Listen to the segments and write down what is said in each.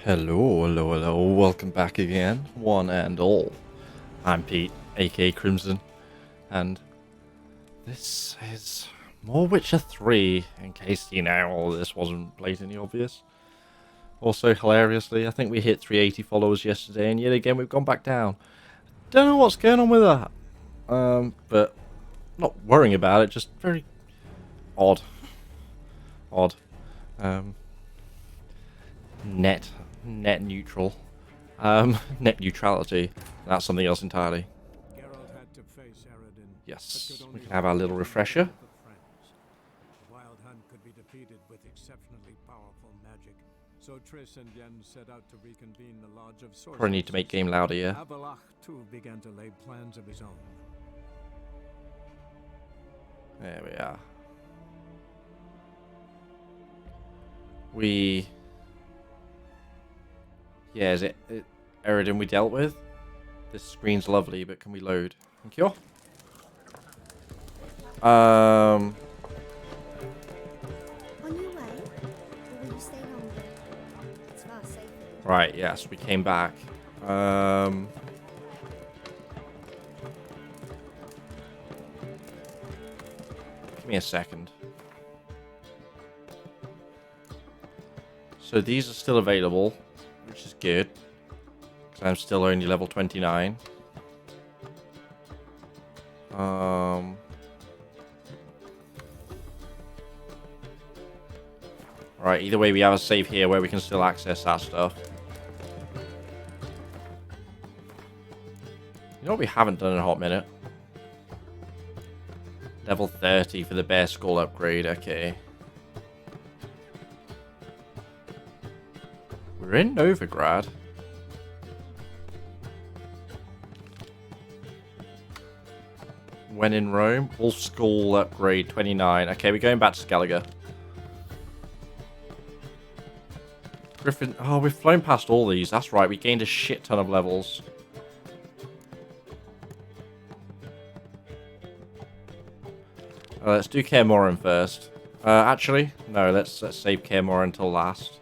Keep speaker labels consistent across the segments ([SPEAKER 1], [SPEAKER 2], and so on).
[SPEAKER 1] Hello, welcome back again, one and all. I'm Pete, aka Krimxon, and this is more Witcher 3, in case, all this wasn't blatantly obvious. Also, hilariously, I think we hit 380 followers yesterday, and yet again we've gone back down. Don't know what's going on with that, but not worrying about it, just very odd. Um, net neutral. Net neutrality. That's something else entirely. Yes, we can have our little refresher.
[SPEAKER 2] Wild Hunt could be defeated with exceptionally powerful magic. So Triss and Yen set out to reconvene the Lodge of Sorcerers.
[SPEAKER 1] Probably need to make game louder, yeah.
[SPEAKER 2] Avalach too began to lay plans of his own.
[SPEAKER 1] There we are. Yeah, is it Eridan we dealt with? This screen's lovely, but can we load? Thank you.
[SPEAKER 3] On your way, or will you stay longer? It's far safer.
[SPEAKER 1] Right, yes, we came back. Give me a second. So these are still available, which is good, because I'm still only level 29. Right, either way we have a save here where we can still access that stuff. You know what we haven't done in a hot minute? Level 30 for the bear skull upgrade, okay. We're in Novigrad. When in Rome, Wolf Skull upgrade 29. Okay, we're going back to Skellige. Griffin. Oh, we've flown past all these. That's right, we gained a shit ton of levels. Let's do Kaer Morhen first. Actually, no, let's save Kaer Morhen until last.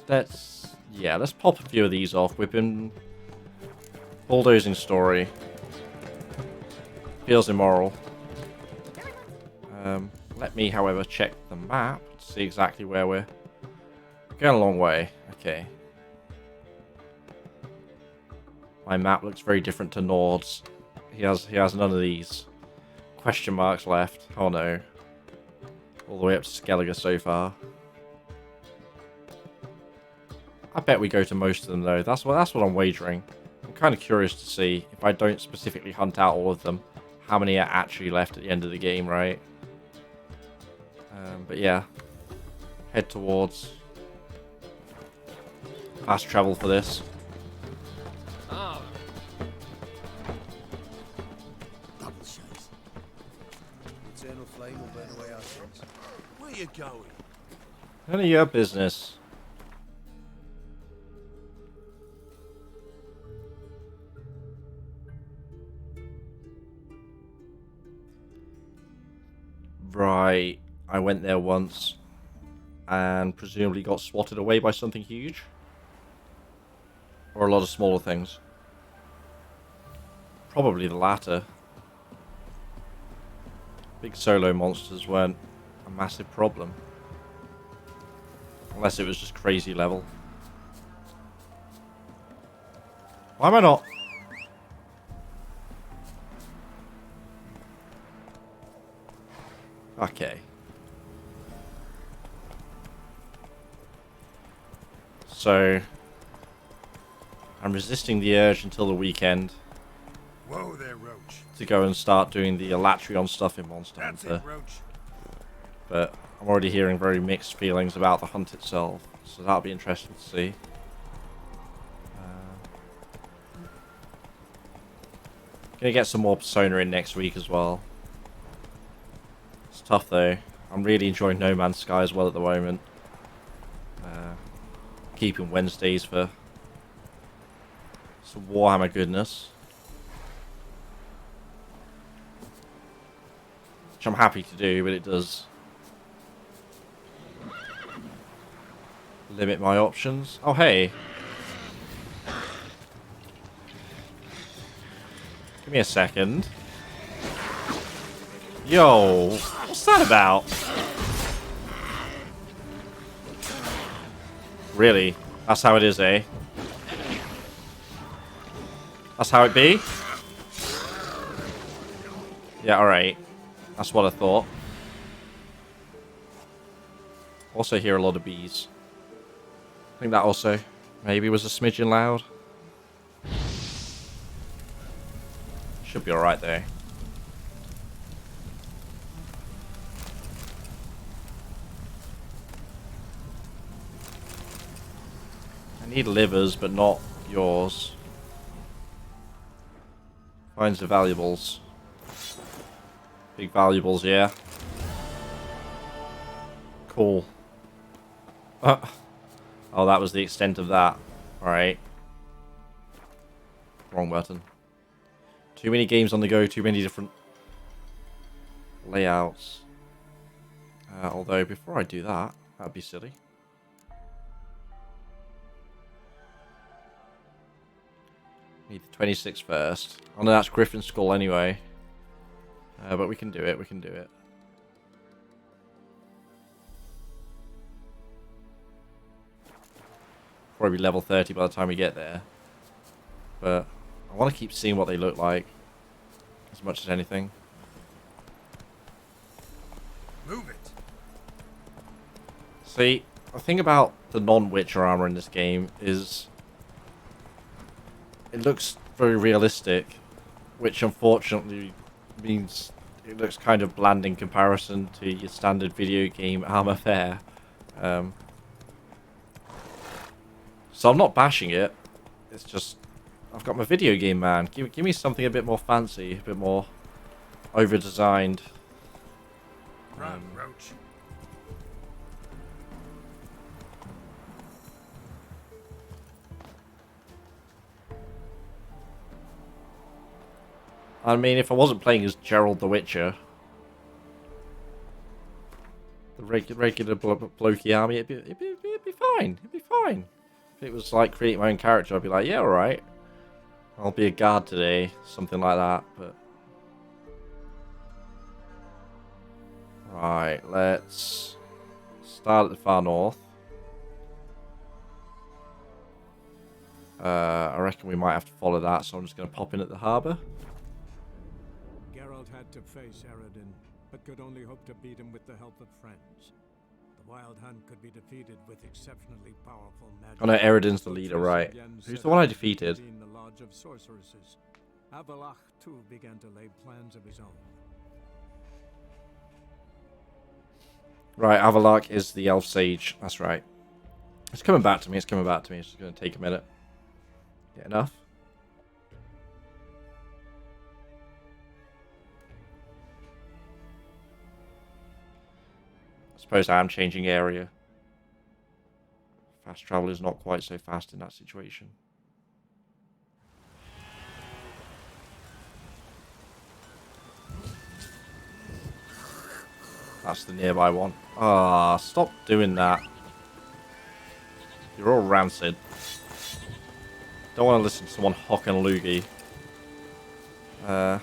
[SPEAKER 1] Let's pop a few of these off. We've been bulldozing story. Feels immoral. Let me, however, check the map to see exactly where we're going. A long way. Okay. My map looks very different to Nord's. He has none of these question marks left. Oh no. All the way up to Skellige so far. I bet we go to most of them though. That's what I'm wagering. I'm kind of curious to see, if I don't specifically hunt out all of them, how many are actually left at the end of the game, right? But yeah, head towards fast travel for this.
[SPEAKER 4] Double chase. Eternal flame will burn away our sins. Where you going?
[SPEAKER 1] None of your business. Right, I went there once and presumably got swatted away by something huge. Or a lot of smaller things. Probably the latter. Big solo monsters weren't a massive problem. Unless it was just crazy level. Why am I not? Okay. So, I'm resisting the urge until the weekend
[SPEAKER 4] Whoa there, Roach.
[SPEAKER 1] to go and start doing the Elatrion stuff in Monster
[SPEAKER 4] That's
[SPEAKER 1] Hunter.
[SPEAKER 4] it, Roach.
[SPEAKER 1] But I'm already hearing very mixed feelings about the hunt itself, so that'll be interesting to see. Gonna get some more Persona in next week as well. It's tough though. I'm really enjoying No Man's Sky as well at the moment. Keeping Wednesdays for some Warhammer goodness. Which I'm happy to do, but it does limit my options. Oh, hey. Give me a second. Yo, what's that about? Really? That's how it is, eh? That's how it be? Yeah, alright. That's what I thought. Also hear a lot of bees. I think that also maybe was a smidgen loud. Should be alright though. I need livers, but not yours. Finds the valuables. Big valuables, yeah. Cool. Oh, that was the extent of that. Alright. Wrong button. Too many games on the go, too many different layouts. Although, before I do that, that'd be silly. Need the 26 first. Oh no, that's Griffin's Skull anyway. But we can do it, we can do it. Probably level 30 by the time we get there. But I want to keep seeing what they look like. As much as anything.
[SPEAKER 4] Move it.
[SPEAKER 1] See, the thing about the non-Witcher armor in this game is it looks very realistic, which unfortunately means it looks kind of bland in comparison to your standard video game armor fare. So I'm not bashing it. It's just I've got my video game man. Give me something a bit more fancy, a bit more over-designed.
[SPEAKER 4] Run, Roach.
[SPEAKER 1] I mean, if I wasn't playing as Gerald the Witcher, the regular blokey army, it'd be fine. It'd be fine. If it was like creating my own character, I'd be like, yeah, alright. I'll be a guard today, something like that, but... Right, let's start at the far north. I reckon we might have to follow that, so I'm just going to pop in at the harbour.
[SPEAKER 2] Geralt had to face Eredin, but could only hope to beat him with the help of friends. The Wild Hunt could be defeated with exceptionally powerful magic.
[SPEAKER 1] Oh no, Eredin's the leader, right. Who's the one I defeated?
[SPEAKER 2] The Lodge of Sorceresses. Avalach too began to lay plans of his own.
[SPEAKER 1] Right, Avalach is the elf sage. That's right. It's coming back to me. It's coming back to me. It's just going to take a minute. Get enough? I suppose I am changing area. Fast travel is not quite so fast in that situation. That's the nearby one. Ah, stop doing that. You're all rancid. Don't want to listen to someone hock and loogie. Oh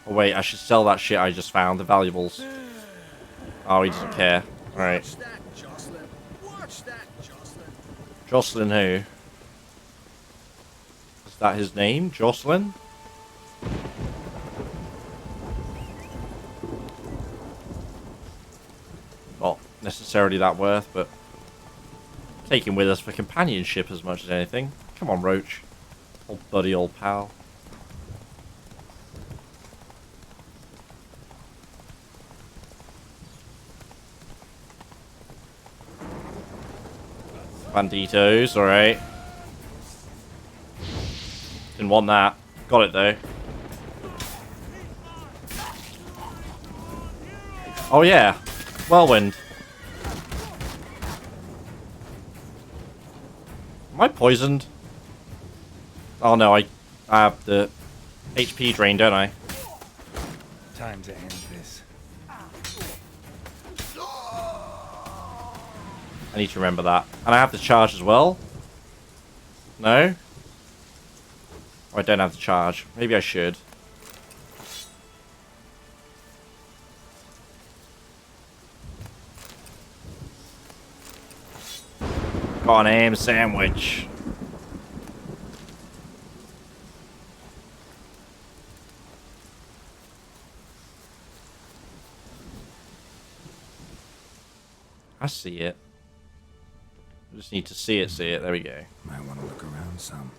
[SPEAKER 1] wait, I should sell that shit I just found, the valuables. Oh, he doesn't care. Alright.
[SPEAKER 4] Watch that, Jocelyn. Watch that, Jocelyn.
[SPEAKER 1] Jocelyn who? Is that his name? Jocelyn? Not necessarily that worth, but take him with us for companionship as much as anything. Come on, Roach. Old buddy, old pal. Banditos, alright. Didn't want that. Got it though. Oh yeah. Whirlwind. Am I poisoned? Oh no, I have the HP drain, don't I?
[SPEAKER 5] Time to end this.
[SPEAKER 1] I need to remember that. And I have the charge as well? No? Or I don't have the charge. Maybe I should. Got an ham sandwich. I see it. I just need to see it, see it. There we go.
[SPEAKER 5] Might want to look around some.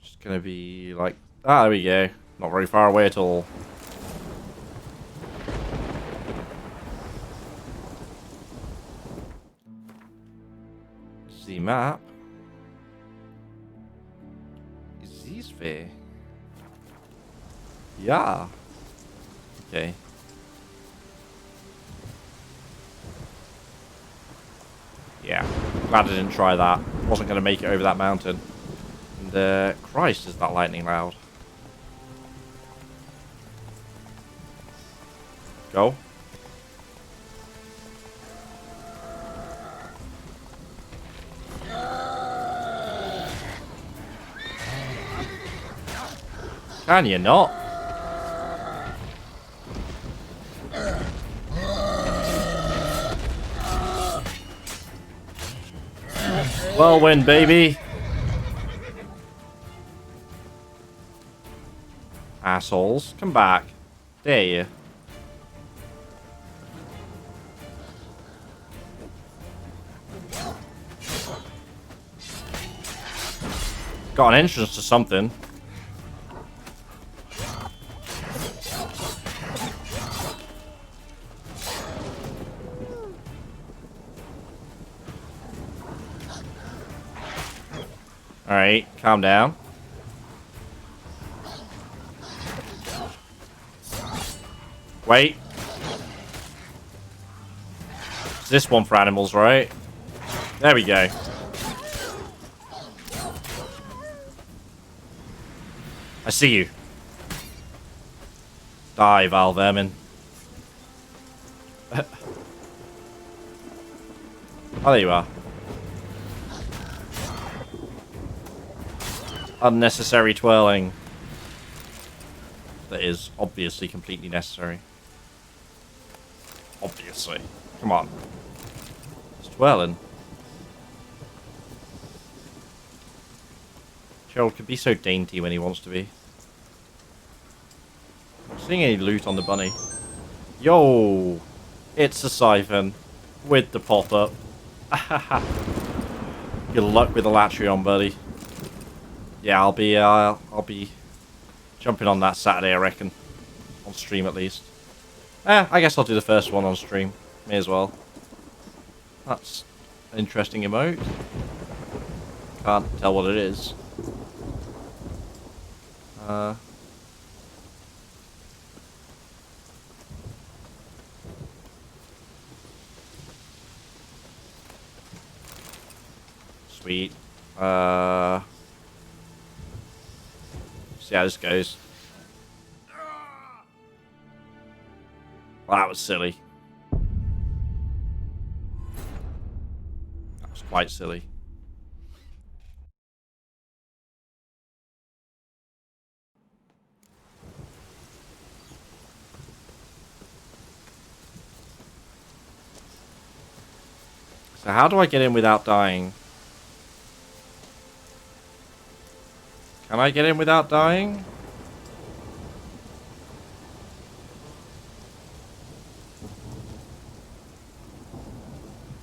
[SPEAKER 1] Just gonna be like... Ah, there we go. Not very far away at all. The map. Is this fair? Yeah. Okay. Yeah. Glad I didn't try that. Wasn't going to make it over that mountain. And, Christ, is that lightning loud. Go. Can you not? Whirlwind, baby. Assholes, come back. Dare you. Got an entrance to something. Alright, calm down. Wait. It's this one for animals, right? There we go. I see you. Die, Val Vermin. Oh, there you are. Unnecessary twirling. That is obviously completely necessary. Obviously. Come on. Just twirling. Gerald could be so dainty when he wants to be. Not seeing any loot on the bunny. Yo! It's a siphon. With the pop-up. Good luck with the Latrion, buddy. Yeah, I'll be jumping on that Saturday, I reckon. On stream, at least. I guess I'll do the first one on stream. May as well. That's an interesting emote. Can't tell what it is. Sweet. See how this goes. Well, that was silly. That was quite silly. So how do I get in without dying? Can I get in without dying?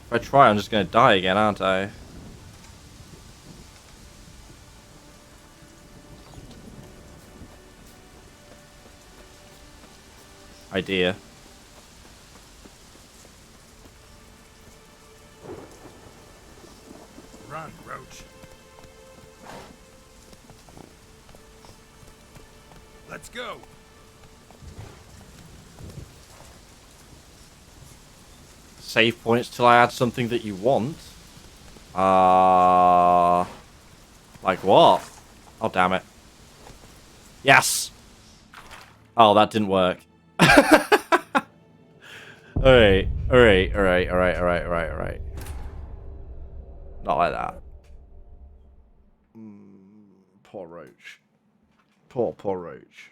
[SPEAKER 1] If I try, I'm just going to die again, aren't I? Idea.
[SPEAKER 5] Run, Roach. Let's go.
[SPEAKER 1] Save points till I add something that you want. Like what? Oh, damn it. Yes! Oh, that didn't work. Alright, alright, alright, alright, alright, alright, alright. Not like that. Poor Roach. Poor Roach.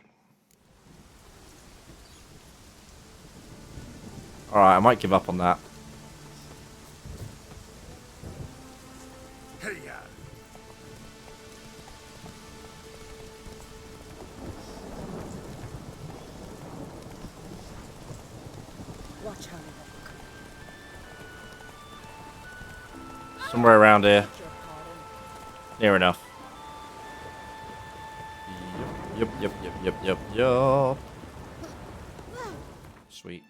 [SPEAKER 1] Alright, I might give up on that.
[SPEAKER 5] Hey, yeah.
[SPEAKER 6] Watch how you walk.
[SPEAKER 1] Somewhere around here.
[SPEAKER 6] Beg your pardon.
[SPEAKER 1] Near enough. Yup, yup, yup, yup, yup, yup. Sweet.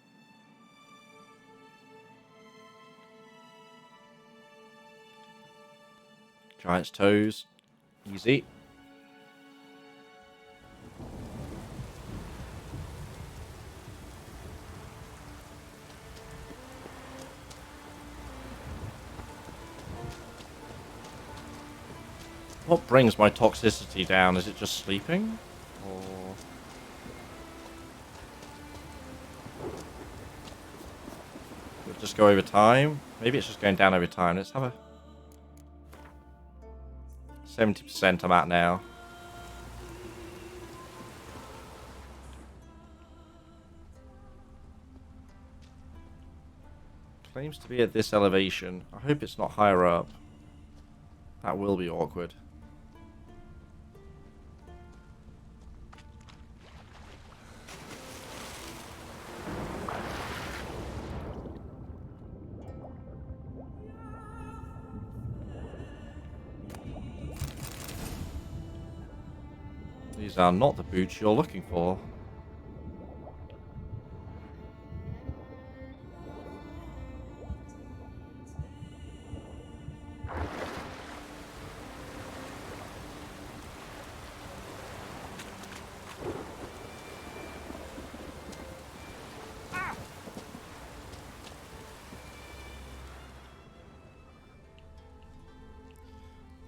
[SPEAKER 1] Giant's toes. Easy. What brings my toxicity down? Is it just sleeping? Or... will it just go over time? Maybe it's just going down over time. Let's have a... 70% I'm at now. Claims to be at this elevation. I hope it's not higher up. That will be awkward. These are not the boots you're looking for.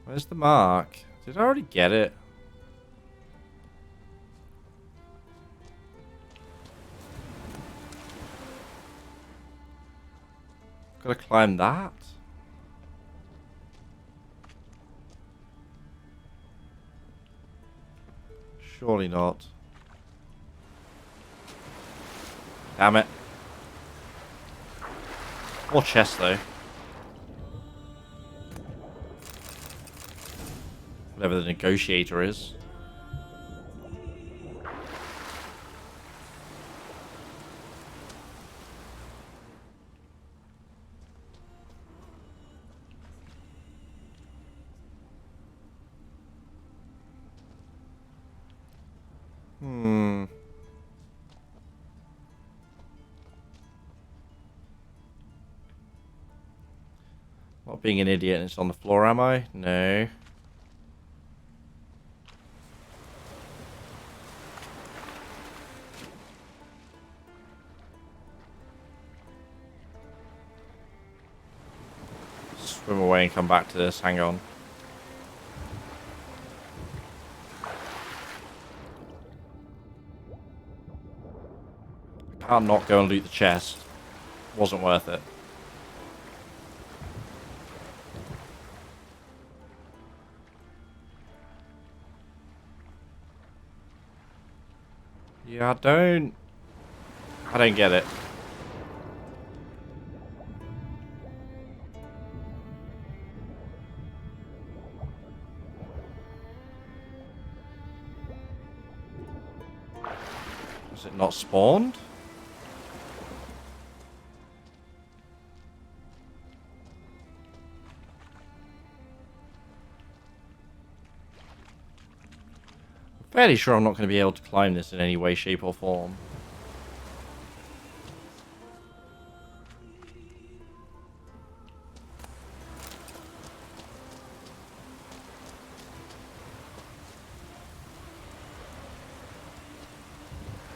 [SPEAKER 1] Where's the mark? Did I already get it? Gotta climb that? Surely not. Damn it. More chest though. Whatever the negotiator is. Not being an idiot and it's on the floor, am I? No. Swim away and come back to this. Hang on. I can't not go and loot the chest. Wasn't worth it. Yeah, I don't get it. Is it not spawned? Fairly sure I'm not going to be able to climb this in any way, shape, or form.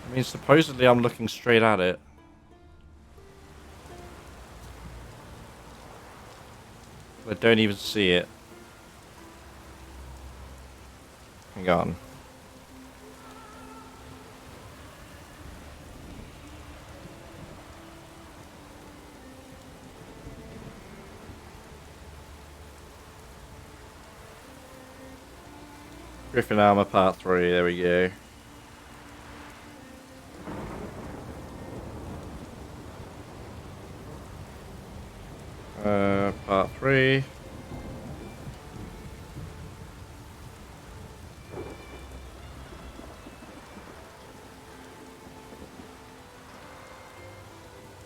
[SPEAKER 1] I mean, supposedly I'm looking straight at it. But I don't even see it. Hang on. Griffin Armor Part 3, there we go. Part 3.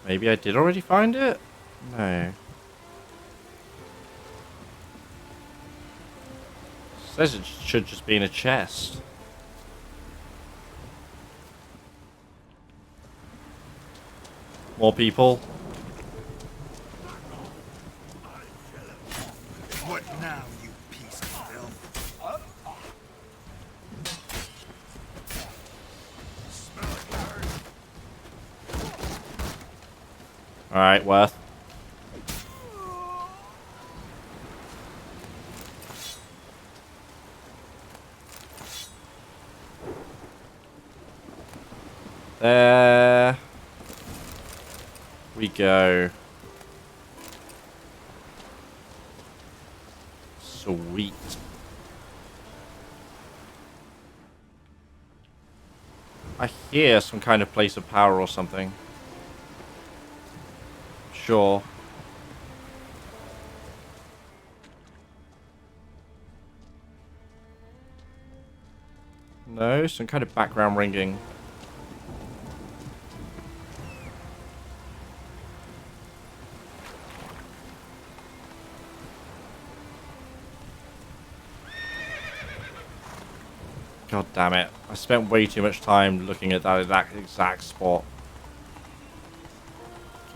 [SPEAKER 1] Maybe I did already find it? No. Says it should just be in a chest. More people.
[SPEAKER 5] What now, you piece of filth?
[SPEAKER 1] Alright, Worth. There we go. Sweet. I hear some kind of place of power or something. Sure. No, some kind of background ringing. God damn it. I spent way too much time looking at that exact spot.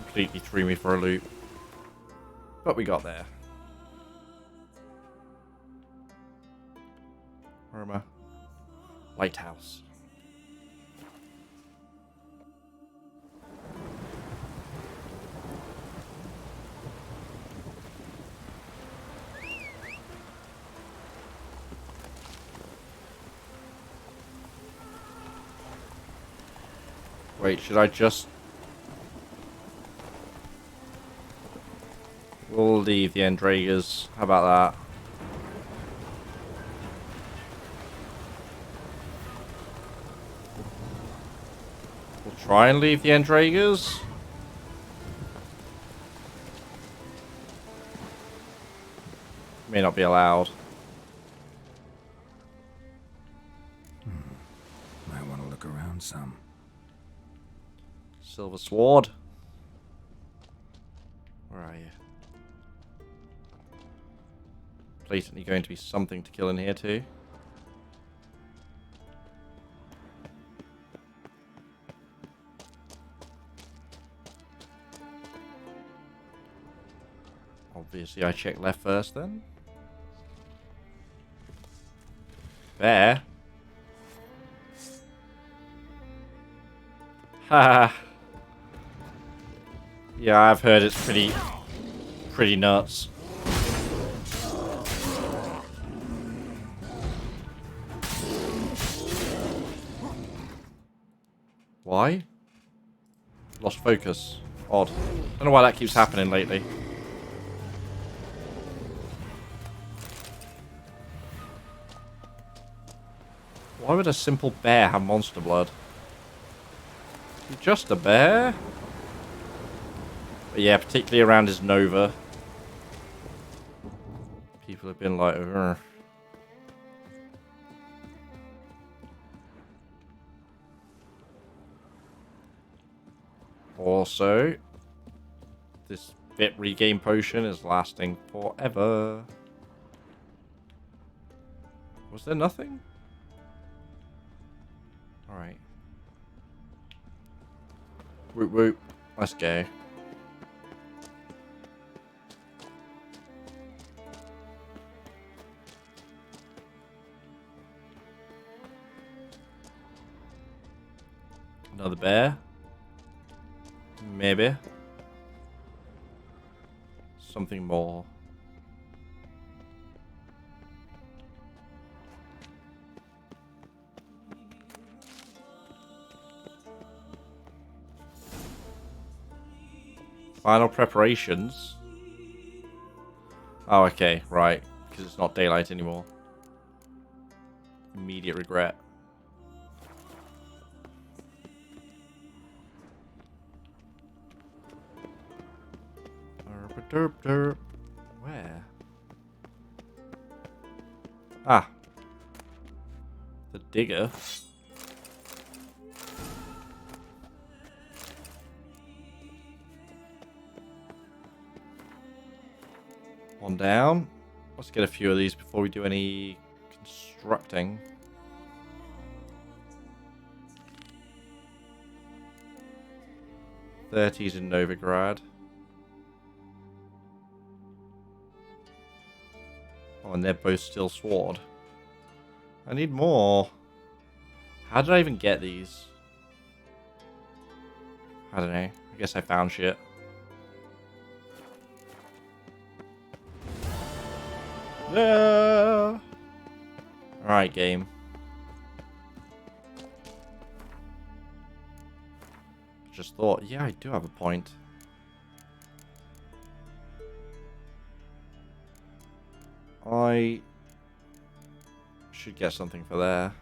[SPEAKER 1] Completely threw me for a loop. But we got there. Where am I? Lighthouse. Wait, should I just... We'll leave the Endragers. How about that? We'll try and leave the Endragers. May not be allowed.
[SPEAKER 5] Might want to look around some.
[SPEAKER 1] Silver Sword. Where are you? Blatantly going to be something to kill in here too. Obviously I check left first then. Bear. Haha. Yeah, I've heard it's pretty nuts. Why? Lost focus. Odd. Don't know why that keeps happening lately. Why would a simple bear have monster blood? You're just a bear? But yeah, particularly around his Nova. People have been like, ugh. Also, this bit regain potion is lasting forever. Was there nothing? Alright. Whoop whoop. Let's go. Another bear? Maybe. Something more. Final preparations. Oh, okay, right. Because it's not daylight anymore. Immediate regret. Where? Ah. The digger. One down. Let's get a few of these before we do any constructing. '30s in Novigrad. Oh, and they're both still sword. I need more. How did I even get these? I don't know. I guess I found shit. Yeah. Alright, game. Just thought, yeah, I do have a point. I should get something for there.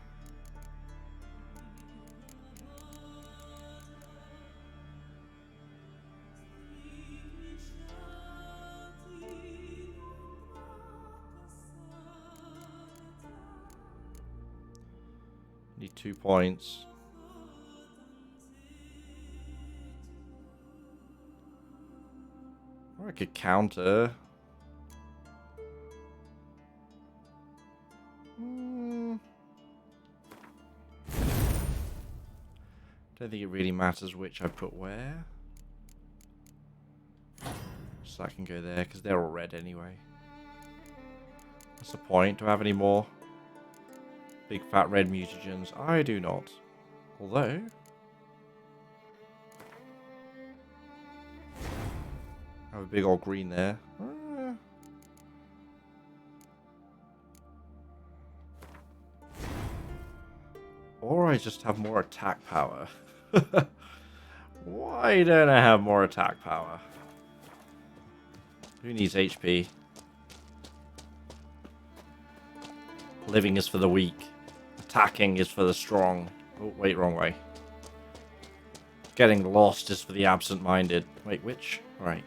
[SPEAKER 1] Need 2 points. Or I could counter. Don't think it really matters which I put where. So I can go there, because they're all red anyway. What's the point? Do I have any more? Big fat red mutagens? I do not. Although... I have a big old green there. Or I just have more attack power. Why don't I have more attack power? Who needs HP? Living is for the weak. Attacking is for the strong. Oh, wait, wrong way. Getting lost is for the absent-minded. Wait, which? Right.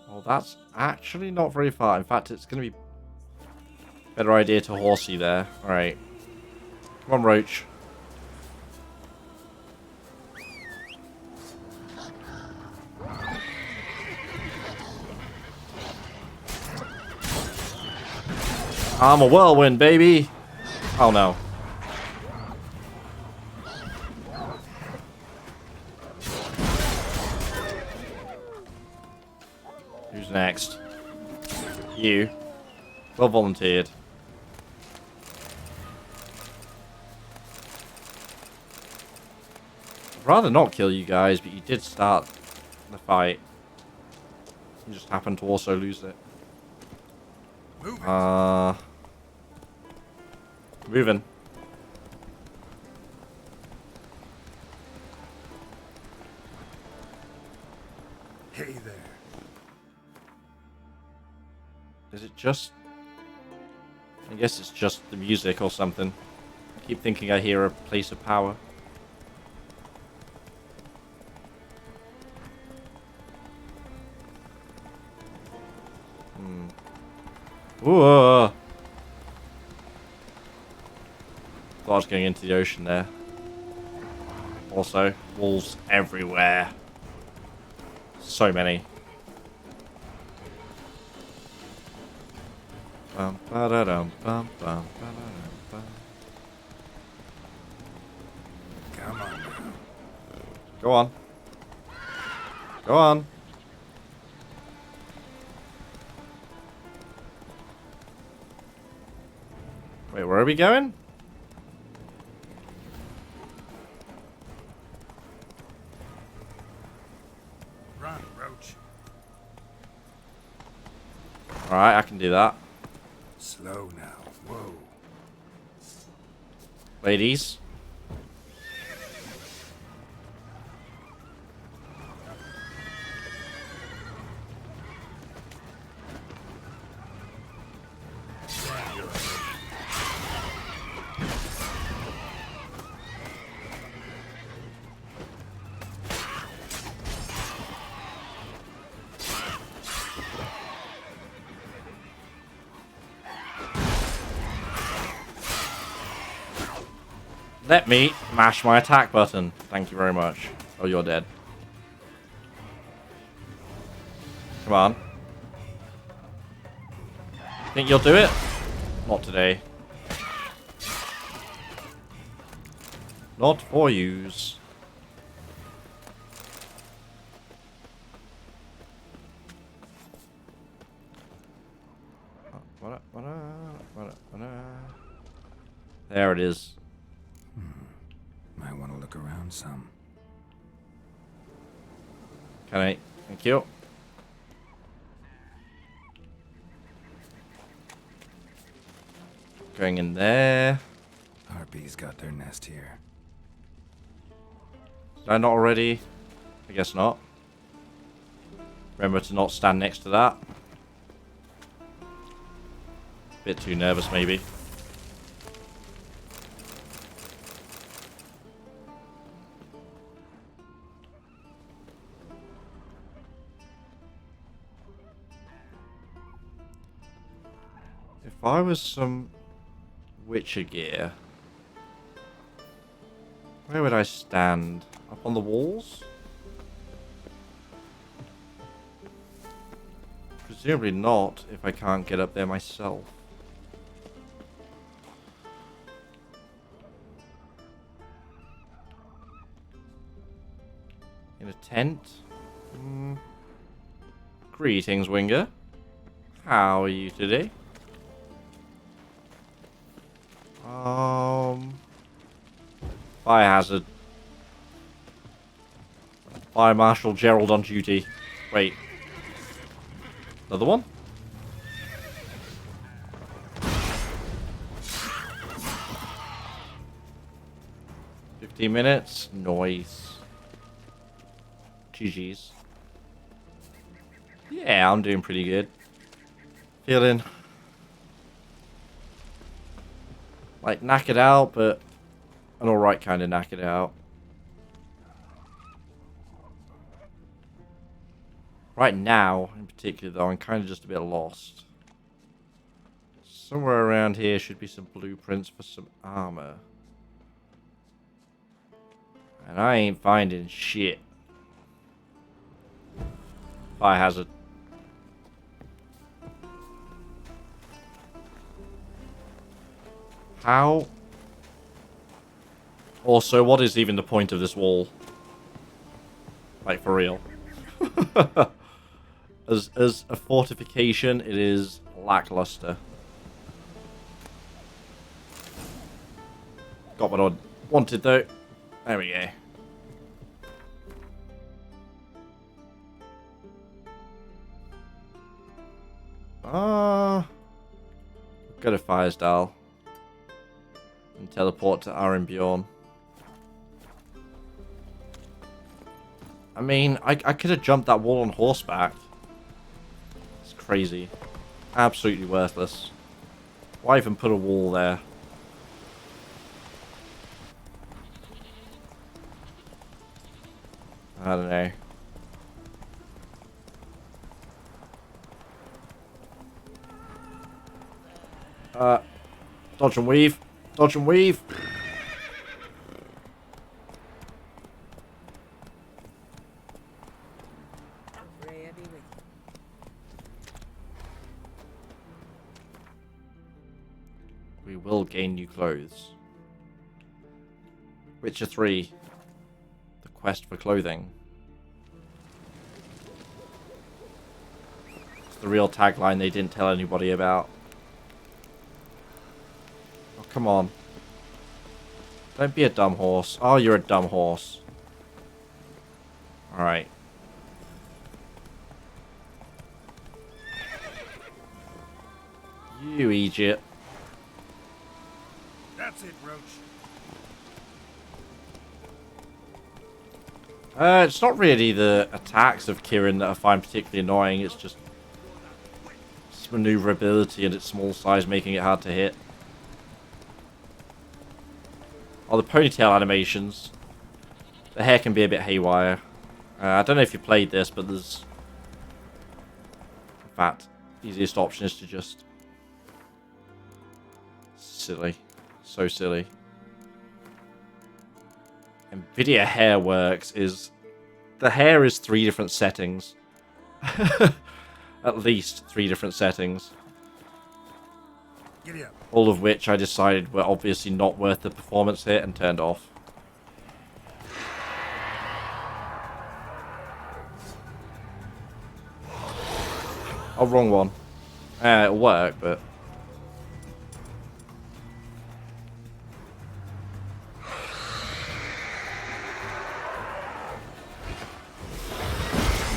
[SPEAKER 1] Well, that's actually not very far. In fact, it's going to be a better idea to horsey there. Alright. Come on, Roach. I'm a whirlwind, baby! Oh, no. Who's next? You. Well volunteered. I'd rather not kill you guys, but you did start the fight. You just happened to also lose it. Moving.
[SPEAKER 5] Hey there.
[SPEAKER 1] Is it just... I guess it's just the music or something. I keep thinking I hear a place of power. Ooh! Thought I was going into the ocean there. Also, wolves everywhere. So many. Bum, ba-da-dum, bum, bum, ba-da-dum, bum.
[SPEAKER 5] Come on now.
[SPEAKER 1] Go on. Go on. Wait, where are we going? Alright, I can do that.
[SPEAKER 5] Slow now. Whoa.
[SPEAKER 1] Ladies. Let me mash my attack button. Thank you very much. Oh, you're dead. Come on. Think you'll do it? Not today. Not for yous. There it is.
[SPEAKER 5] Might want to look around some.
[SPEAKER 1] Can I? Thank you. Going in there.
[SPEAKER 5] Harpies got their nest here.
[SPEAKER 1] Did I not already? I guess not. Remember to not stand next to that. Bit too nervous, maybe. If I was some Witcher gear, where would I stand? Up on the walls? Presumably not, if I can't get up there myself. In a tent? Greetings, Winger. How are you today? Fire hazard. Fire Marshal Gerald on duty. Wait. Another one? $15. Noise. GG's. Yeah, I'm doing pretty good. Feeling like knackered out, but an alright kind of knackered out. Right now, in particular, though, I'm kind of just a bit lost. Somewhere around here should be some blueprints for some armor. And I ain't finding shit. Fire hazard. How? Also, what is even the point of this wall? Like, for real. As a fortification, it is lackluster. Got what I wanted, though. There we go. Go to Firesdale. And teleport to Arenbjorn. I mean, I could have jumped that wall on horseback. It's crazy. Absolutely worthless. Why even put a wall there? I don't know. Dodge and weave. Dodge and weave.
[SPEAKER 6] Freya be with you.
[SPEAKER 1] We will gain new clothes. Witcher 3. The quest for clothing. It's the real tagline they didn't tell anybody about. Oh, come on. Don't be a dumb horse. Oh, you're a dumb horse. Alright. You idiot.
[SPEAKER 4] That's it, Roach.
[SPEAKER 1] It's not really the attacks of Kirin that I find particularly annoying. It's just its maneuverability and its small size making it hard to hit. Oh, the ponytail animations. The hair can be a bit haywire. I don't know if you played this, but there's... In fact, easiest option is to just... Silly. So silly. NVIDIA Hair Works is... The hair is 3 different settings. At least 3 different settings.
[SPEAKER 4] Giddy up.
[SPEAKER 1] All of which I decided were obviously not worth the performance hit and turned off. Oh, wrong one. It'll work, but...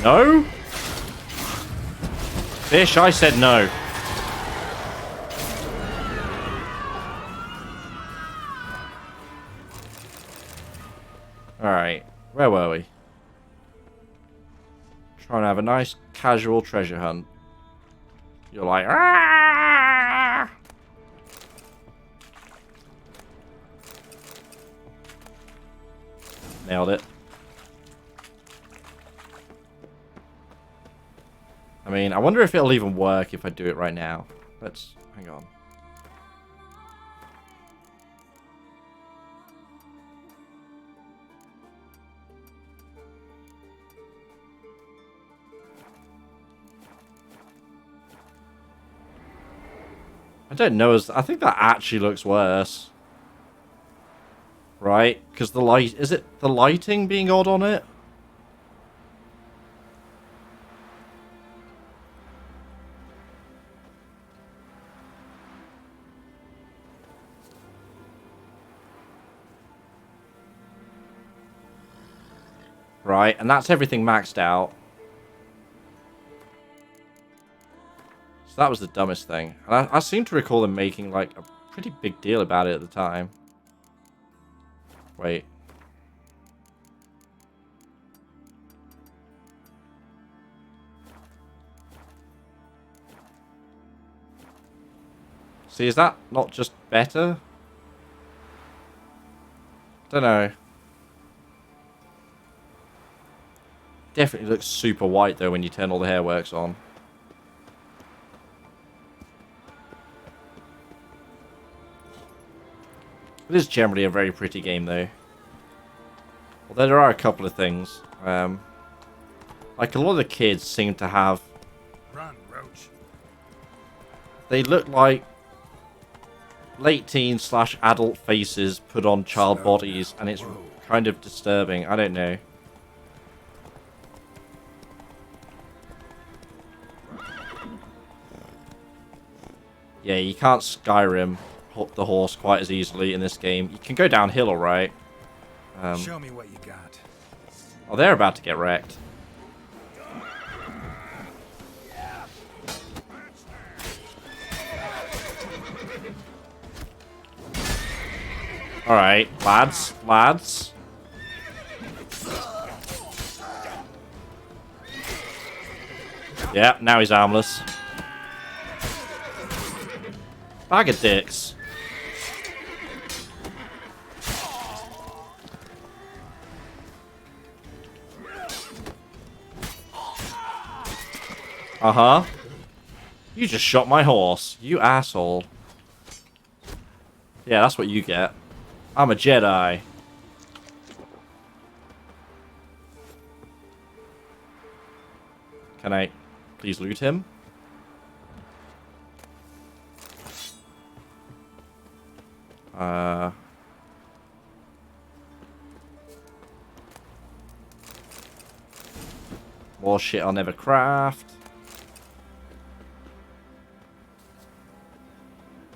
[SPEAKER 1] No? Fish, I said no. Alright, where were we? Trying to have a nice casual treasure hunt. You're like, "Ah!" Nailed it. I mean, I wonder if it'll even work if I do it right now. Let's, hang on. I don't know, I think that actually looks worse. Right? Because the light... Is it the lighting being odd on it? Right, and that's everything maxed out. So that was the dumbest thing. And I seem to recall them making, like, a pretty big deal about it at the time. Wait. See, is that not just better? Don't know. Definitely looks super white, though, when you turn all the hairworks on. It is generally a very pretty game, though. Although there are a couple of things. Like, a lot of the kids seem to have...
[SPEAKER 4] Run, Roach.
[SPEAKER 1] They look like late teen / adult faces put on child bodies, and it's kind of disturbing. I don't know. Yeah, you can't Skyrim the horse quite as easily in this game. You can go downhill, alright.
[SPEAKER 4] Show me what you got.
[SPEAKER 1] Oh, they're about to get wrecked. Alright, lads. Yeah, now he's armless. Bag of dicks. Uh-huh. You just shot my horse, you asshole. Yeah, that's what you get. I'm a Jedi. Can I please loot him? More shit I'll never craft.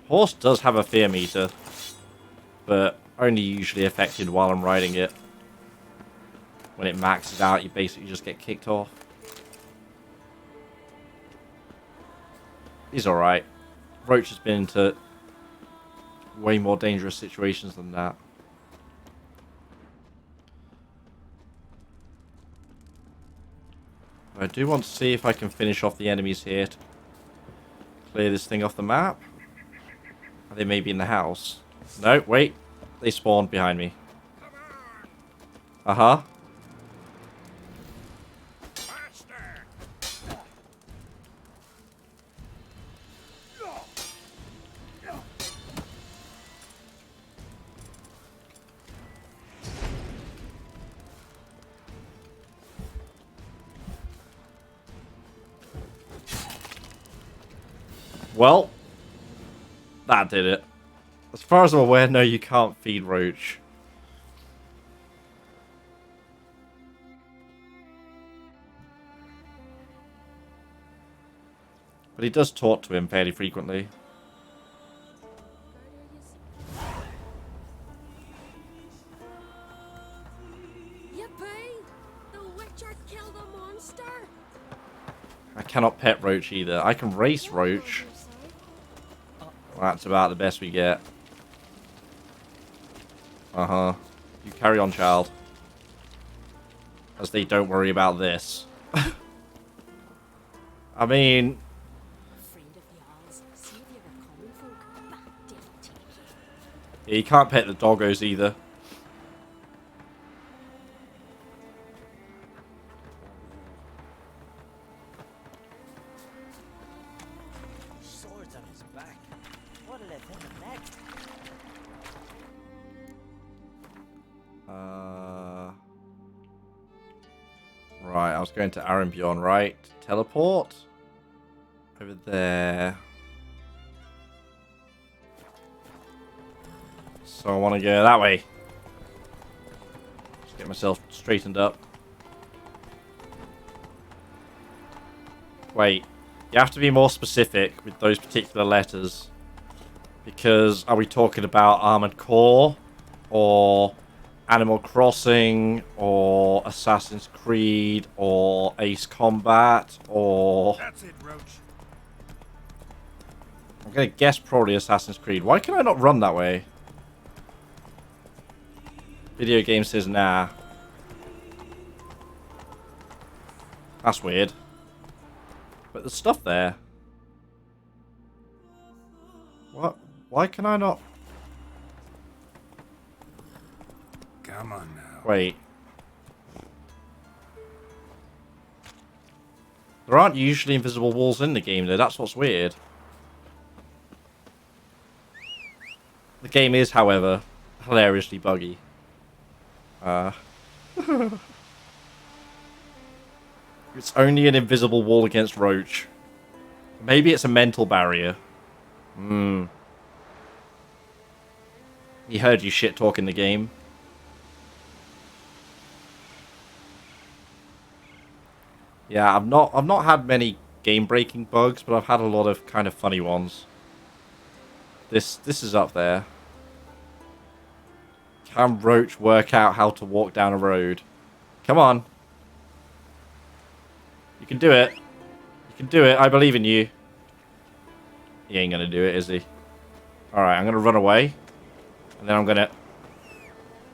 [SPEAKER 1] Horse does have a fear meter, but only usually affected while I'm riding it. When it maxes out, you basically just get kicked off. He's alright. Roach has been into way more dangerous situations than that. I do want to see if I can finish off the enemies here to clear this thing off the map. They may be in the house. No, wait. They spawned behind me. Uh-huh. Well, that did it. As far as I'm aware, no, you can't feed Roach. But he does talk to him fairly frequently.
[SPEAKER 6] Yippee! The Witcher killed a monster!
[SPEAKER 1] I cannot pet Roach either. I can race Roach. Well, that's about the best we get. Uh-huh. You carry on, child. As they don't worry about this. I mean...
[SPEAKER 6] Friend of yours, see if you're a common folk, but they'll take you.
[SPEAKER 1] Yeah, you can't pet the doggos either.
[SPEAKER 7] Swords on his back. What'll it think of next?
[SPEAKER 1] Right, I was going to Arenbjorn, right? Teleport? Over there. So I want to go that way. Just get myself straightened up. Wait. You have to be more specific with those particular letters. Because are we talking about Armored Core? Or Animal Crossing? Or Assassin's Creed? Or Ace Combat? Or...
[SPEAKER 4] That's it, Roach.
[SPEAKER 1] I'm going to guess probably Assassin's Creed. Why can I not run that way? Video game says nah. That's weird. But there's stuff there. What? Why can I not?
[SPEAKER 5] Come on now.
[SPEAKER 1] Wait. There aren't usually invisible walls in the game though. That's what's weird. The game is, however, hilariously buggy. It's only an invisible wall against Roach. Maybe it's a mental barrier. He heard you shit talk in the game. Yeah, I've not had many game-breaking bugs, but I've had a lot of kind of funny ones. This is up there. Can Roach work out how to walk down a road? Come on. You can do it. You can do it. I believe in you. He ain't gonna do it, is he? Alright, I'm gonna run away. And then I'm gonna...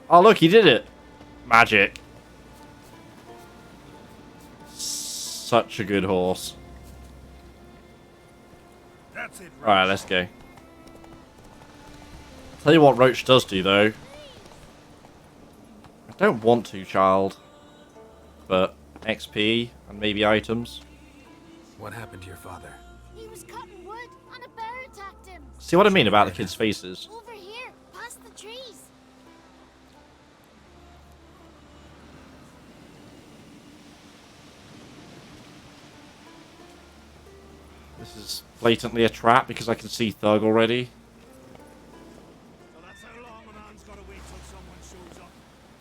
[SPEAKER 1] Oh, look, he did it. Magic. Such a good horse.
[SPEAKER 4] That's it, Roach.
[SPEAKER 1] Alright, let's go. Tell you what Roach does do, though. I don't want to, child. But XP and maybe items.
[SPEAKER 5] What happened to your father?
[SPEAKER 3] He was cutting wood and a bear attacked him.
[SPEAKER 1] See what I mean about the kids' faces?
[SPEAKER 3] Over here, past the trees.
[SPEAKER 1] This is blatantly a trap because I can see Thug already.
[SPEAKER 4] So that's how long man's gotta wait till someone shows up.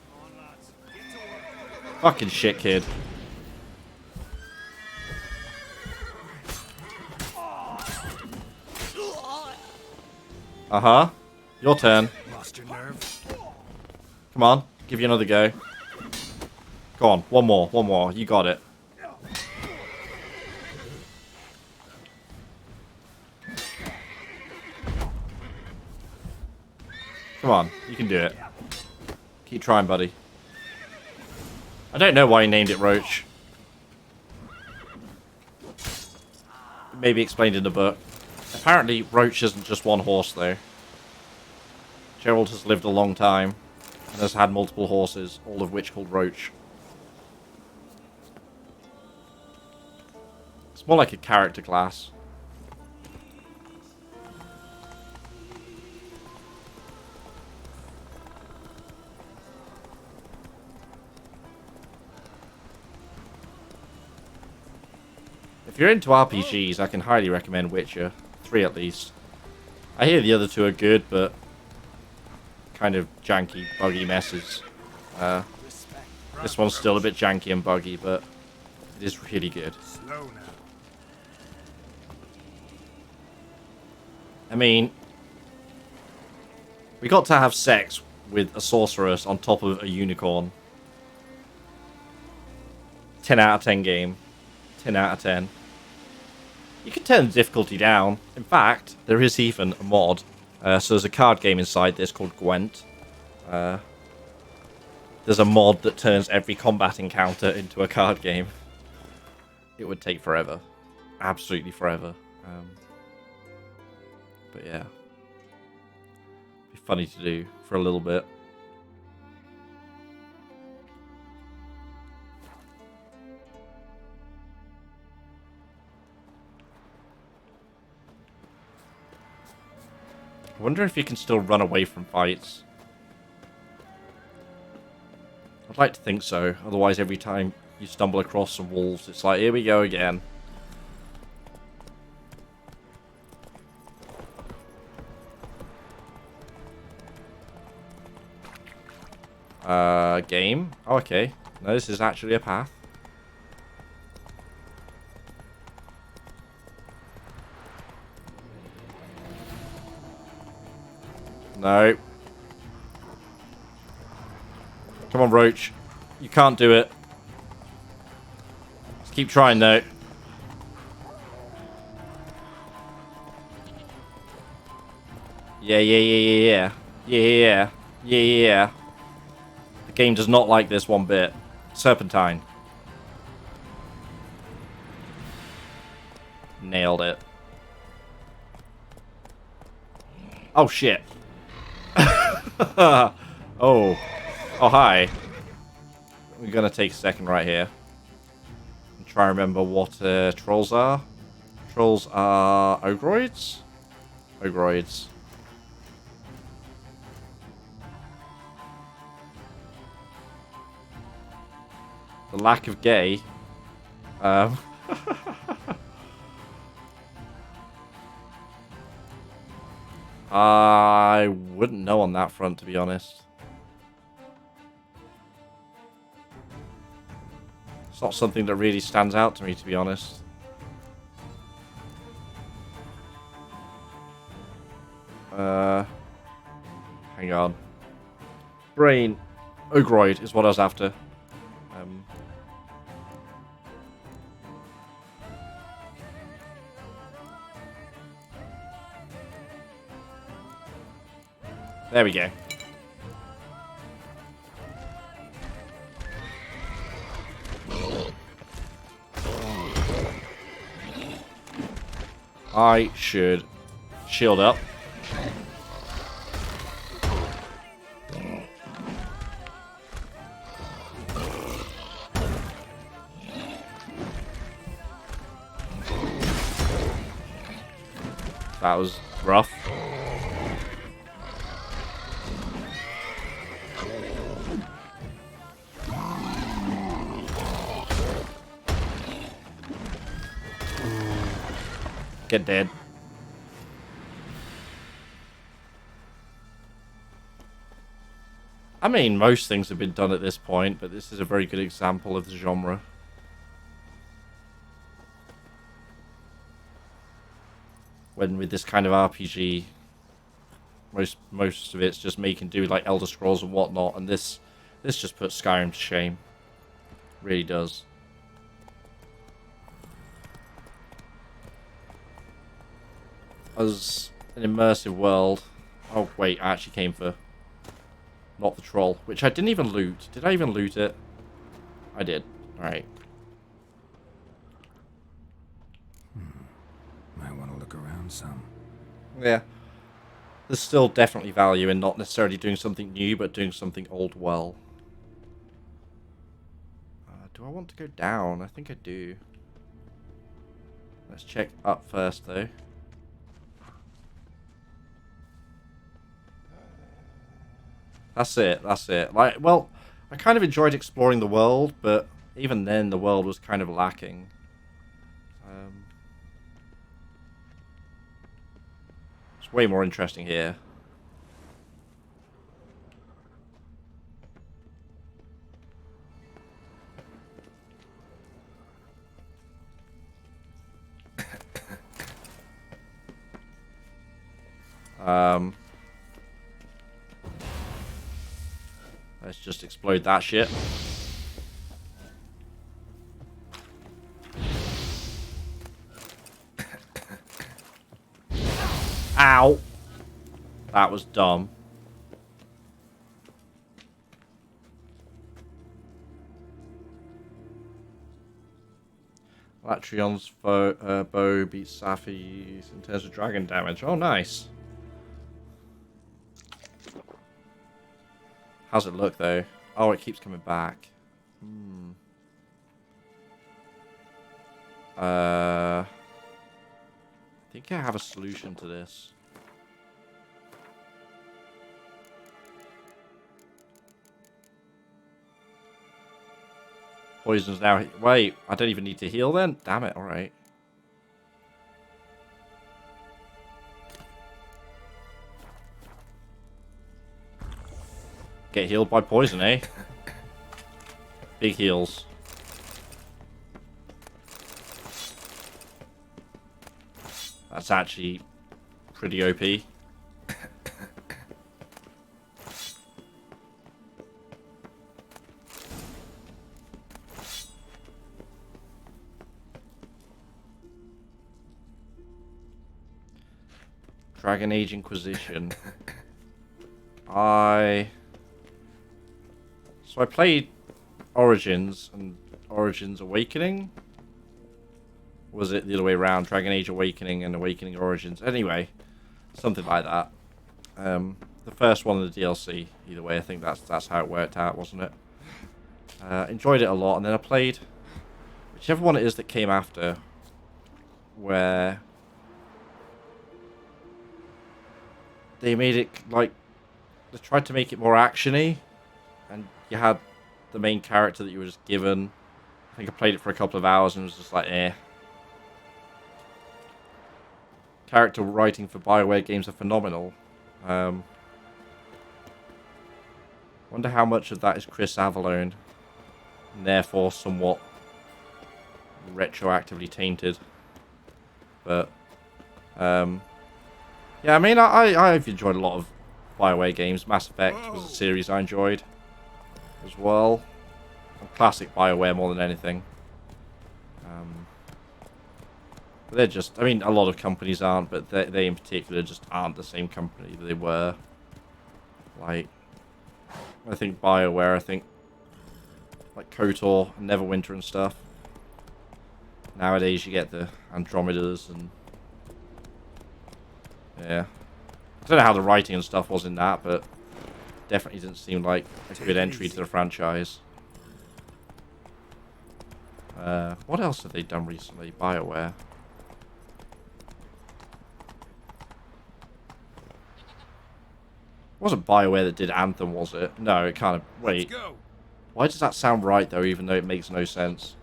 [SPEAKER 4] Come on, lads. Get to work.
[SPEAKER 1] Fucking shit, kid. Uh-huh. Your turn.
[SPEAKER 4] Lost your nerve?
[SPEAKER 1] Come on. Give you another go. Go on. One more. One more. You got it. Come on, you can do it. Keep trying, buddy. I don't know why he named it Roach. Maybe explained in the book. Apparently, Roach isn't just one horse, though. Gerald has lived a long time and has had multiple horses, all of which called Roach. It's more like a character class. If you're into RPGs, I can highly recommend Witcher 3 at least. I hear the other two are good, but kind of janky, buggy messes. This one's still a bit janky and buggy, but it is really good.
[SPEAKER 4] Slow now.
[SPEAKER 1] I mean, we got to have sex with a sorceress on top of a unicorn. 10 out of 10 game. 10 out of 10. You can turn the difficulty down. In fact, there is even a mod. So there's a card game inside this called Gwent. There's a mod that turns every combat encounter into a card game. It would take forever. Absolutely forever. But yeah. Be funny to do for a little bit. I wonder if you can still run away from fights. I'd like to think so. Otherwise, every time you stumble across some wolves, it's like, here we go again. Game? Oh, okay. No, this is actually a path. No. Come on, Roach. You can't do it. Just keep trying, though. Yeah. The game does not like this one bit. Serpentine. Nailed it. Oh, shit. Oh, hi. We're gonna take a second right here and try and remember what trolls are. Trolls are ogroids? Ogroids. The lack of gay. I wouldn't know on that front, to be honest. It's not something that really stands out to me, to be honest. Hang on. Brain. Ogroid is what I was after. There we go. I should shield up. That was rough. Get dead. I mean, most things have been done at this point, but this is a very good example of the genre. When with this kind of RPG, most of it's just make and do, like Elder Scrolls and whatnot, and this just puts Skyrim to shame. Really does. As an immersive world. Oh wait, I actually came for Not the troll, which I didn't even loot. Did I even loot it? I did. Alright.
[SPEAKER 5] Might want to look around some.
[SPEAKER 1] Yeah. There's still definitely value in not necessarily doing something new, but doing something old well. Do I want to go down? I think I do. Let's check up first, though. That's it, that's it. Like, well, I kind of enjoyed exploring the world, but even then the world was kind of lacking. It's way more interesting here. Let's just explode that shit. Ow! That was dumb. Latrion's bow beats Safi's in terms of dragon damage. Oh, nice. How's it look, though? Oh, it keeps coming back. I think I have a solution to this. Poison's now... Wait, I don't even need to heal then? Damn it, alright. Get healed by poison, eh? Big heals. That's actually pretty OP. Dragon Age Inquisition. So I played Origins and Origins Awakening. Was it the other way around? Dragon Age Awakening and Awakening Origins. Anyway, something like that. The first one of the DLC. Either way, I think that's how it worked out, wasn't it? Enjoyed it a lot, and then I played whichever one it is that came after, where they made it like they tried to make it more actiony, and you had the main character that you were just given. I think I played it for a couple of hours and was just like, eh. Character writing for BioWare games are phenomenal. Wonder how much of that is Chris Avellone, and therefore somewhat retroactively tainted. But yeah, I mean, I've enjoyed a lot of BioWare games. Mass Effect was a series I enjoyed as well. Classic BioWare more than anything. But they're just, I mean, a lot of companies aren't, but they in particular just aren't the same company that they were. Like, I think BioWare, like KOTOR and Neverwinter and stuff. Nowadays you get the Andromedas and... yeah. I don't know how the writing and stuff was in that, but definitely didn't seem like a good entry to the franchise. What else have they done recently? BioWare. It wasn't BioWare that did Anthem, was it? No, it kind of... Wait. Why does that sound right, though, even though it makes no sense?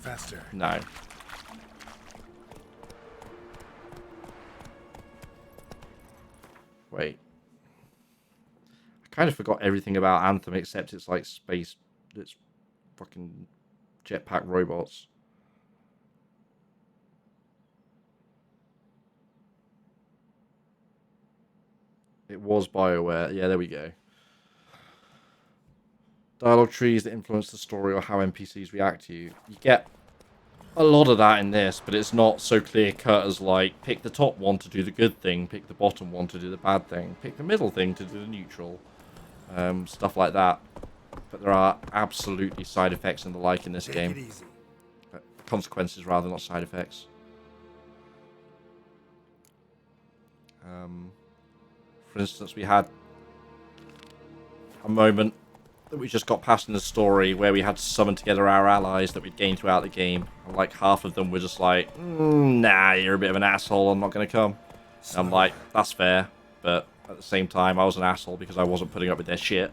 [SPEAKER 5] Faster.
[SPEAKER 1] No. Wait. I kind of forgot everything about Anthem except it's like space... It's fucking jetpack robots. It was BioWare. Yeah, there we go. Dialogue trees that influence the story or how NPCs react to you. You get a lot of that in this, but it's not so clear cut as like pick the top one to do the good thing, pick the bottom one to do the bad thing, pick the middle thing to do the neutral, stuff like that. But there are absolutely side effects and the like in this
[SPEAKER 5] Take
[SPEAKER 1] game.
[SPEAKER 5] it easy.
[SPEAKER 1] Consequences rather, not side effects. For instance, we had a moment that we just got past in the story where we had to summon together our allies that we'd gained throughout the game. And like half of them were just like, nah, you're a bit of an asshole, I'm not going to come. And I'm like, that's fair. But at the same time, I was an asshole because I wasn't putting up with their shit.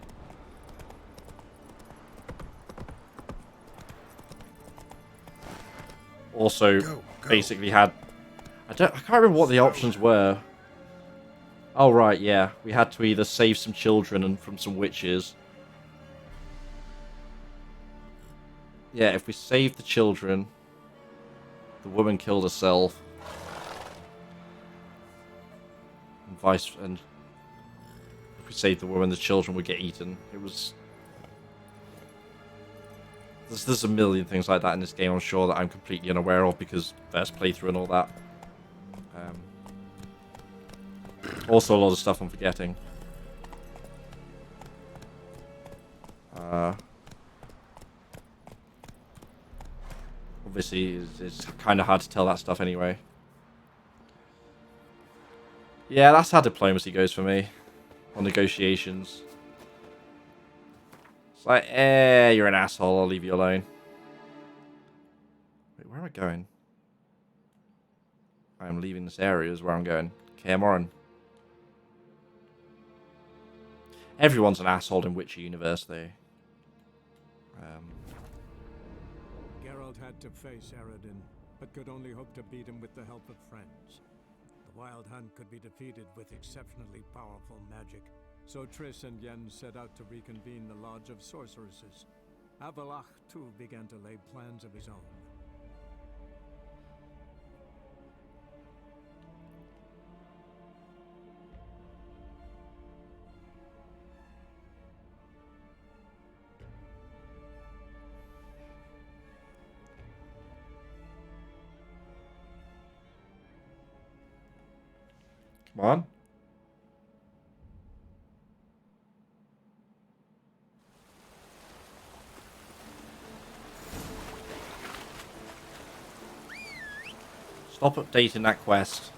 [SPEAKER 1] Also, basically had... I can't remember what the options were. Oh, right, yeah. We had to either save some children and from some witches. Yeah, if we saved the children, the woman killed herself. And if we saved the woman, the children would get eaten. It was... There's a million things like that in this game, I'm sure, that I'm completely unaware of because first playthrough and all that. Also, a lot of stuff I'm forgetting. Obviously, it's kind of hard to tell that stuff anyway. Yeah, that's how diplomacy goes for me. On negotiations. It's like, you're an asshole, I'll leave you alone. Wait, where am I going? I'm leaving this area is where I'm going. Okay, I'm on. Everyone's an asshole in Witcher universe, though.
[SPEAKER 2] Geralt had to face Eredin, but could only hope to beat him with the help of friends. The Wild Hunt could be defeated with exceptionally powerful magic, so Triss and Yen set out to reconvene the Lodge of Sorceresses. Avalach, too, began to lay plans of his own.
[SPEAKER 1] Come on. Stop updating that quest.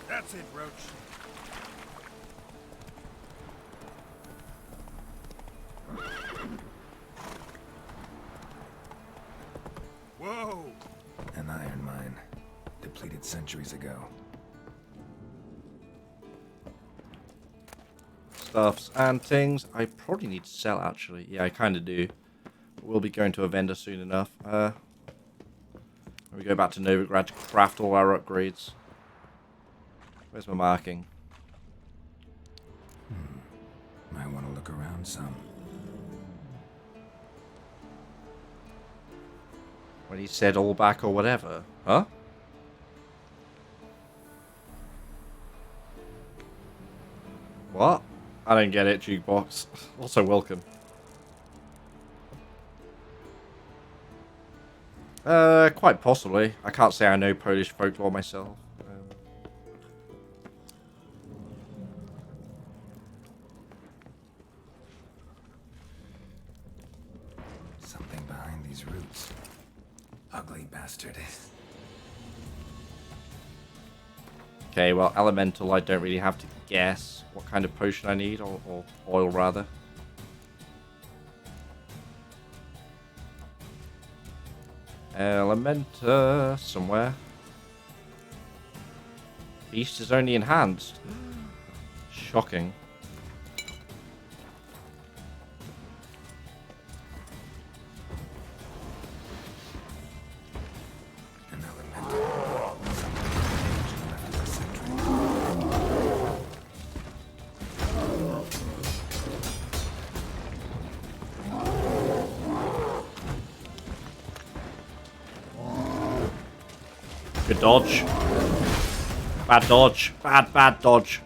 [SPEAKER 4] That's it, Roach. Whoa!
[SPEAKER 5] An iron mine. Depleted centuries ago.
[SPEAKER 1] Stuffs and things. I probably need to sell, actually. Yeah, I kind of do. But we'll be going to a vendor soon enough. We go back to Novigrad to craft all our upgrades. Where's my marking?
[SPEAKER 5] Might want to look around some.
[SPEAKER 1] When he said all back or whatever. Huh? What? I don't get it, jukebox. Also welcome. Quite possibly. I can't say I know Polish folklore myself.
[SPEAKER 5] Something behind these roots. Ugly bastard.
[SPEAKER 1] Okay, well, elemental, I don't really have to guess what kind of potion I need, or oil rather. Elementa somewhere. Beast is only enhanced. Shocking.
[SPEAKER 5] An elemental. Left of the century.
[SPEAKER 1] Good dodge. Bad dodge. Bad dodge.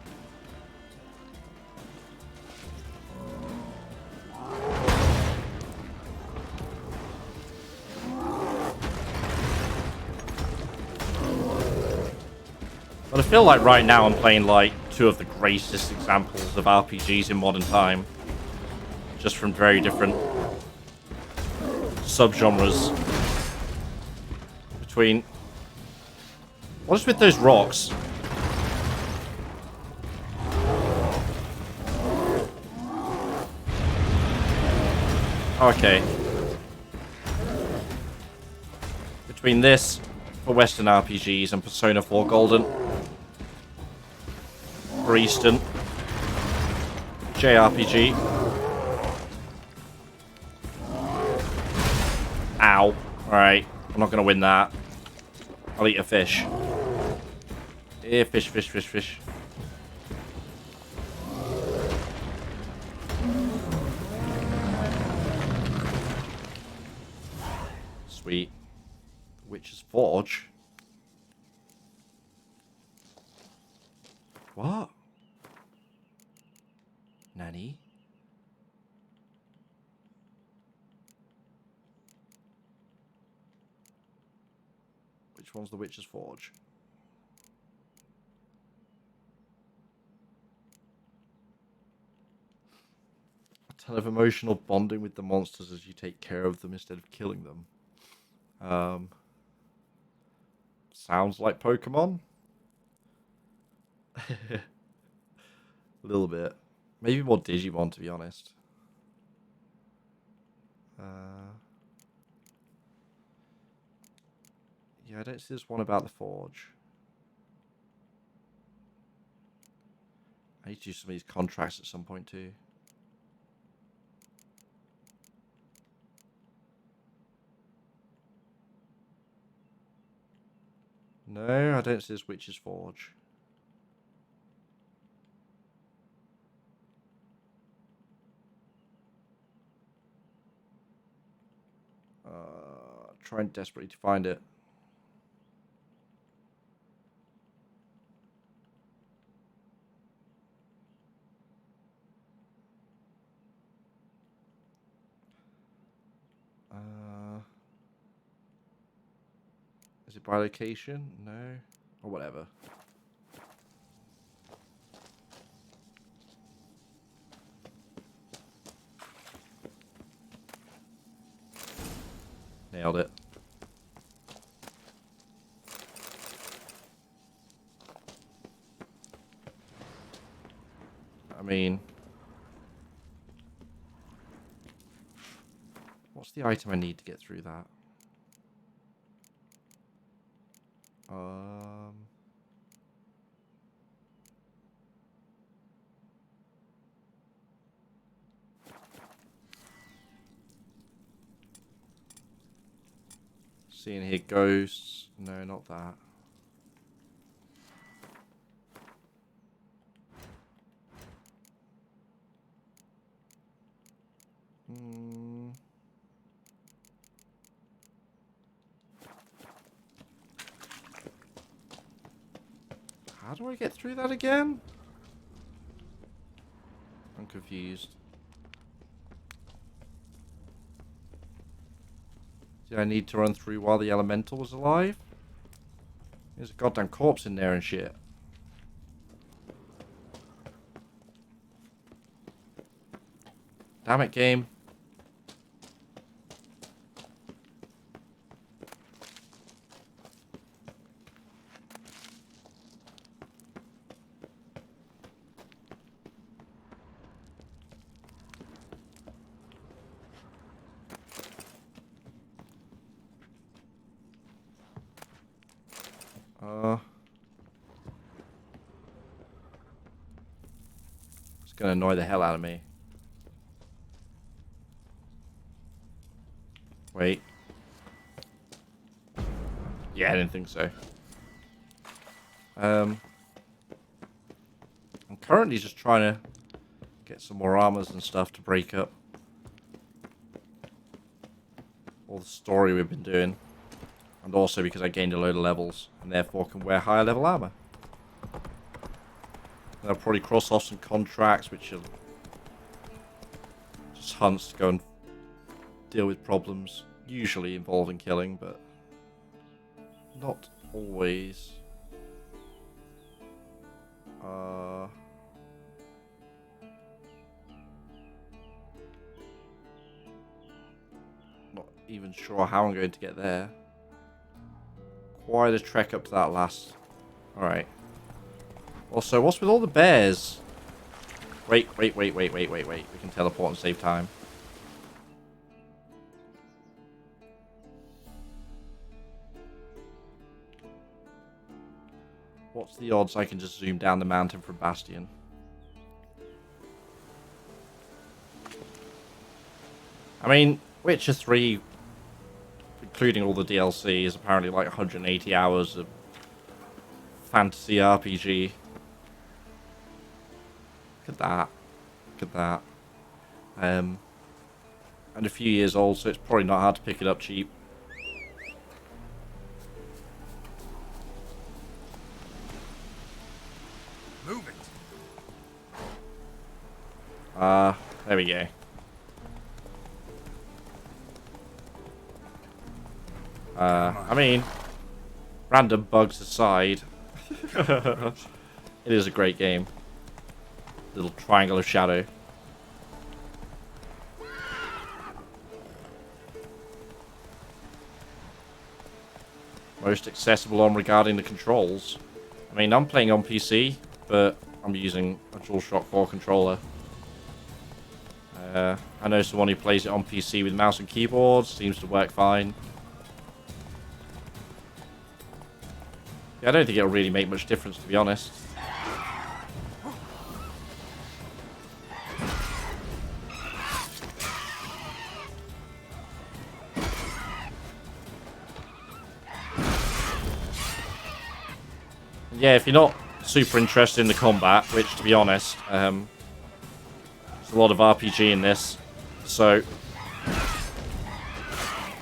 [SPEAKER 1] But I feel like right now I'm playing like two of the greatest examples of RPGs in modern time. Just from very different subgenres. Between... What is with those rocks? Okay. Between this for Western RPGs and Persona 4 Golden for Eastern JRPG. Ow. Alright. I'm not gonna win that. I'll eat a fish. Yeah, fish, fish, fish, fish. Sweet. Witch's Forge. What? Nanny? Which one's the Witch's Forge? A ton of emotional bonding with the monsters as you take care of them instead of killing them. Sounds like Pokemon? A little bit. Maybe more Digimon, to be honest. Yeah, I don't see this one about the Forge. I need to do some of these contracts at some point, too. No, I don't see this Witch's Forge. Trying desperately to find it. Is it by location? No. Or whatever. Nailed it. I mean... What's the item I need to get through that? Seeing here ghosts. No, not that. How do I get through that again? I'm confused. Did I need to run through while the elemental was alive? There's a goddamn corpse in there and shit. Damn it, game. It's gonna annoy the hell out of me. Wait. Yeah, I didn't think so. I'm currently just trying to get some more armors and stuff to break up all the story we've been doing. And also because I gained a load of levels and therefore can wear higher level armor. And I'll probably cross off some contracts which are just hunts to go and deal with problems, usually involving killing, but not always. Not even sure how I'm going to get there. Quite a trek up to that last. Alright. Also, what's with all the bears? Wait. We can teleport and save time. What's the odds I can just zoom down the mountain from Bastion? I mean, Witcher 3, including all the DLC, is apparently like 180 hours of fantasy RPG. Look at that. Look at that. And a few years old, so it's probably not hard to pick it up cheap.
[SPEAKER 5] Move it.
[SPEAKER 1] There we go. I mean, random bugs aside, it is a great game. Little triangle of shadow. Most accessible on regarding the controls. I mean, I'm playing on PC, but I'm using a DualShock 4 controller. I know someone who plays it on PC with mouse and keyboard. Seems to work fine. Yeah, I don't think it'll really make much difference, to be honest. Yeah, if you're not super interested in the combat, which, to be honest, there's a lot of RPG in this, so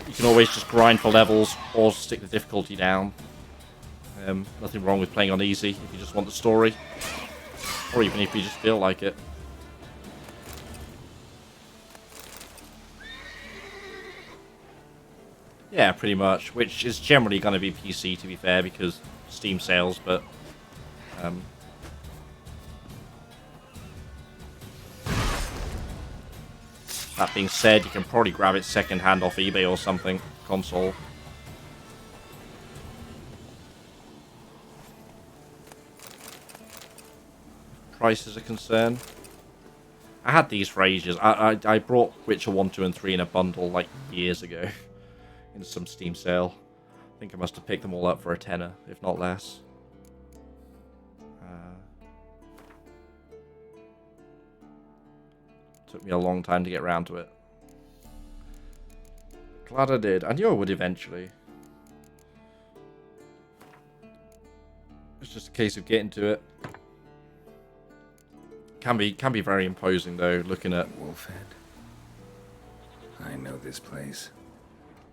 [SPEAKER 1] you can always just grind for levels or stick the difficulty down. Nothing wrong with playing on easy if you just want the story, or even if you just feel like it. Yeah, pretty much, which is generally going to be PC, to be fair, because Steam sales, but that being said, you can probably grab it second-hand off eBay or something, console. Price is a concern. I had these for ages. I brought Witcher 1, 2, and 3 in a bundle like years ago in some Steam sale. I think I must have picked them all up for a tenner, if not less. Took me a long time to get around to it. Glad I did. I knew I would eventually. It's just a case of getting to it. Can be very imposing though, looking at
[SPEAKER 5] Wolfhead. I know this place.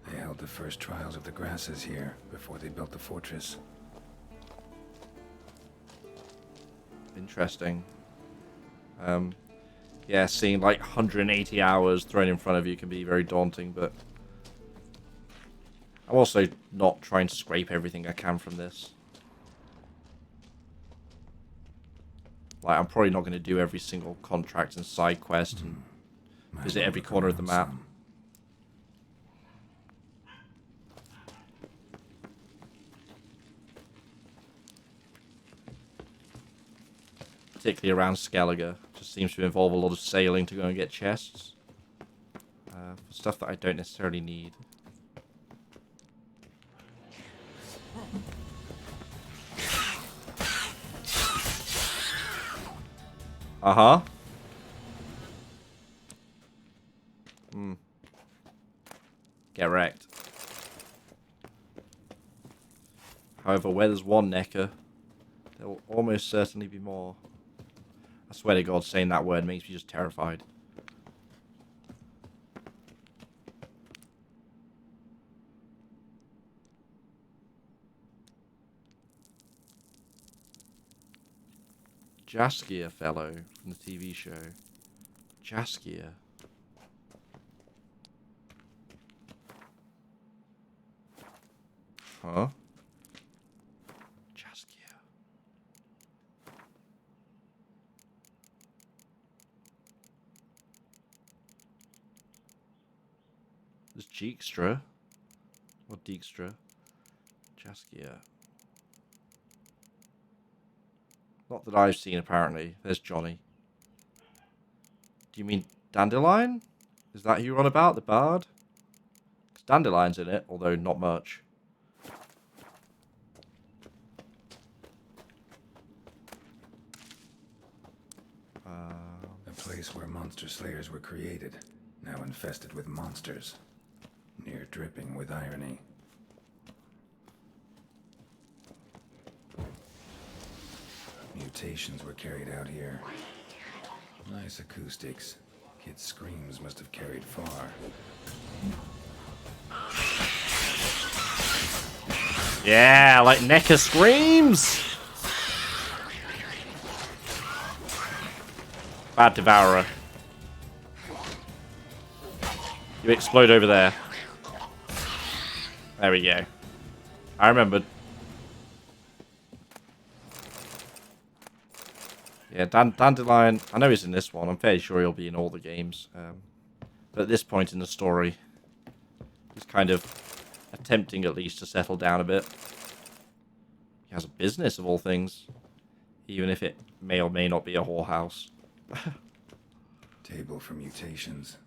[SPEAKER 5] They held the first trials of the grasses here before they built the fortress.
[SPEAKER 1] Interesting. Yeah, seeing like 180 hours thrown in front of you can be very daunting, but I'm also not trying to scrape everything I can from this. Like, I'm probably not going to do every single contract and side quest and visit every corner of the map. Particularly around Skellige. Just seems to involve a lot of sailing to go and get chests. For stuff that I don't necessarily need. Uh-huh. Get wrecked. However, where there's one Necker, there will almost certainly be more. I swear to God, saying that word makes me just terrified. Jaskier fellow from the TV show. Jaskier. Huh? Jaskier. There's Jeekstra. Or Dijkstra. Jaskia. Not that I've seen, apparently. There's Johnny. Do you mean Dandelion? Is that who you're on about? The bard? 'Cause Dandelion's in it, although not much.
[SPEAKER 5] A place where monster slayers were created, now infested with monsters. Near dripping with irony. Mutations were carried out here. Nice acoustics. Kids' screams must have carried far.
[SPEAKER 1] Yeah, like NECA screams! Bad Devourer. You explode over there. There we go. I remembered. Yeah, Dandelion, I know he's in this one. I'm fairly sure he'll be in all the games. But at this point in the story, he's kind of attempting at least to settle down a bit. He has a business of all things. Even if it may or may not be a whorehouse.
[SPEAKER 5] Table for mutations.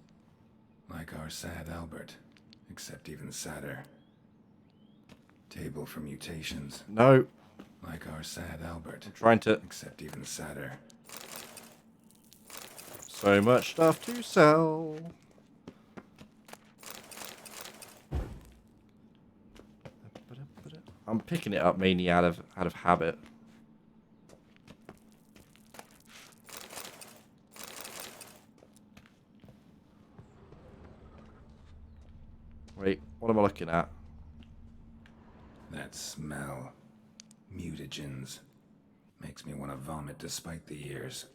[SPEAKER 5] Like our sad Albert, except even sadder. Table for mutations.
[SPEAKER 1] No.
[SPEAKER 5] Like our sad Albert.
[SPEAKER 1] I'm trying to...
[SPEAKER 5] Except even sadder.
[SPEAKER 1] So much stuff to sell. I'm picking it up mainly out of habit. Wait, what am I looking at?
[SPEAKER 5] That smell. Mutagens. Makes me want to vomit despite the years.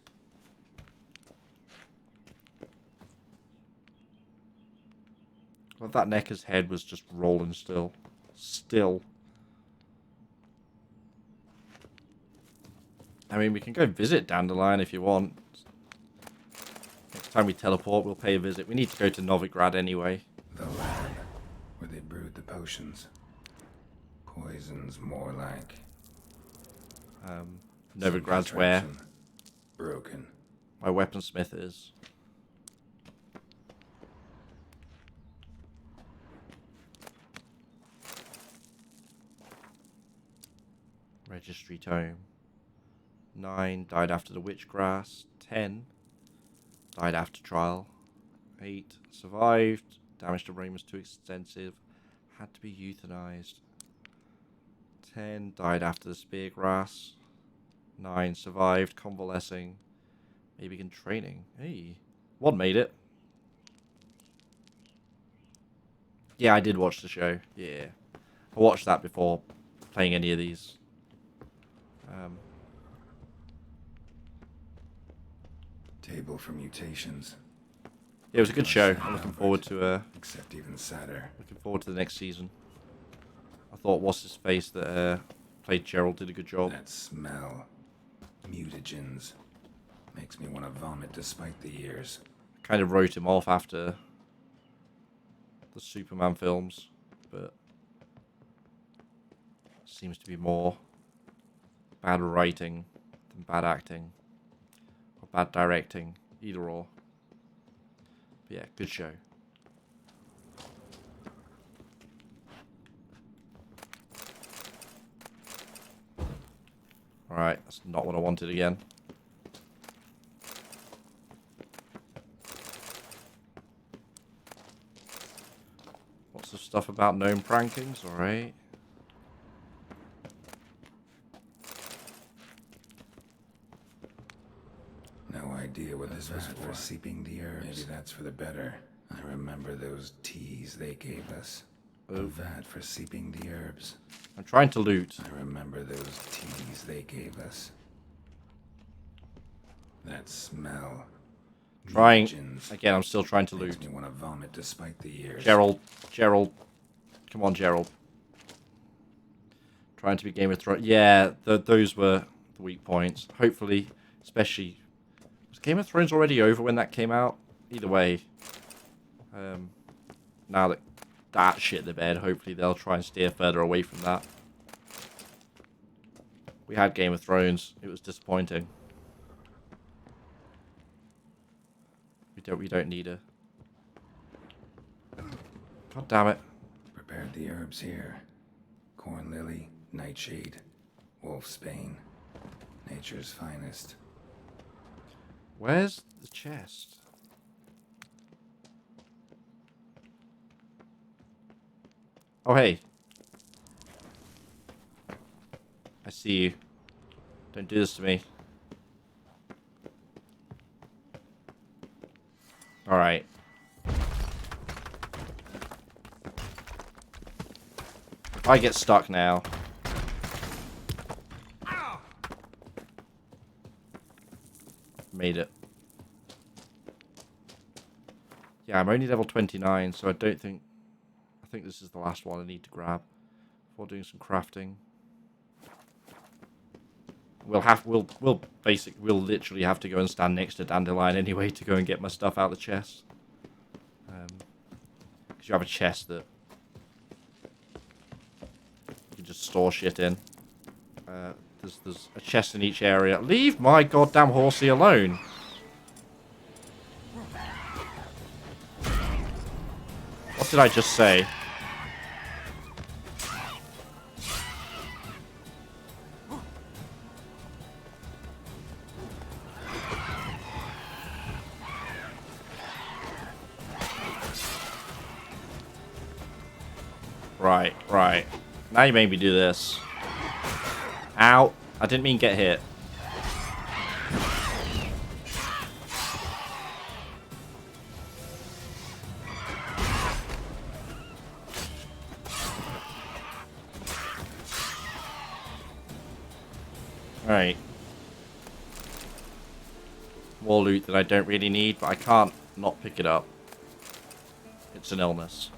[SPEAKER 1] Well, that NECA's head was just rolling still. Still. I mean, we can go visit Dandelion if you want. Next time we teleport, we'll pay a visit. We need to go to Novigrad anyway.
[SPEAKER 5] The lab, where they brewed the potions. Poisons more like.
[SPEAKER 1] Novigrad's where
[SPEAKER 5] Broken.
[SPEAKER 1] my weaponsmith is. Registry tome. 9 died after the witchgrass. 10 died after trial. 8 survived. Damage to brain was too extensive. Had to be euthanized. 10 died after the speargrass. 9 survived, convalescing. Maybe in training. Hey. 1 made it. Yeah, I did watch the show. Yeah. I watched that before playing any of these.
[SPEAKER 5] Table for mutations.
[SPEAKER 1] Yeah, it was a good show. I'm looking forward to
[SPEAKER 5] Except even sadder.
[SPEAKER 1] looking forward to the next season. I thought what's his face that played Gerald did a good job.
[SPEAKER 5] That smell. Mutagens. Makes me want to vomit despite the years.
[SPEAKER 1] Kind of wrote him off after the Superman films, but seems to be more bad writing than bad acting or bad directing, either or. But yeah, good show. Alright, that's not what I wanted again. Lots of stuff about gnome prankings, alright.
[SPEAKER 5] No idea what this was for. Seeping the herbs. Maybe that's for the better. I remember those teas they gave us. A vat for seeping the herbs.
[SPEAKER 1] I'm trying to loot.
[SPEAKER 5] I remember those teas they gave us. That smell.
[SPEAKER 1] Trying.
[SPEAKER 5] Mutagens.
[SPEAKER 1] Again, I'm still trying to
[SPEAKER 5] Makes
[SPEAKER 1] loot.
[SPEAKER 5] me want to vomit despite the years.
[SPEAKER 1] Gerald. Come on, Gerald. Trying to be Game of Thrones. Yeah, those were the weak points. Hopefully, especially... Was Game of Thrones already over when that came out? Either way. now that that shit the bed, hopefully they'll try and steer further away from that. We had Game of Thrones. It was disappointing. We don't need a... God damn it.
[SPEAKER 5] Prepared the herbs here. Corn lily, nightshade, wolfsbane. Nature's finest.
[SPEAKER 1] Where's the chest? Oh, hey. I see you. Don't do this to me. Alright. If I get stuck now... Made it. Yeah, I'm only level 29, so I don't think... I think this is the last one I need to grab before doing some crafting. We'll literally have to go and stand next to Dandelion anyway to go and get my stuff out of the chest. Because you have a chest that you can just store shit in. There's a chest in each area. Leave my goddamn horsey alone. What did I just say? Right. Now you made me do this. Ow. I didn't mean get hit. Alright. More loot that I don't really need, but I can't not pick it up. It's an illness.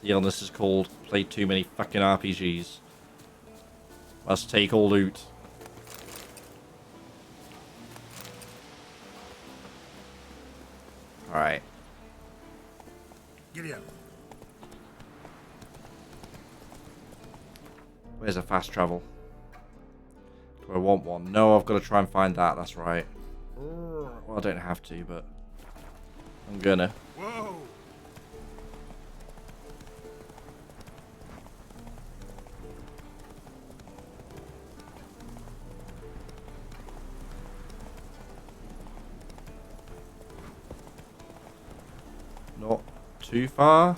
[SPEAKER 1] The illness is called play too many fucking RPGs. Must take all loot. Alright.
[SPEAKER 4] Giddy up.
[SPEAKER 1] Where's a fast travel? Do I want one? No, I've got to try and find that, that's right. Well, I don't have to, but I'm gonna.
[SPEAKER 4] Whoa!
[SPEAKER 1] Not too far.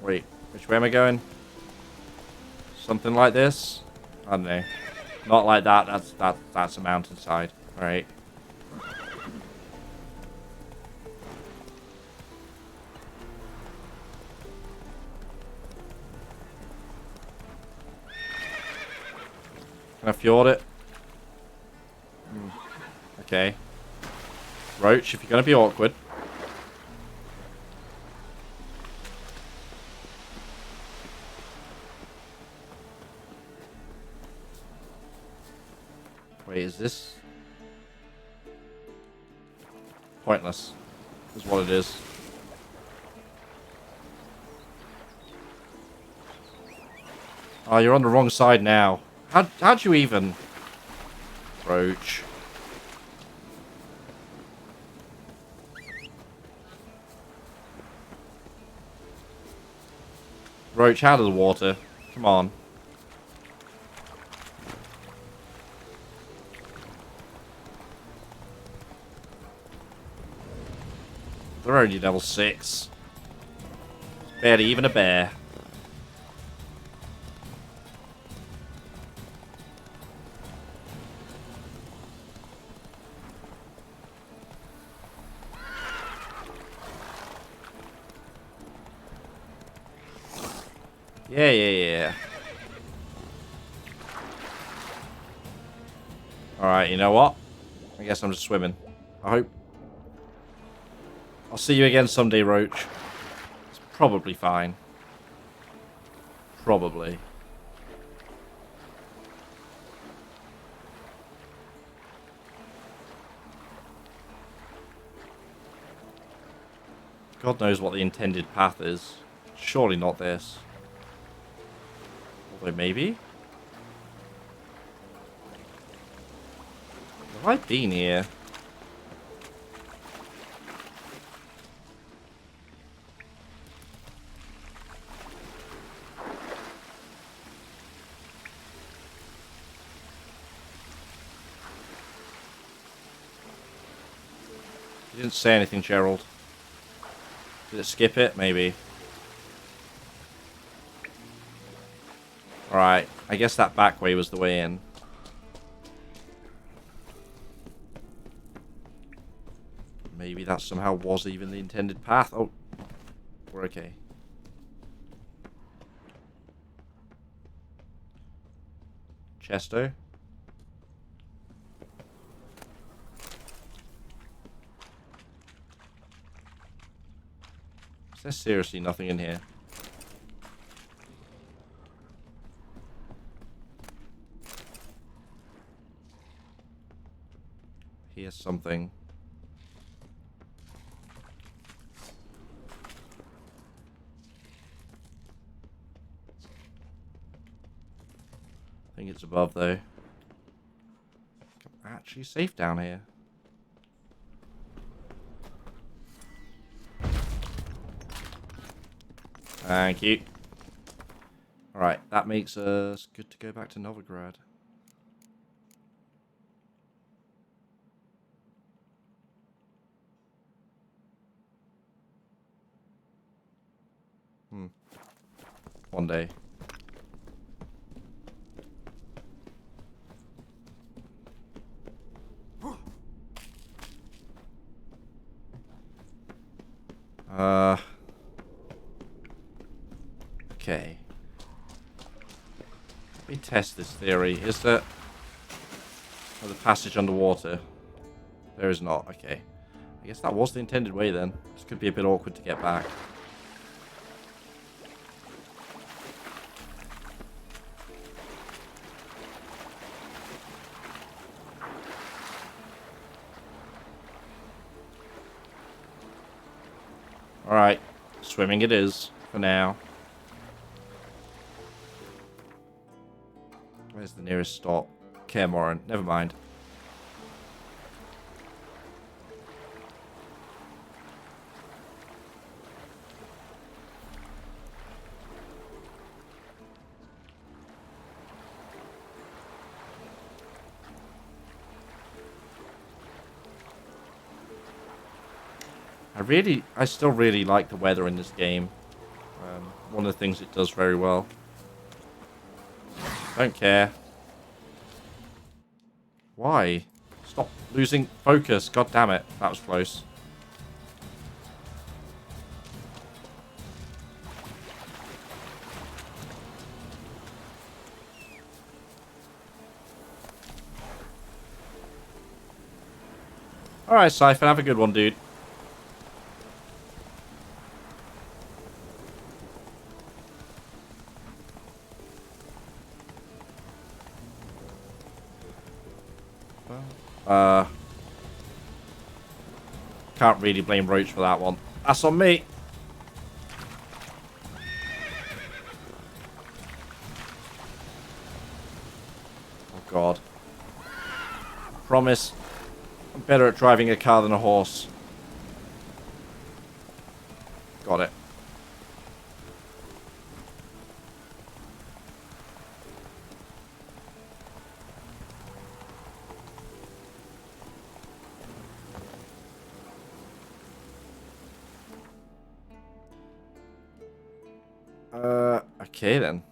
[SPEAKER 1] Wait, which way am I going? Something like this? I don't know. Not like that. That's a mountainside. All right. Can I fjord it? Okay. Roach, if you're gonna be awkward. Wait, is this... Pointless. Is what it is. Oh, you're on the wrong side now. How'd you even... Roach. Roach, out of the water. Come on. They're only level 6. Barely even a bear. Yeah. Alright, you know what? I guess I'm just swimming. I hope. I'll see you again someday, Roach. It's probably fine. Probably. God knows what the intended path is. Surely not this. Although maybe? Have I been here? You didn't say anything, Gerald. Did it skip it? Maybe. Alright, I guess that back way was the way in. Maybe that somehow was even the intended path. Oh, we're okay. Chesto. Is there seriously nothing in here? Here's something. I think it's above though. I'm actually safe down here. Thank you. Alright, that makes us good to go back to Novigrad. One day. Okay. Let me test this theory. Is there the passage underwater? There is not. Okay. I guess that was the intended way then. This could be a bit awkward to get back. Alright. Swimming it is for now. Where's the nearest stop? Cairmoran. Never mind. I still really like the weather in this game. One of the things it does very well. Don't care. Why? Stop losing focus. God damn it. That was close. Alright, Siphon. Have a good one, dude. Can't really blame Roach for that one. That's on me. Oh god. Promise. I'm better at driving a car than a horse. Got it. Okay then.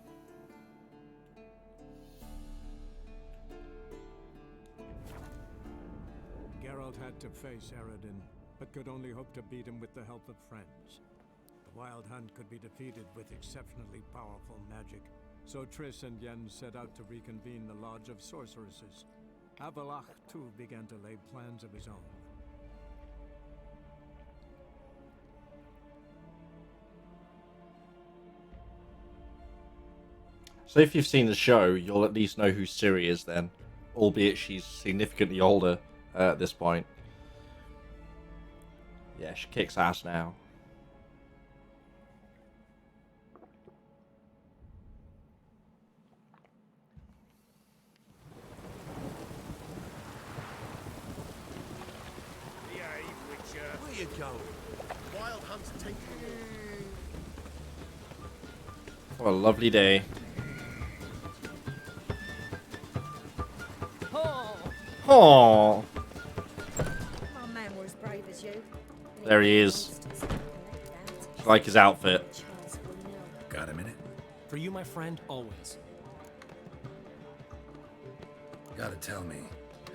[SPEAKER 2] Geralt had to face Eredin, but could only hope to beat him with the help of friends. The Wild Hunt could be defeated with exceptionally powerful magic, so Triss and Yen set out to reconvene the Lodge of Sorceresses. Avalach, too, began to lay plans of his own.
[SPEAKER 1] So if you've seen the show, you'll at least know who Ciri is then. Albeit she's significantly older at this point. Yeah, she kicks ass now.
[SPEAKER 4] Behave, Witcher.
[SPEAKER 8] Where you going? Wild Hunt's taking
[SPEAKER 1] What a lovely day. Oh,
[SPEAKER 3] My man were as brave as you.
[SPEAKER 1] there he is. I like his outfit.
[SPEAKER 5] Got a minute?
[SPEAKER 8] For you, my friend, always.
[SPEAKER 5] Gotta tell me,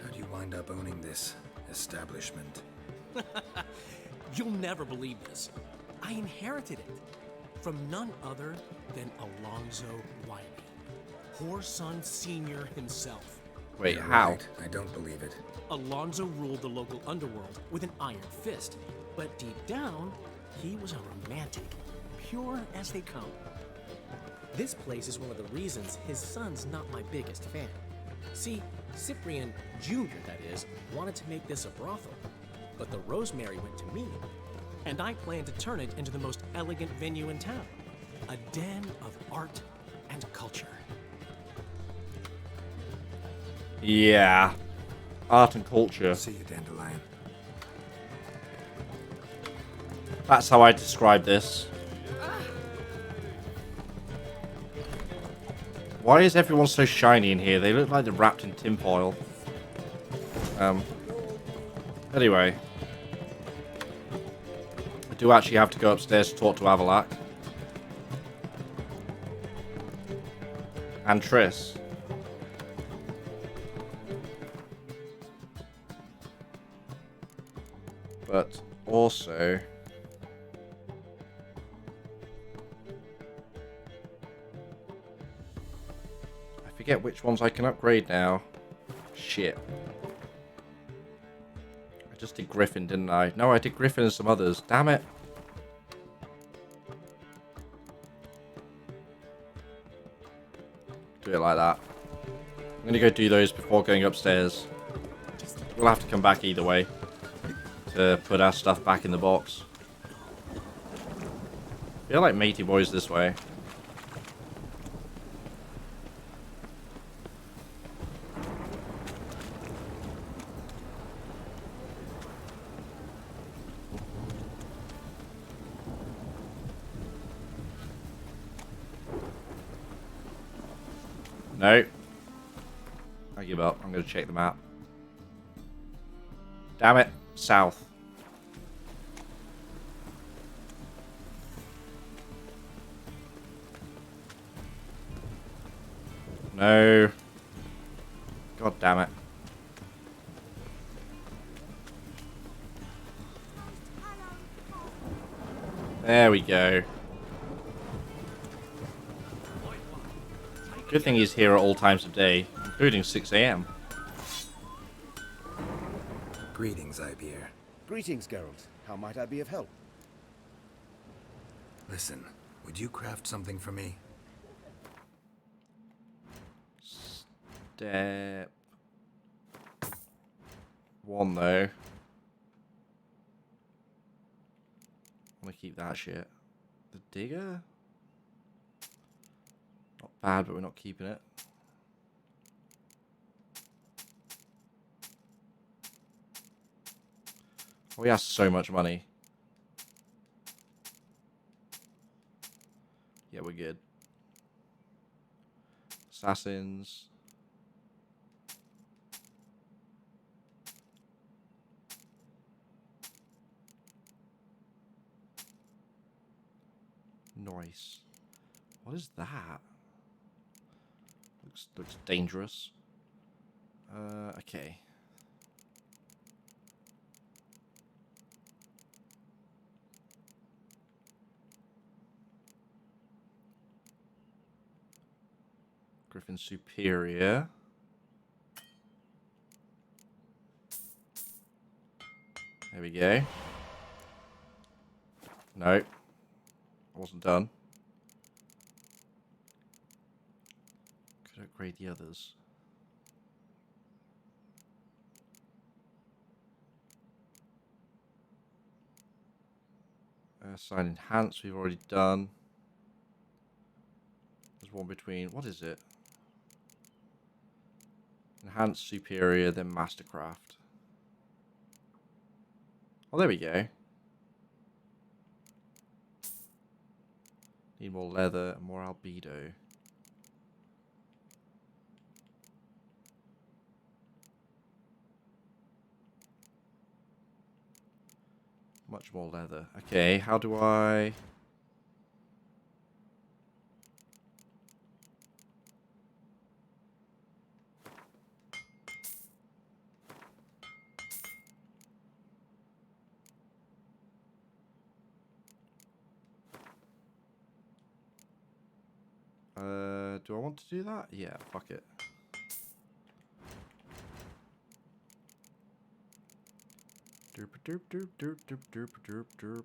[SPEAKER 5] how'd you wind up owning this establishment?
[SPEAKER 8] You'll never believe this. I inherited it from none other than Alonzo Wiley, Whoreson Sr. himself.
[SPEAKER 1] Wait,
[SPEAKER 5] You're
[SPEAKER 1] how?
[SPEAKER 5] right, I don't believe it.
[SPEAKER 8] Alonzo ruled the local underworld with an iron fist, but deep down, he was a romantic, pure as they come. This place is one of the reasons his son's not my biggest fan. See, Cyprian Jr., that is, wanted to make this a brothel, but the Rosemary went to me, and I planned to turn it into the most elegant venue in town, a den of art and culture.
[SPEAKER 1] Yeah. Art and culture.
[SPEAKER 5] See you, Dandelion.
[SPEAKER 1] That's how I describe this. Why is everyone so shiny in here? They look like they're wrapped in tinfoil. Anyway. I do actually have to go upstairs to talk to Avalak. And Triss. But also... I forget which ones I can upgrade now. Shit. I just did Griffin, didn't I? No, I did Griffin and some others. Damn it. Do it like that. I'm gonna go do those before going upstairs. We'll have to come back either way to put our stuff back in the box. I feel like matey boys this way. No. I give up. I'm going to check the map. Damn it. South. No. God damn it. There we go. Good thing he's here at all times of day, including 6 AM.
[SPEAKER 5] Greetings, Ipierre.
[SPEAKER 9] Greetings, Geralt. How might I be of help?
[SPEAKER 5] Listen, would you craft something for me?
[SPEAKER 1] Step 1 though. I want to keep that shit. The digger? Not bad, but we're not keeping it. Oh, he has so much money. Yeah, we're good. Assassins. Nice. What is that? Looks dangerous. Okay. Griffin Superior. There we go. No. I wasn't done. could upgrade the others. Sign enhance we've already done. There's one between, what is it? Enhanced, superior, then mastercraft. Oh, there we go. Need more leather and more albedo. Much more leather. Okay, how do I... do I want to do that? Yeah, fuck it. Derp derp derp derp derp derp derp derp.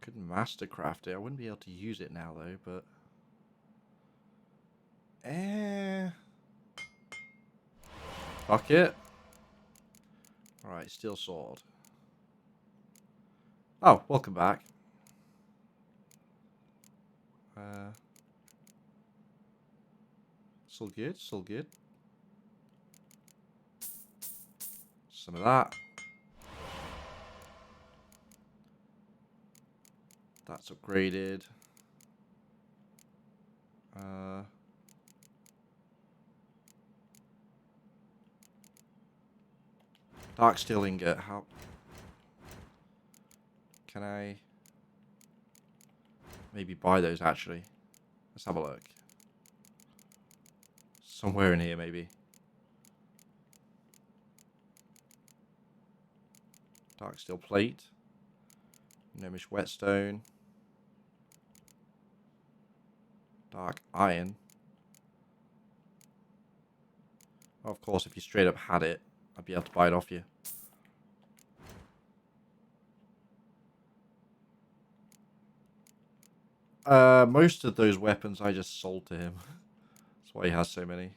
[SPEAKER 1] Could mastercraft it. I wouldn't be able to use it now though, but fuck it. Alright, steel sword. Oh, welcome back. Still good, still good. Some of that. That's upgraded. Dark steel ingot. How can I maybe buy those actually? Let's have a look. Somewhere in here, maybe. Dark steel plate. Gnomish whetstone. Dark iron. Well, of course, if you straight up had it, I'd be able to buy it off you. Most of those weapons I just sold to him. That's why he has so many.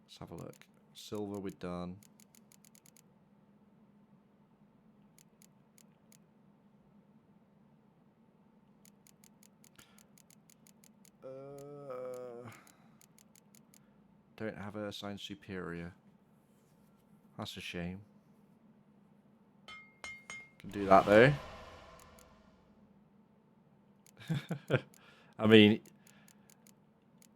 [SPEAKER 1] Let's have a look. Silver we're done. Don't have a assigned superior. That's a shame. Can do that though. I mean,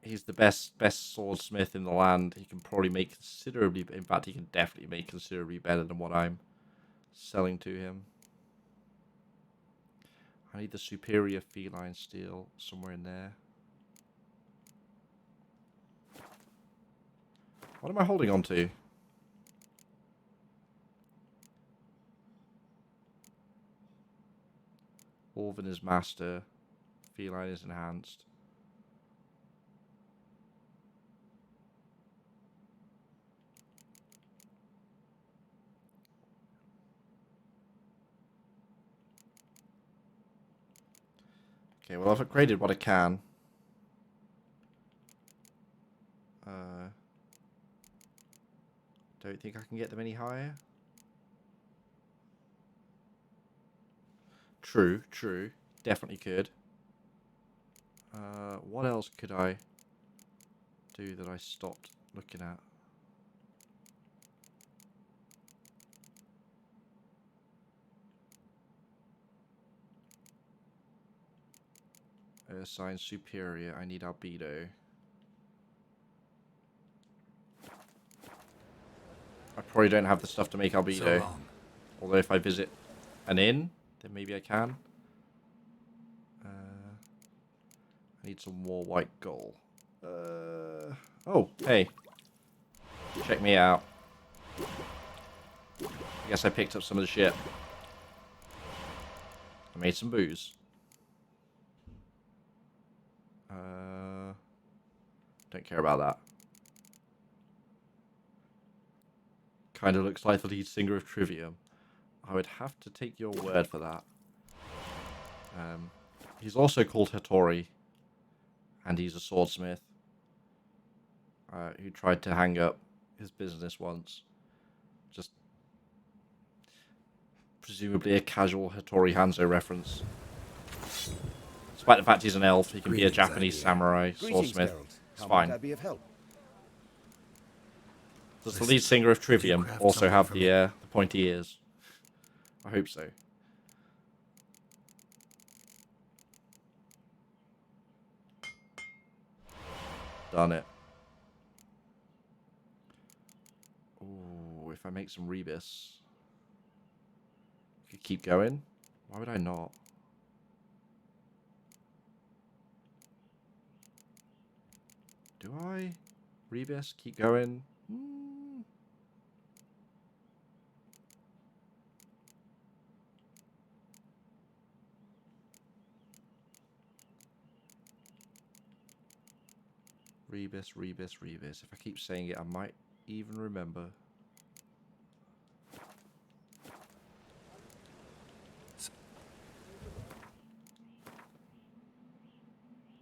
[SPEAKER 1] he's the best swordsmith in the land. He can probably make considerably. In fact, he can definitely make considerably better than what I'm selling to him. I need the superior feline steel somewhere in there. What am I holding on to? Wolven is master. Feline is enhanced. Okay, well I've upgraded what I can. Don't think I can get them any higher. True, true. Definitely could. What else could I do that I stopped looking at? Assign superior. I need albedo. I probably don't have the stuff to make albedo.
[SPEAKER 5] So long.
[SPEAKER 1] Although if I visit an inn, then maybe I can. I need some more white gold. Oh, hey. Check me out. I guess I picked up some of the shit. I made some booze. Don't care about that. kind of looks like the lead singer of Trivium. I would have to take your word for that. He's also called Hattori, and he's a swordsmith who tried to hang up his business once. Just presumably a casual Hattori Hanzo reference. Despite the fact he's an elf, he can be a Japanese samurai,
[SPEAKER 9] Greetings,
[SPEAKER 1] swordsmith.
[SPEAKER 9] Geralt.
[SPEAKER 1] It's
[SPEAKER 9] How
[SPEAKER 1] fine.
[SPEAKER 9] might I be of help?
[SPEAKER 1] Does the lead singer of Trivium also have the pointy ears? I hope so. Done it. Ooh, if I make some rebus, I could keep going. Why would I not? Do I? Rebus, keep going. Rebus, rebus, rebus. If I keep saying it, I might even remember.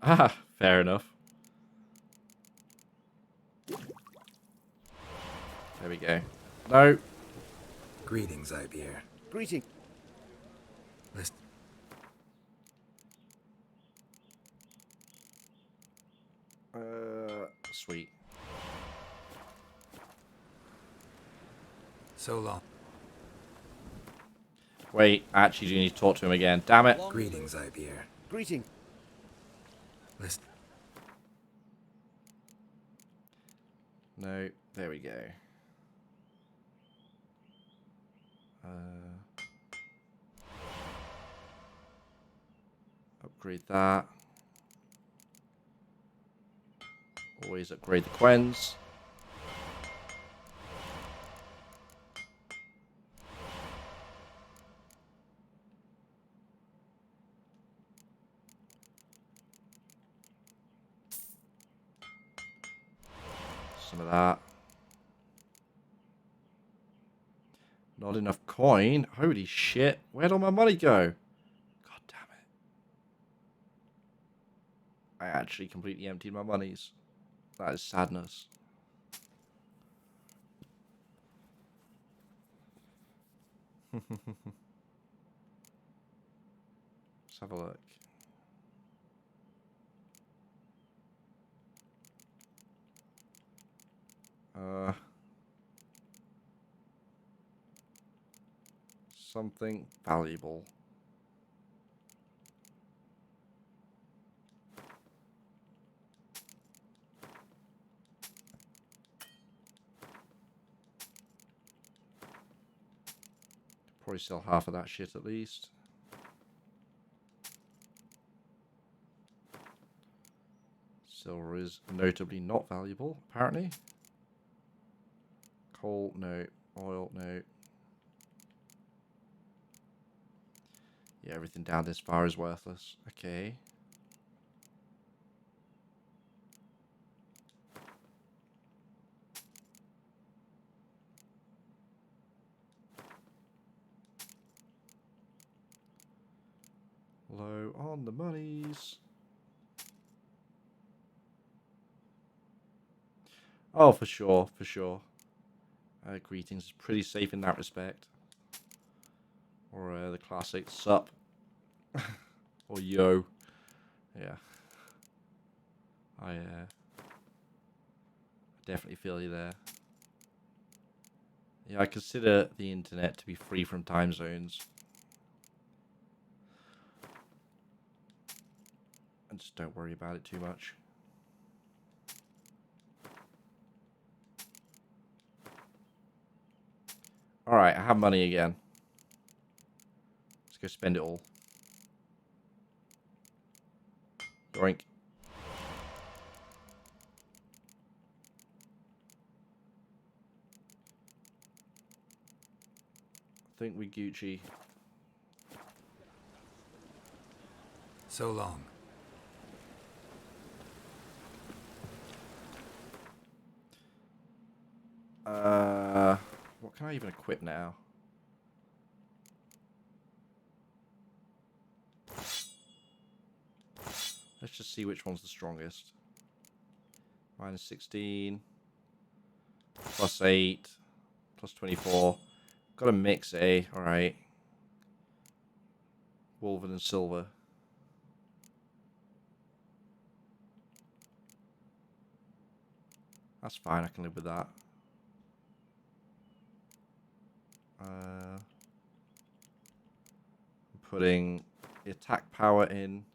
[SPEAKER 1] Ah, fair enough. There we go. No.
[SPEAKER 5] Greetings, Ibier.
[SPEAKER 9] Greeting.
[SPEAKER 5] Listen.
[SPEAKER 1] Sweet.
[SPEAKER 5] So long.
[SPEAKER 1] Wait, I actually do need to talk to him again. Damn it.
[SPEAKER 5] Greetings, Ibier.
[SPEAKER 9] Greeting.
[SPEAKER 5] Listen.
[SPEAKER 1] No, there we go. Upgrade that. Always upgrade the Quens. Some of that. Not enough coin. Holy shit. Where'd all my money go? God damn it. I actually completely emptied my monies. That is sadness. Let's have a look. Something valuable. Probably sell half of that shit at least. Silver is notably not valuable, apparently. Coal, no. Oil, no. Yeah, everything down this far is worthless. Okay. Low on the monies. Oh, for sure, for sure. Greetings is pretty safe in that respect. Or the classic sup. Or yo. Yeah. I definitely feel you there. Yeah, I consider the internet to be free from time zones. And just don't worry about it too much. Alright, I have money again. Let's go spend it all. Doink. I think we Gucci.
[SPEAKER 5] So long.
[SPEAKER 1] What can I even equip now? Let's just see which one's the strongest. Minus 16. Plus 8. Plus 24. Got a mix A. Alright. Wolven and silver. That's fine, I can live with that. I'm putting the attack power in.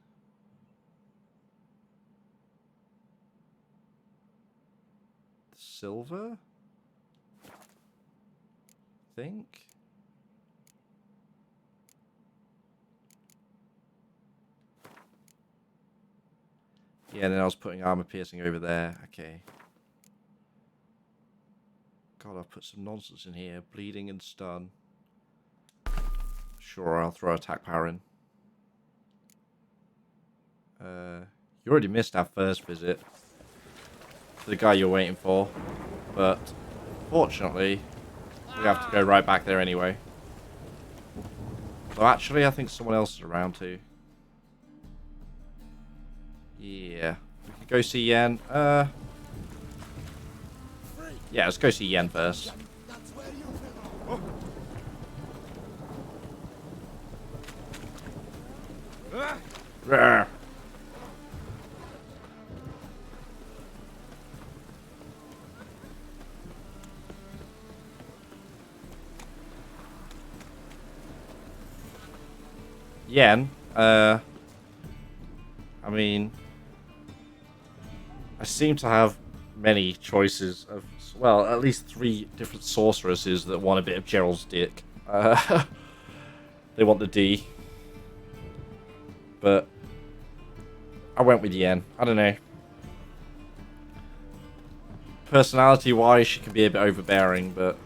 [SPEAKER 1] Silver? I think. Yeah, then I was putting armor piercing over there. Okay. God, I've put some nonsense in here. Bleeding and stun. Sure, I'll throw attack power in. You already missed our first visit to the guy you're waiting for. But, fortunately, we have to go right back there anyway. So actually, I think someone else is around too. Yeah. We could go see Yen. Yeah, let's go see Yen first. Rawr. Yen, I mean, I seem to have many choices of, well, at least 3 different sorceresses that want a bit of Gerald's dick. They want the D. But I went with Yen. I don't know. Personality-wise, she can be a bit overbearing, but...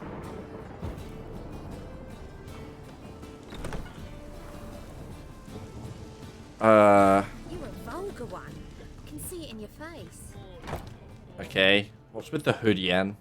[SPEAKER 3] You a vulgar one. I can see it in your face.
[SPEAKER 1] Okay. What's with the hood, Yen?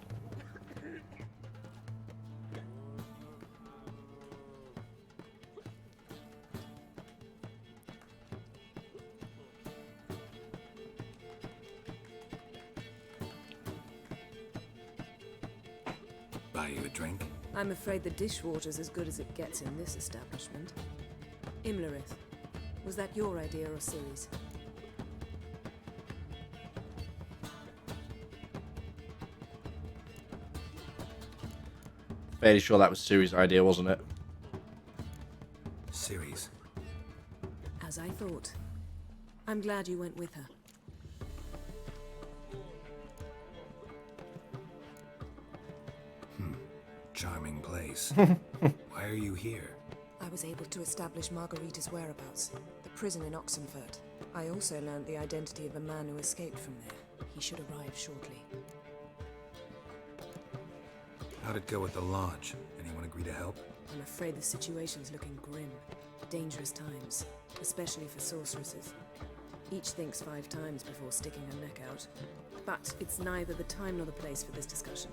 [SPEAKER 5] Buy you a drink?
[SPEAKER 10] I'm afraid the dishwater's as good as it gets in this establishment. Imlerith, was that your idea or Ciri's?
[SPEAKER 1] Fairly sure that was Ciri's idea, wasn't it?
[SPEAKER 5] Ciri's.
[SPEAKER 10] As I thought. I'm glad you went with her.
[SPEAKER 5] Charming place. Why are you here?
[SPEAKER 10] I was able to establish Margarita's whereabouts, the prison in Oxenfurt. I also learned the identity of a man who escaped from there. He should arrive shortly.
[SPEAKER 5] How'd it go at the lodge? Anyone agree to help?
[SPEAKER 10] I'm afraid the situation's looking grim. Dangerous times, especially for sorceresses. Each thinks 5 times before sticking her neck out. But it's neither the time nor the place for this discussion.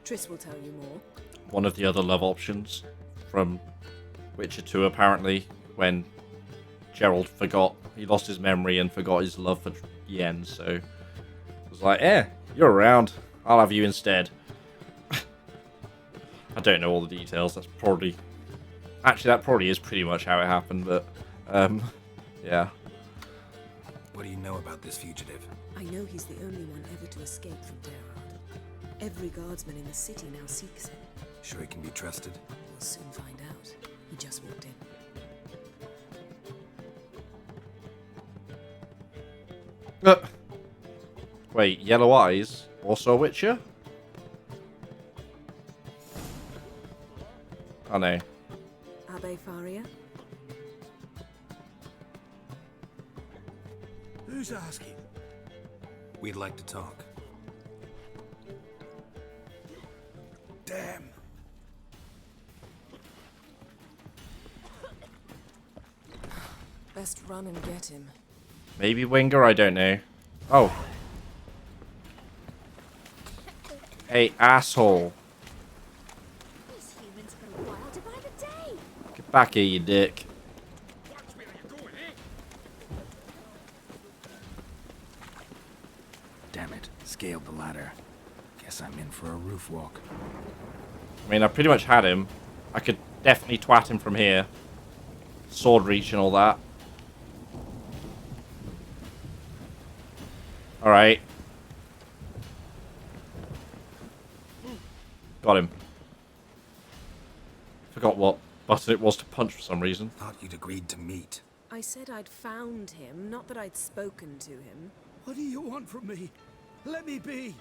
[SPEAKER 10] Triss will tell you more.
[SPEAKER 1] One of the other love options from Witcher 2, apparently, when Gerald forgot, he lost his memory and forgot his love for Yen, so it was like, you're around, I'll have you instead. I don't know all the details, that's probably... Actually, that probably is pretty much how it happened, but, yeah.
[SPEAKER 5] What do you know about this fugitive?
[SPEAKER 10] I know he's the only one ever to escape from Terrard. Every guardsman in the city now seeks him.
[SPEAKER 5] Sure he can be trusted?
[SPEAKER 10] We'll soon find out. He just walked in.
[SPEAKER 1] Wait, Yellow Eyes? Also a Witcher? Oh no.
[SPEAKER 10] Abbe Faria?
[SPEAKER 5] Who's asking? We'd like to talk. Damn.
[SPEAKER 10] Best run and get him.
[SPEAKER 1] Maybe Winger, I don't know. Oh. Hey, asshole. Back here, you dick.
[SPEAKER 5] Damn it. Scaled the ladder. Guess I'm in for a roof walk.
[SPEAKER 1] I mean, I pretty much had him. I could definitely twat him from here. Sword reach and all that. Alright. Got him. Forgot what button it was to punch for some reason.
[SPEAKER 5] Thought you'd agreed to meet.
[SPEAKER 10] I said I'd found him, not that I'd spoken to him.
[SPEAKER 2] What do you want from me? Let me be.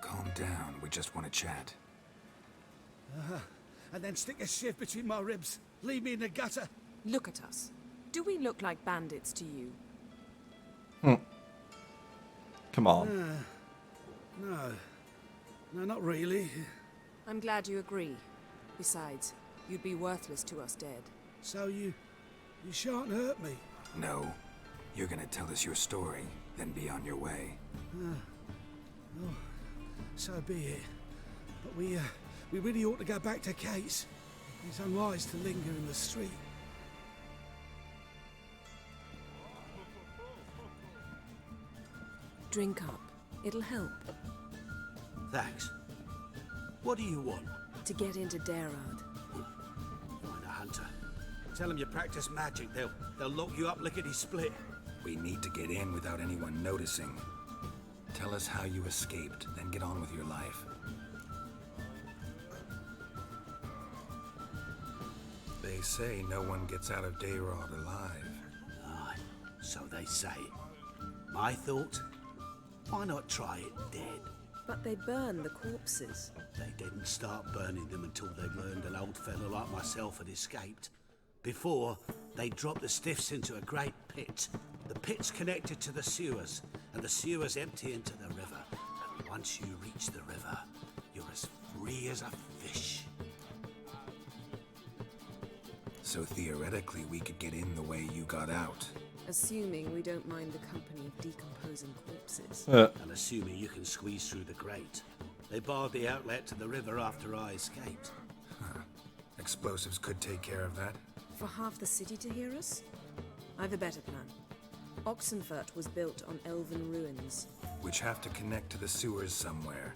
[SPEAKER 5] Calm down. We just want to chat.
[SPEAKER 2] And then stick a shiv between my ribs. Leave me in the gutter.
[SPEAKER 10] Look at us. Do we look like bandits to you?
[SPEAKER 1] Come on.
[SPEAKER 2] No, not really.
[SPEAKER 10] I'm glad you agree. Besides, you'd be worthless to us dead.
[SPEAKER 2] So you shan't hurt me.
[SPEAKER 5] No. You're gonna tell us your story, then be on your way.
[SPEAKER 2] So be it. But we really ought to go back to Kate's. It's unwise to linger in the street.
[SPEAKER 10] Drink up. It'll help.
[SPEAKER 4] Thanks. What do you want?
[SPEAKER 10] To get into Darad.
[SPEAKER 4] Find a hunter. Tell them you practice magic. They'll lock you up lickety-split.
[SPEAKER 5] We need to get in without anyone noticing. Tell us how you escaped, then get on with your life. They say no one gets out of Dayrod alive.
[SPEAKER 4] Aye, so they say. My thought? Why not try it dead?
[SPEAKER 10] But they burn the corpses.
[SPEAKER 4] They didn't start burning them until they'd learned an old fellow like myself had escaped. Before, they dropped the stiffs into a great pit. The pit's connected to the sewers, and the sewers empty into the river. And once you reach the river, you're as free as a fish.
[SPEAKER 5] So theoretically, we could get in the way you got out.
[SPEAKER 10] Assuming we don't mind the company of decomposing corpses.
[SPEAKER 4] And assuming you can squeeze through the grate. They barred the outlet to the river after I escaped.
[SPEAKER 5] Explosives could take care of that.
[SPEAKER 10] For half the city to hear us? I've a better plan. Oxenfurt was built on elven ruins.
[SPEAKER 5] Which have to connect to the sewers somewhere.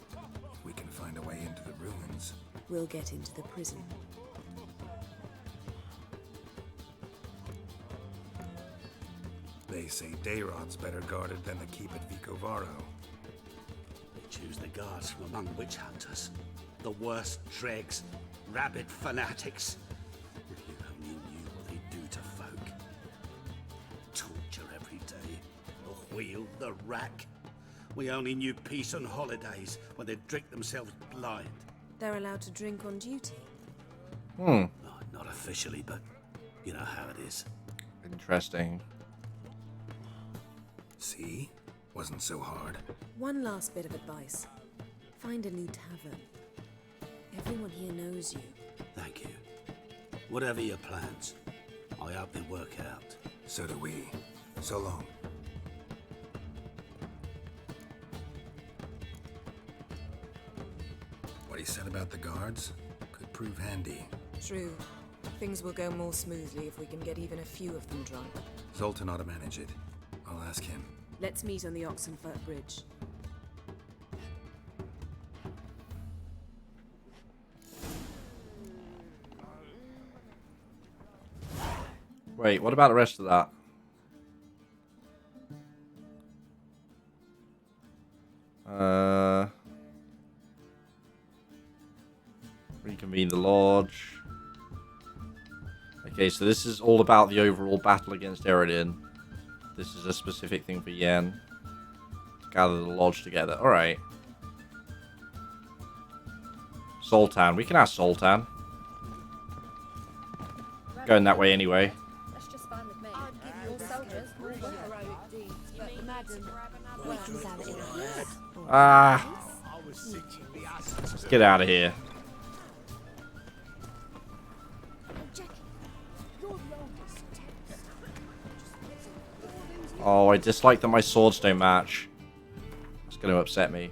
[SPEAKER 5] If we can find a way into the ruins.
[SPEAKER 10] We'll get into the prison.
[SPEAKER 5] They say Dayrod's better guarded than the keep at Vicovaro.
[SPEAKER 4] They choose the guards from among witch hunters. The worst dregs, rabid fanatics. If you only knew what they do to folk. Torture every day. The wheel, the rack. We only knew peace on holidays when they'd drink themselves blind.
[SPEAKER 10] They're allowed to drink on duty.
[SPEAKER 4] Oh, not officially, but you know how it is.
[SPEAKER 1] Interesting.
[SPEAKER 5] See? Wasn't so hard.
[SPEAKER 10] One last bit of advice. Find a new tavern. Everyone here knows you.
[SPEAKER 4] Thank you. Whatever your plans, I hope they work out.
[SPEAKER 5] So do we. So long. What he said about the guards could prove handy.
[SPEAKER 10] True. Things will go more smoothly if we can get even a few of them drunk.
[SPEAKER 5] Zoltan ought to manage it. I'll ask him.
[SPEAKER 10] Let's meet on the Oxenfurt Bridge.
[SPEAKER 1] Wait, what about the rest of that? Reconvene the lodge. Okay, so this is all about the overall battle against Eredin. This is a specific thing for Yen. Gather the lodge together. Alright. Sultan. We can ask Sultan. Going that way anyway.
[SPEAKER 3] That's just fine with me. All soldiers, all heroic deeds, but madam, we can gather in a herd.
[SPEAKER 1] Ah. Let's get out of here. Oh, I dislike that my swords don't match. It's going to upset me.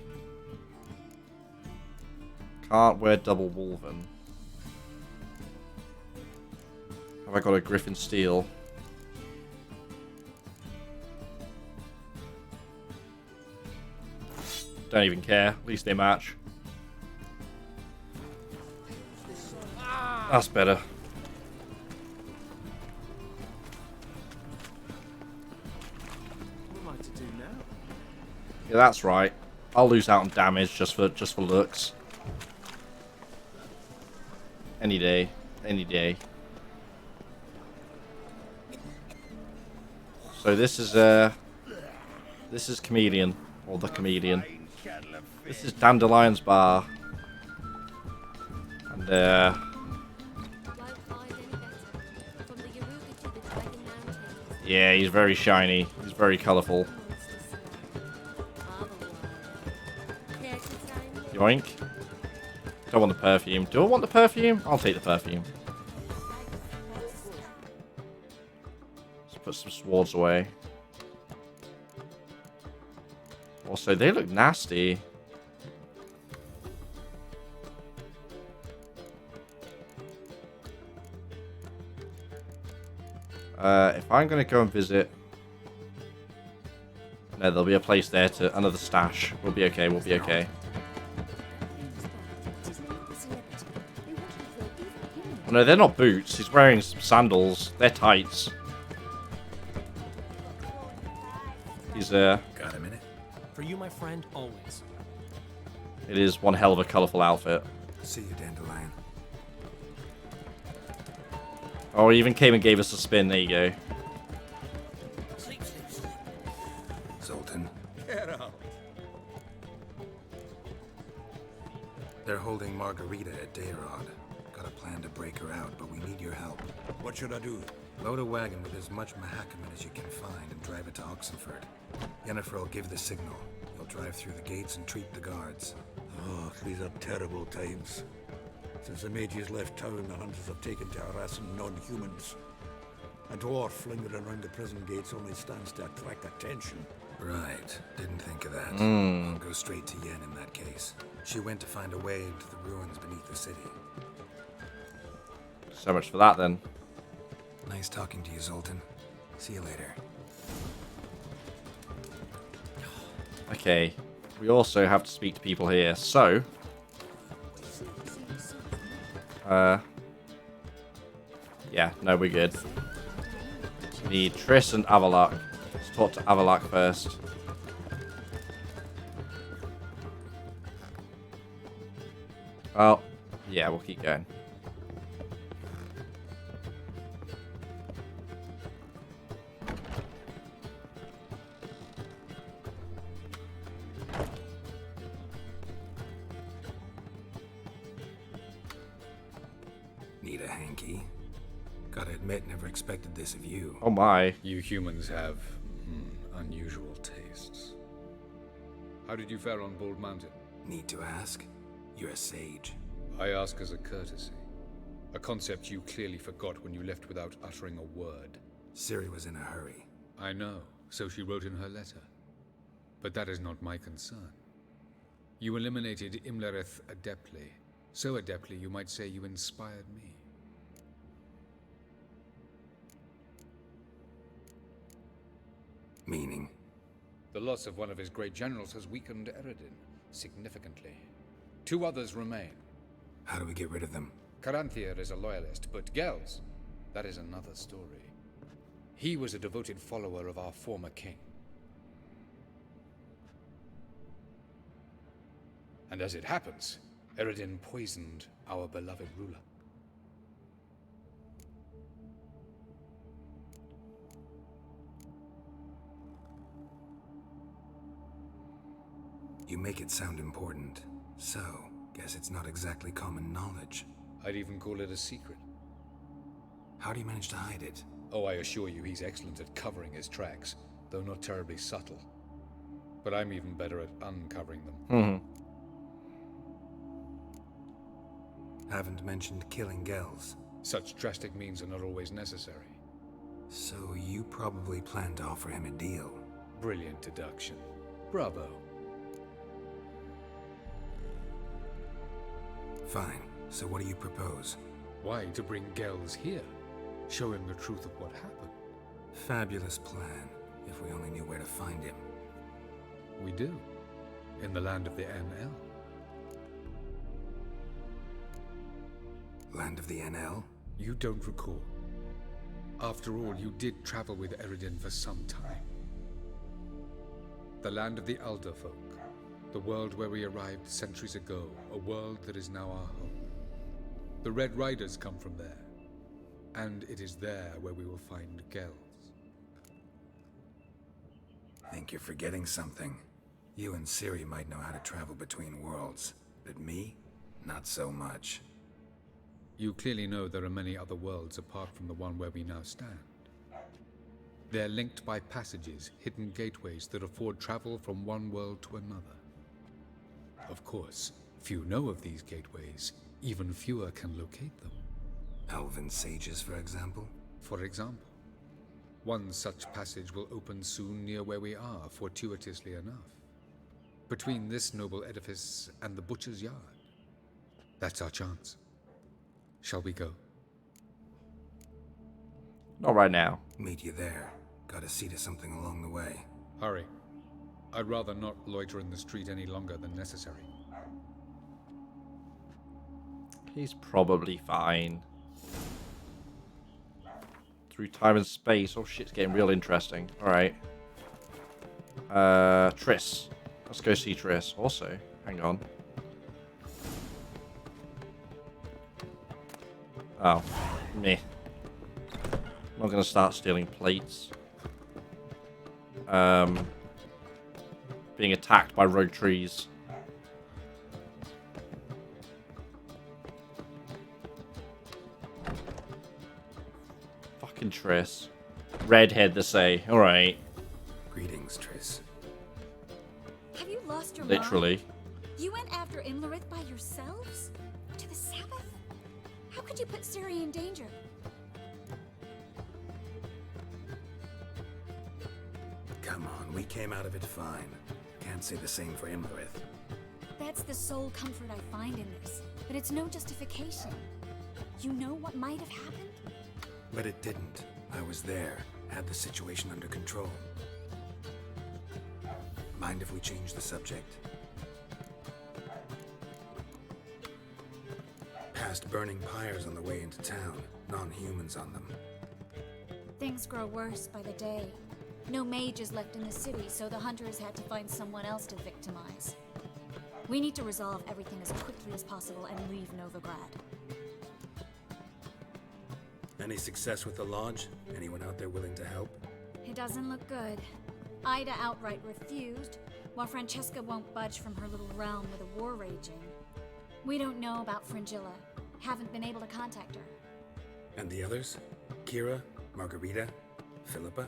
[SPEAKER 1] Can't wear double woven. Have I got a Griffin Steel? Don't even care. At least they match. That's better.
[SPEAKER 8] What am I to do now?
[SPEAKER 1] Yeah, that's right. I'll lose out on damage just for looks. Any day. Any day. So this is Comedian, or the Comedian. This is Dandelion's bar. And
[SPEAKER 3] Won't find any better. From the Yaruga to the Dragon Mountains.
[SPEAKER 1] yeah, he's very shiny. He's very colourful.
[SPEAKER 3] Care to sign?
[SPEAKER 1] Yoink. Don't want the perfume. Do I want the perfume? I'll take the perfume. Let's put some swords away. Also, they look nasty. If I'm going to go and visit... No, there'll be a place there to... Another stash. We'll be okay, we'll be okay. Oh, no, they're not boots. He's wearing some sandals. They're tights. He's,
[SPEAKER 5] Got a minute?
[SPEAKER 8] For you, my friend, always.
[SPEAKER 1] It is one hell of a colourful outfit.
[SPEAKER 5] See you, Dandelion.
[SPEAKER 1] Oh, he even came and gave us a spin. There you go.
[SPEAKER 7] Sleep, sleep, sleep.
[SPEAKER 5] Zoltan.
[SPEAKER 9] Get out.
[SPEAKER 5] They're holding Margarita at Dayrod. Got a plan to break her out, but we need your help.
[SPEAKER 9] What should I do?
[SPEAKER 5] Load a wagon with as much Mahakaman as you can find and drive it to Oxenford. Yennefer will give the signal. You'll drive through the gates and treat the guards.
[SPEAKER 9] Oh, these are terrible times. Since the mages left town, the hunters have taken to harassing non-humans. A dwarf lingering around the prison gates only stands to attract attention.
[SPEAKER 5] Right. Didn't think of that. I'll go straight to Yen in that case. She went to find a way into the ruins beneath the city.
[SPEAKER 1] So much for that, then.
[SPEAKER 5] Nice talking to you, Zoltan. See you later.
[SPEAKER 1] Okay. We also have to speak to people here. So... yeah, no, we're good. Need Triss and Avalok. Let's talk to Avalok first. Oh, yeah, we'll keep going.
[SPEAKER 5] Need a hanky? Gotta admit, never expected this of you.
[SPEAKER 1] Oh my.
[SPEAKER 11] You humans have unusual tastes. How did you fare on Bald Mountain?
[SPEAKER 5] Need to ask? You're a sage.
[SPEAKER 11] I ask as a courtesy. A concept you clearly forgot when you left without uttering a word.
[SPEAKER 5] Ciri was in a hurry.
[SPEAKER 11] I know, so she wrote in her letter. But that is not my concern. You eliminated Imlerith adeptly. So adeptly, you might say you inspired me.
[SPEAKER 5] Meaning?
[SPEAKER 11] The loss of one of his great generals has weakened Eredin significantly. 2 others remain.
[SPEAKER 5] How do we get rid of them?
[SPEAKER 11] Caranthir is a loyalist, but Gels, that is another story. He was a devoted follower of our former king. And as it happens, Eredin poisoned our beloved ruler.
[SPEAKER 5] You make it sound important. So, guess it's not exactly common knowledge.
[SPEAKER 11] I'd even call it a secret.
[SPEAKER 5] How do you manage to hide it?
[SPEAKER 11] Oh, I assure you he's excellent at covering his tracks, though not terribly subtle. But I'm even better at uncovering them.
[SPEAKER 5] Haven't mentioned killing Gels.
[SPEAKER 11] Such drastic means are not always necessary.
[SPEAKER 5] So you probably plan to offer him a deal.
[SPEAKER 11] Brilliant deduction. Bravo.
[SPEAKER 5] Fine. So what do you propose?
[SPEAKER 11] Why to bring Gels here? Show him the truth of what happened.
[SPEAKER 5] Fabulous plan, if we only knew where to find him.
[SPEAKER 11] We do. In the land of the NL.
[SPEAKER 5] Land of the NL?
[SPEAKER 11] You don't recall. After all, you did travel with Eredin for some time. The land of the Alderfolk. The world where we arrived centuries ago. A world that is now our home. The Red Riders come from there. And it is there where we will find Gels.
[SPEAKER 5] Think you're forgetting something. You and Ciri might know how to travel between worlds, but me? Not so much.
[SPEAKER 11] You clearly know there are many other worlds apart from the one where we now stand. They're linked by passages, hidden gateways that afford travel from one world to another. Of course, few know of these gateways. Even fewer can locate them.
[SPEAKER 5] Elven sages, for example?
[SPEAKER 11] For example. One such passage will open soon near where we are, fortuitously enough. Between this noble edifice and the butcher's yard. That's our chance. Shall we go?
[SPEAKER 1] Not right now.
[SPEAKER 5] Meet you there. Gotta see to something along the way.
[SPEAKER 11] Hurry. I'd rather not loiter in the street any longer than necessary.
[SPEAKER 1] He's probably fine. Through time and space. Oh shit, it's getting real interesting. Alright. Triss. Let's go see Triss. Also, hang on. Oh, meh. I'm not gonna start stealing plates. Being attacked by rogue trees. Fucking Triss. Redhead, they say. Alright.
[SPEAKER 5] Greetings, Triss.
[SPEAKER 6] Have you lost your
[SPEAKER 1] Literally.
[SPEAKER 6] mind? You went after Imlerith by yourselves? To the Sabbath? How could you put Ciri in danger?
[SPEAKER 5] Come on, we came out of it fine. Can't say the same for Imlerith.
[SPEAKER 6] That's the sole comfort I find in this, but it's no justification. You know what might have happened?
[SPEAKER 5] But it didn't. I was there, had the situation under control. Mind if we change the subject? Past burning pyres on the way into town, non-humans on them.
[SPEAKER 6] Things grow worse by the day. No mages left in the city, so the hunters had to find someone else to victimize. We need to resolve everything as quickly as possible and leave Novigrad.
[SPEAKER 5] Any success with the lodge? Anyone out there willing to help?
[SPEAKER 6] It doesn't look good. Ida outright refused, while Francesca won't budge from her little realm with a war raging. We don't know about Fringilla. Haven't been able to contact her.
[SPEAKER 5] And the others? Kira? Margarita? Philippa?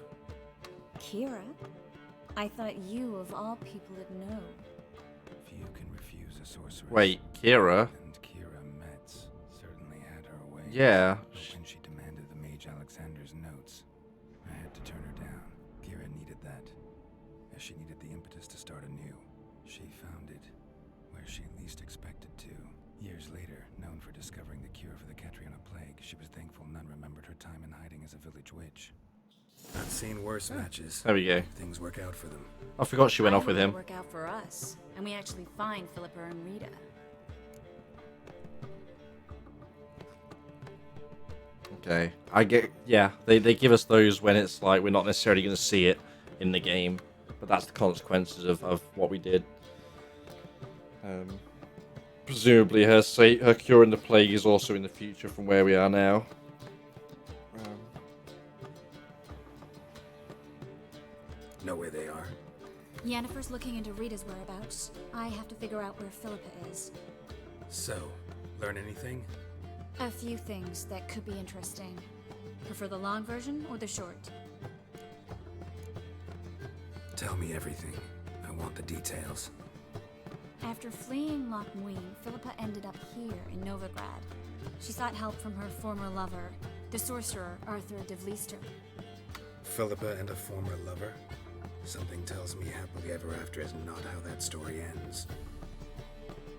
[SPEAKER 6] Kira? I thought you, of all people, would know.
[SPEAKER 5] Few can refuse a sorceress.
[SPEAKER 1] Wait, Kira?
[SPEAKER 5] And Kira Metz certainly had her way.
[SPEAKER 1] Yeah.
[SPEAKER 5] But when she demanded the Mage Alexander's notes, I had to turn her down. Kira needed that, as she needed the impetus to start anew. She found it where she least expected to. Years later, known for discovering the cure for the Catriona plague, she was thankful none remembered her time in hiding as a village witch. I've seen worse matches.
[SPEAKER 1] There we go.
[SPEAKER 5] Things work out for them.
[SPEAKER 1] I forgot she went off with
[SPEAKER 6] It'll
[SPEAKER 1] him.
[SPEAKER 6] work out for us, and we actually find Philippa and Rita.
[SPEAKER 1] Okay. I get, yeah, they give us those when it's like we're not necessarily going to see it in the game, but that's the consequences of what we did. Presumably her curing the plague is also in the future from where we are now.
[SPEAKER 5] Know where they are?
[SPEAKER 6] Yennefer's looking into Rita's whereabouts. I have to figure out where Philippa is.
[SPEAKER 5] So, learn anything?
[SPEAKER 6] A few things that could be interesting. Prefer the long version or the short?
[SPEAKER 5] Tell me everything. I want the details.
[SPEAKER 6] After fleeing Loch Muin, Philippa ended up here in Novigrad. She sought help from her former lover, the sorcerer Arthur de Vlister.
[SPEAKER 5] Philippa and a former lover? Something tells me happily ever after is not how that story ends.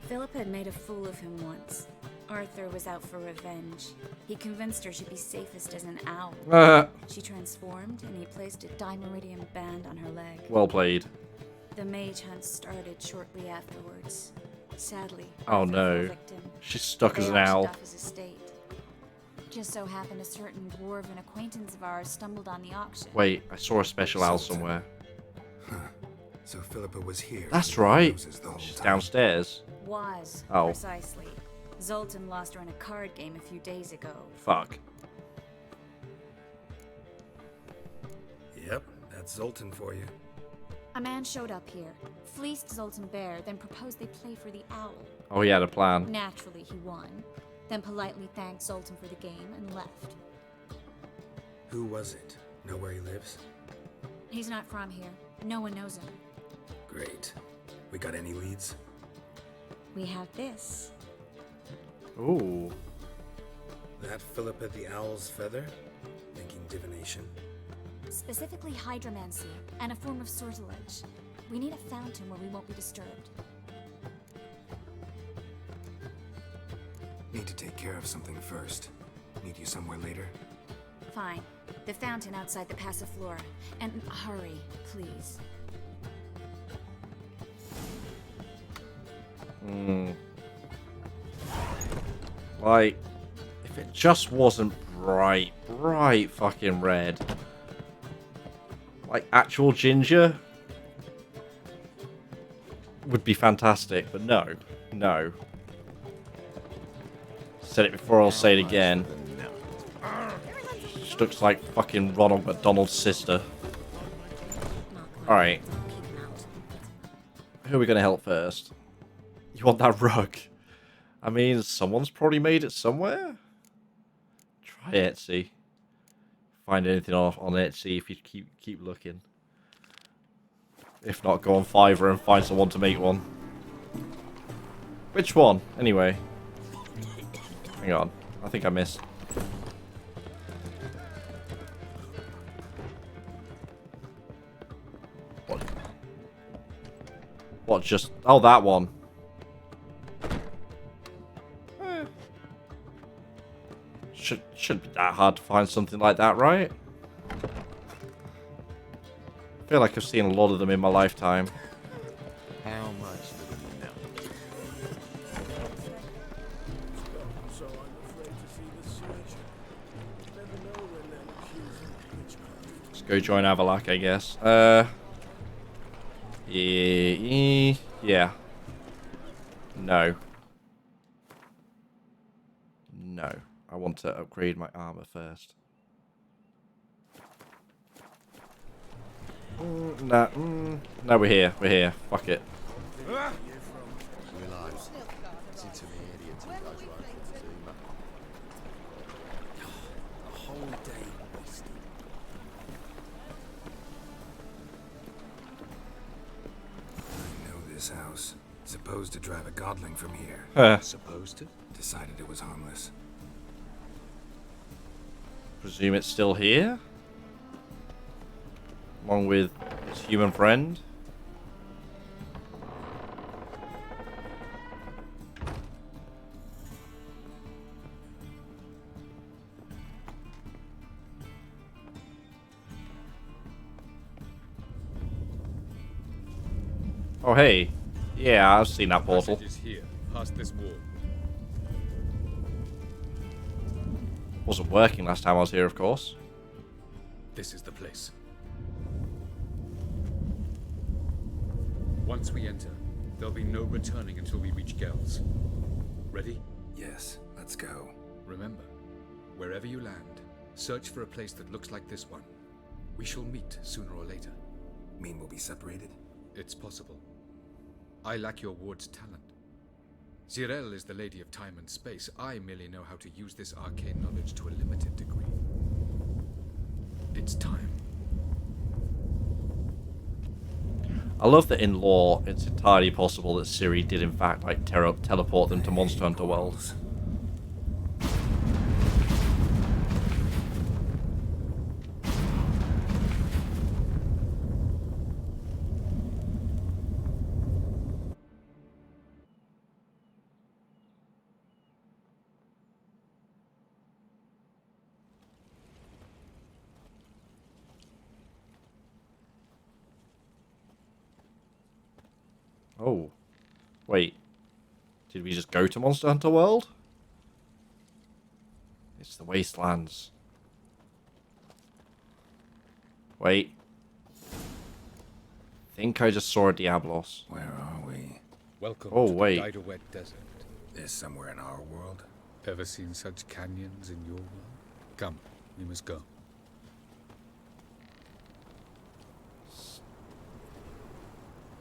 [SPEAKER 6] Philippa had made a fool of him once. Arthur was out for revenge. He convinced her she'd be safest as an owl. She transformed, and he placed a dimeridium band on her leg.
[SPEAKER 1] Well played.
[SPEAKER 6] The mage hunt started shortly afterwards. Sadly,
[SPEAKER 1] Oh
[SPEAKER 6] Arthur fell
[SPEAKER 1] no.
[SPEAKER 6] victim.
[SPEAKER 1] She's stuck as
[SPEAKER 6] They
[SPEAKER 1] an owl.
[SPEAKER 6] auctioned off his estate. Just so happened a certain dwarven acquaintance of ours stumbled on the auction.
[SPEAKER 1] Wait, I saw a special owl somewhere.
[SPEAKER 5] Huh. So Philippa was here.
[SPEAKER 1] That's
[SPEAKER 5] in the
[SPEAKER 1] right.
[SPEAKER 5] houses the whole
[SPEAKER 1] She's
[SPEAKER 5] time.
[SPEAKER 1] downstairs.
[SPEAKER 6] Was,
[SPEAKER 1] Oh.
[SPEAKER 6] precisely. Zoltan lost her in a card game a few days ago.
[SPEAKER 1] Fuck.
[SPEAKER 5] Yep, that's Zoltan for you.
[SPEAKER 6] A man showed up here, fleeced Zoltan bare, then proposed they play for the owl.
[SPEAKER 1] Oh, he had a plan.
[SPEAKER 6] Naturally, he won, then politely thanked Zoltan for the game and left.
[SPEAKER 5] Who was it? Know where he lives?
[SPEAKER 6] He's not from here. No one knows him.
[SPEAKER 5] Great. We got any leads?
[SPEAKER 6] We have this.
[SPEAKER 1] Ooh.
[SPEAKER 5] That Philippa the Owl's feather? Thinking divination?
[SPEAKER 6] Specifically hydromancy, and a form of sortilege. We need a fountain where we won't be disturbed.
[SPEAKER 5] Need to take care of something first. Meet you somewhere later?
[SPEAKER 6] Fine. The fountain outside the Passiflora. And hurry, please.
[SPEAKER 1] Like, if it just wasn't bright fucking red. Like, actual ginger would be fantastic, but no. No. Said it before, I'll say it again. She looks like fucking Ronald McDonald's sister. Alright. Who are we going to help first? You want that rug? I mean, someone's probably made it somewhere. Try Etsy. Find anything off on Etsy if you keep looking. If not, go on Fiverr and find someone to make one. Which one? Anyway. Hang on. I think I missed. What? What just... Oh, that one. Shouldn't be that hard to find something like that, right? I feel like I've seen a lot of them in my lifetime.
[SPEAKER 7] How much do you know?
[SPEAKER 2] So I'm afraid to see the surgeon. Never know when they'll accuse him of witchcraft.
[SPEAKER 1] Let's go join Avalak, I guess. Yeah. No. No. I want to upgrade my armor first. Nah, no, we're here. We're here. Fuck it.
[SPEAKER 7] Realise, listen to me, idiot, who goes right for the Zuma.
[SPEAKER 5] A whole day wasted. I know this house. Supposed to drive a godling from here.
[SPEAKER 7] Supposed to?
[SPEAKER 5] Decided it was harmless.
[SPEAKER 1] Presume it's still here? Along with its human friend? Oh, hey. Yeah, I've seen that portal.
[SPEAKER 11] Passage is here, past this wall.
[SPEAKER 1] Wasn't working last time I was here, of course.
[SPEAKER 11] This is the place. Once we enter, there'll be no returning until we reach Gels. Ready?
[SPEAKER 5] Yes, let's go.
[SPEAKER 11] Remember, wherever you land, search for a place that looks like this one. We shall meet sooner or later.
[SPEAKER 5] Mean we'll be separated?
[SPEAKER 11] It's possible. I lack your ward's talent. Zirel is the lady of time and space. I merely know how to use this arcane knowledge to a limited degree. It's time.
[SPEAKER 1] I love that in lore, it's entirely possible that Ciri did in fact like teleport them to Monster Hunter World. Oh. Wait. Did we just go to Monster Hunter World? It's the Wastelands. Wait. Think I just saw a Diablos.
[SPEAKER 5] Where are we?
[SPEAKER 11] Welcome
[SPEAKER 1] Oh,
[SPEAKER 11] to
[SPEAKER 1] wait.
[SPEAKER 11] the Idlewet Desert.
[SPEAKER 5] This somewhere in our world?
[SPEAKER 11] Ever seen such canyons in your world? Come, we must go.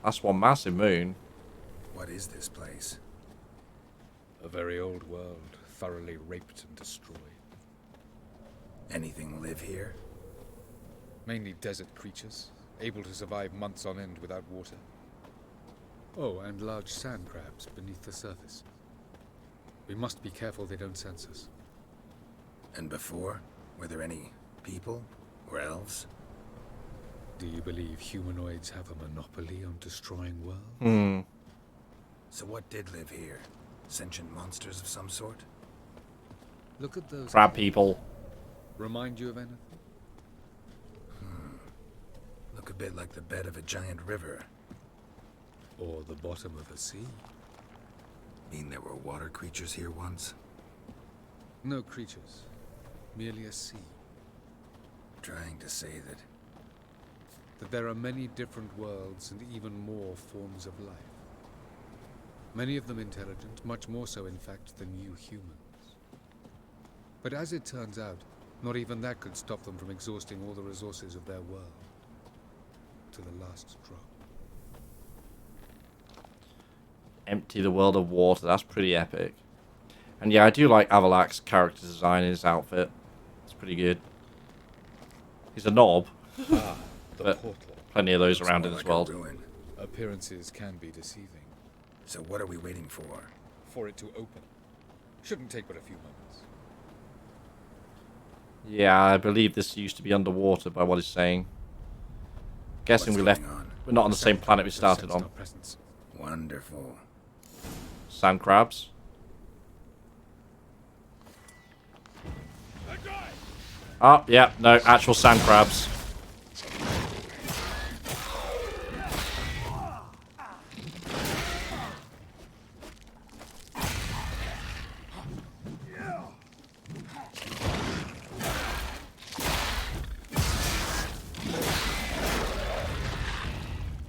[SPEAKER 1] That's one massive moon.
[SPEAKER 5] What is this place?
[SPEAKER 11] A very old world, thoroughly raped and destroyed.
[SPEAKER 5] Anything live here?
[SPEAKER 11] Mainly desert creatures, able to survive months on end without water. Oh, and large sand crabs beneath the surface. We must be careful they don't sense us.
[SPEAKER 5] And before? Were there any people? Or elves?
[SPEAKER 11] Do you believe humanoids have a monopoly on destroying worlds?
[SPEAKER 1] Hmm.
[SPEAKER 5] So what did live here? Sentient monsters of some sort?
[SPEAKER 11] Look at those.
[SPEAKER 1] Crab people.
[SPEAKER 11] Remind you of anything?
[SPEAKER 5] Look a bit like the bed of a giant river.
[SPEAKER 11] Or the bottom of a sea?
[SPEAKER 5] Mean there were water creatures here once?
[SPEAKER 11] No creatures. Merely a sea.
[SPEAKER 5] Trying to say that...
[SPEAKER 11] That there are many different worlds and even more forms of life. Many of them intelligent, much more so in fact than you humans. But as it turns out, not even that could stop them from exhausting all the resources of their world. To the last drop.
[SPEAKER 1] Empty the world of water. That's pretty epic. And yeah, I do like Avalak's character design in his outfit. It's pretty good. He's a knob.
[SPEAKER 11] Ah, the
[SPEAKER 1] but
[SPEAKER 11] portal.
[SPEAKER 1] plenty of those
[SPEAKER 5] Looks
[SPEAKER 1] around
[SPEAKER 5] more
[SPEAKER 1] in this
[SPEAKER 5] like a
[SPEAKER 1] world.
[SPEAKER 5] ruin.
[SPEAKER 11] Appearances can be deceiving.
[SPEAKER 5] So what are we waiting for?
[SPEAKER 11] For it to open. Shouldn't take but a few moments.
[SPEAKER 1] Yeah, I believe this used to be underwater by what he's saying. Guessing
[SPEAKER 5] What's
[SPEAKER 1] we left.
[SPEAKER 5] going on?
[SPEAKER 1] We're not on the same planet we started
[SPEAKER 11] Sense
[SPEAKER 1] on.
[SPEAKER 11] our presence.
[SPEAKER 5] Wonderful.
[SPEAKER 1] Sand crabs. Oh, yeah, no, actual sand crabs.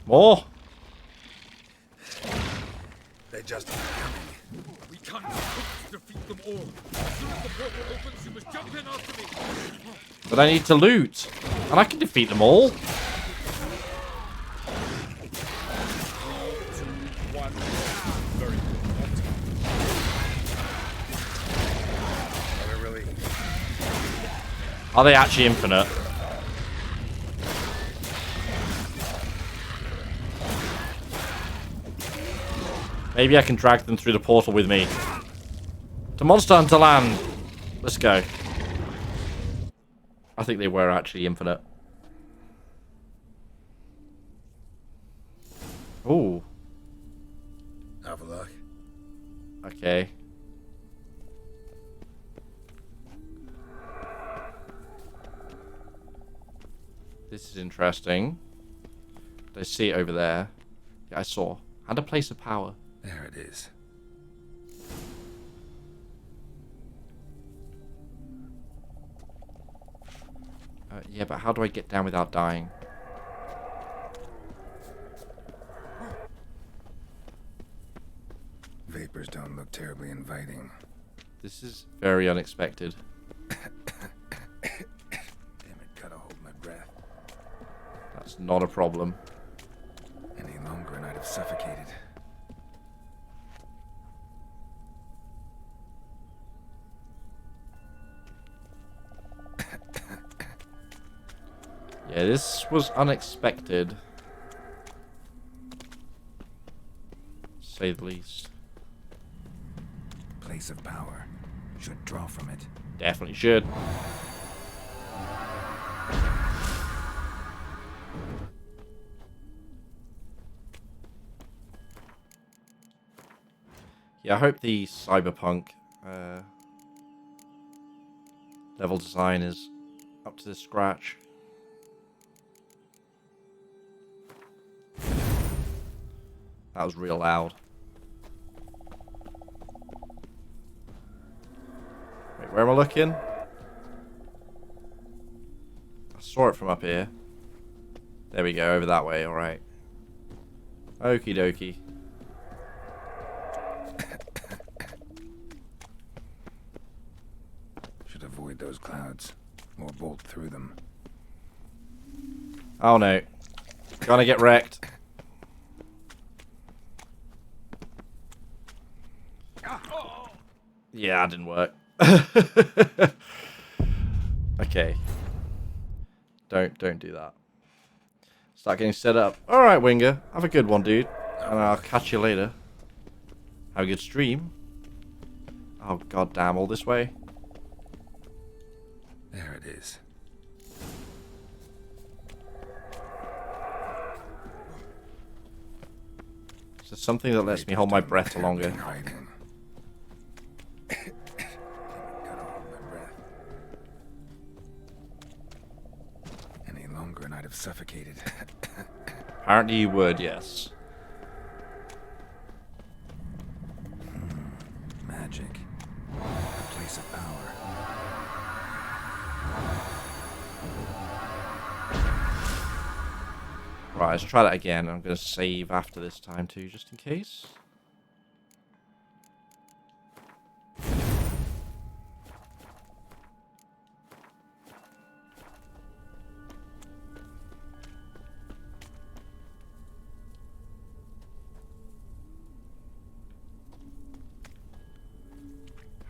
[SPEAKER 1] More?
[SPEAKER 5] They just keep coming.
[SPEAKER 11] We can't hope to defeat them all. As soon as the portal opens, you must jump in after me.
[SPEAKER 1] But I need to loot. And I can defeat them all.
[SPEAKER 11] One. Very good.
[SPEAKER 5] Are they really...
[SPEAKER 1] Are they actually infinite? Maybe I can drag them through the portal with me. To Monster Hunter Land. Let's go. I think they were actually infinite. Ooh.
[SPEAKER 5] Avalok?
[SPEAKER 1] Okay. This is interesting. I see it over there. Yeah, I saw. And a place of power.
[SPEAKER 5] There it is.
[SPEAKER 1] Yeah, but how do I get down without dying?
[SPEAKER 5] Vapors don't look terribly inviting.
[SPEAKER 1] This is very unexpected.
[SPEAKER 5] Damn it, gotta hold my breath.
[SPEAKER 1] That's not a problem.
[SPEAKER 5] Any longer and I'd have suffocated.
[SPEAKER 1] Yeah, this was unexpected. To say the least.
[SPEAKER 5] Place of power. Should draw from it.
[SPEAKER 1] Definitely should. Yeah, I hope the cyberpunk level design is up to the scratch. That was real loud. Wait, where am I looking? I saw it from up here. There we go, over that way, alright. Okie dokie.
[SPEAKER 5] Should avoid those clouds, or bolt through them.
[SPEAKER 1] Oh no. Gonna get wrecked. Yeah, that didn't work. Okay. Don't do that. Start getting set up. Alright, Winger. Have a good one, dude. And I'll catch you later. Have a good stream. Oh, goddamn, all this way.
[SPEAKER 5] There it is.
[SPEAKER 1] Is there something that lets me hold my breath for longer?
[SPEAKER 5] Hiding. Gotta hold my breath. Any longer and I'd have suffocated.
[SPEAKER 1] Apparently you would, yes.
[SPEAKER 5] Magic. A place of power.
[SPEAKER 1] Right, let's try that again. I'm going to save after this time too, just in case.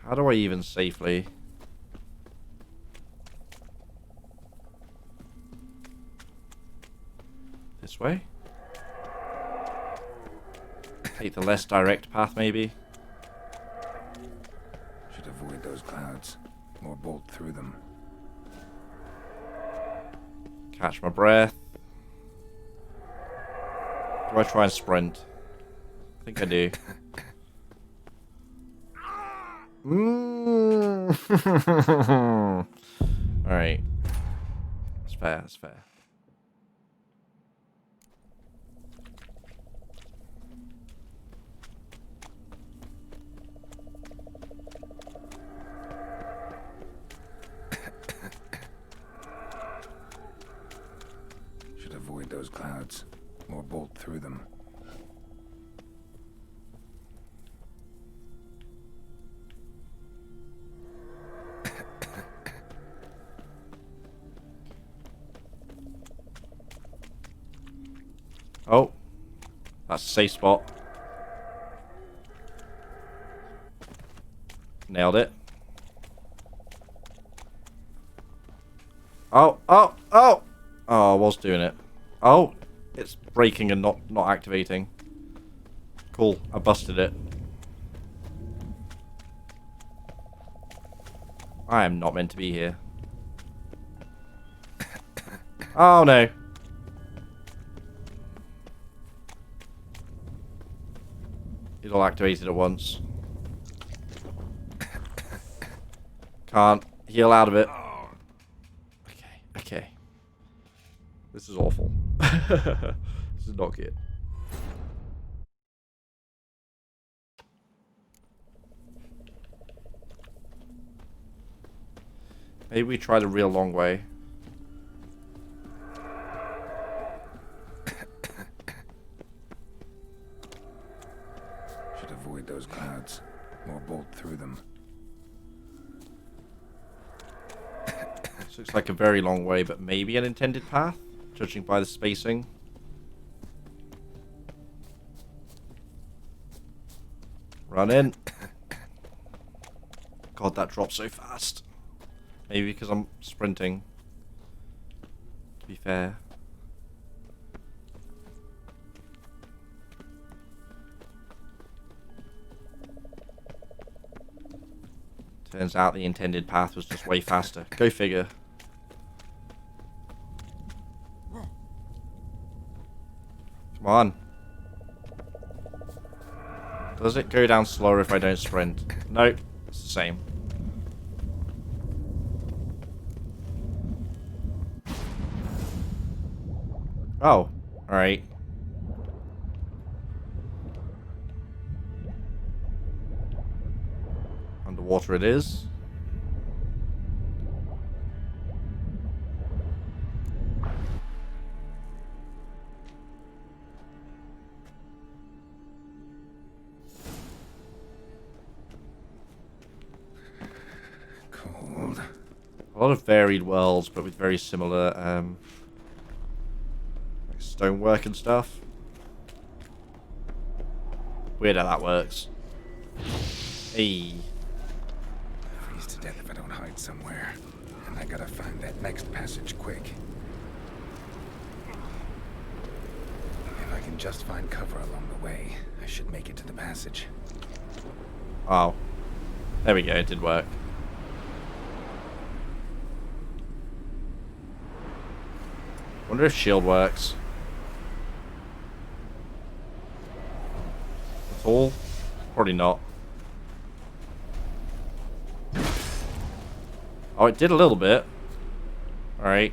[SPEAKER 1] How do I even safely? This way? Take the less direct path, maybe?
[SPEAKER 5] Should avoid those clouds, or bolt through them.
[SPEAKER 1] Catch my breath. Do I try and sprint? I think I do. Alright. That's fair, that's fair.
[SPEAKER 5] Should avoid those clouds, or bolt through them.
[SPEAKER 1] Oh. That's a safe spot. Nailed it. Oh, oh, oh! Oh, I was doing it. Oh, it's breaking and not activating. Cool, I busted it. I am not meant to be here. Oh no. It all activated at once. Can't heal out of it. Okay, okay. This is awful. This is not good. Maybe we try the real long way.
[SPEAKER 5] Should avoid those clouds, or bolt through them.
[SPEAKER 1] This looks like a very long way, but maybe an intended path, judging by the spacing. Run in. God, that dropped so fast. Maybe because I'm sprinting. To be fair. Turns out the intended path was just way faster. Go figure. Come on. Does it go down slower if I don't sprint? Nope. It's the same. Oh. Alright. Underwater it is.
[SPEAKER 5] Cold.
[SPEAKER 1] A lot of varied worlds, but with very similar like stonework and stuff. Weird how that works. Hey.
[SPEAKER 5] Freeze to death if I don't hide somewhere. And I gotta find that next passage quick. If I can just find cover along the way, I should make it to the passage.
[SPEAKER 1] Oh. There we go, it did work. Wonder if shield works. At all? Probably not. Oh, it did a little bit. Alright.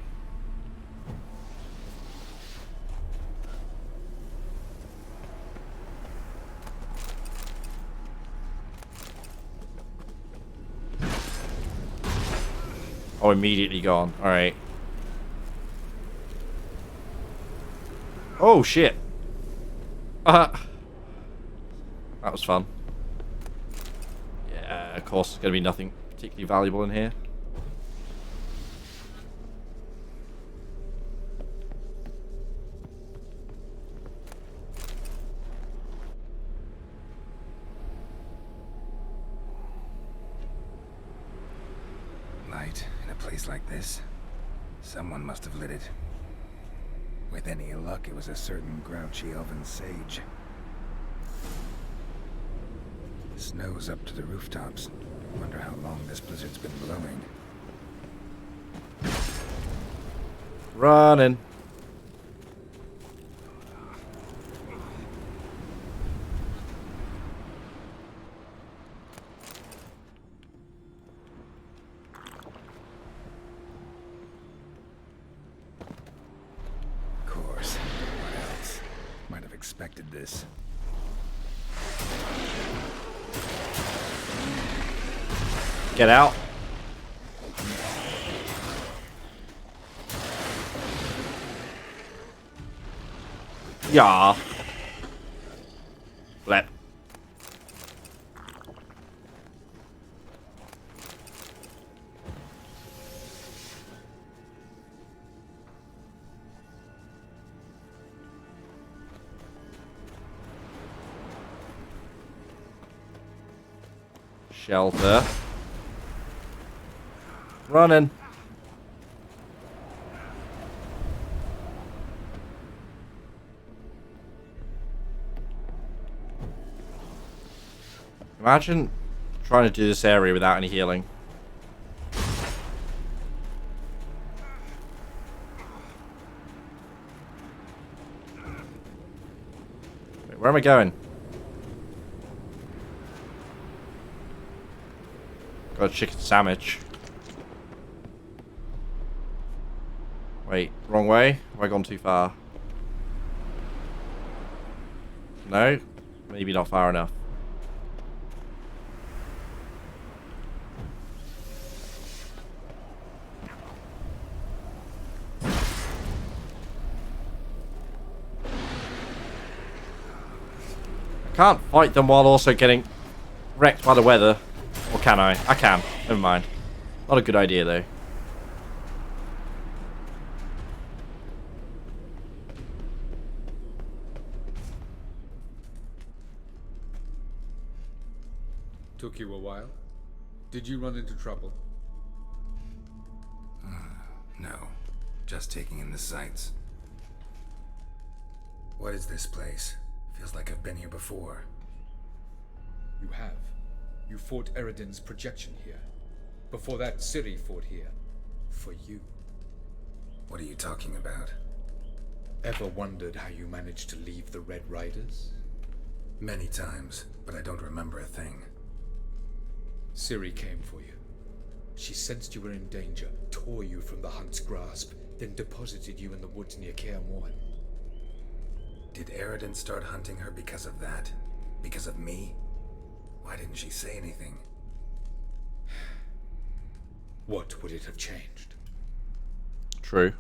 [SPEAKER 1] Oh, immediately gone. Alright. Oh, shit. That was fun. Yeah, of course, there's going to be nothing particularly valuable in here.
[SPEAKER 5] Light in a place like this? Someone must have lit it. With any luck, it was a certain grouchy elven sage. Snow's up to the rooftops. Wonder how long this blizzard's been blowing.
[SPEAKER 1] Running.
[SPEAKER 5] Of course. What else? Might have expected this.
[SPEAKER 1] Get out. Yeah. Blep. Shelter. Running. Imagine trying to do this area without any healing. Wait, where am I going? Got a chicken sandwich. Wait, wrong way? Have I gone too far? No? Maybe not far enough. I can't fight them while also getting wrecked by the weather. Or can I? I can. Never mind. Not a good idea though.
[SPEAKER 11] Took you a while? Did you run into trouble?
[SPEAKER 5] No. Just taking in the sights. What is this place? Feels like I've been here before.
[SPEAKER 11] You have. You fought Eredin's projection here. Before that, Ciri fought here. For you.
[SPEAKER 5] What are you talking about?
[SPEAKER 11] Ever wondered how you managed to leave the Red Riders?
[SPEAKER 5] Many times, but I don't remember a thing.
[SPEAKER 11] Ciri came for you. She sensed you were in danger, tore you from the Hunt's grasp, then deposited you in the woods near Cairn 1.
[SPEAKER 5] Did Eredin start hunting her because of that? Because of me? Why didn't she say anything?
[SPEAKER 11] what would it have changed?
[SPEAKER 1] True.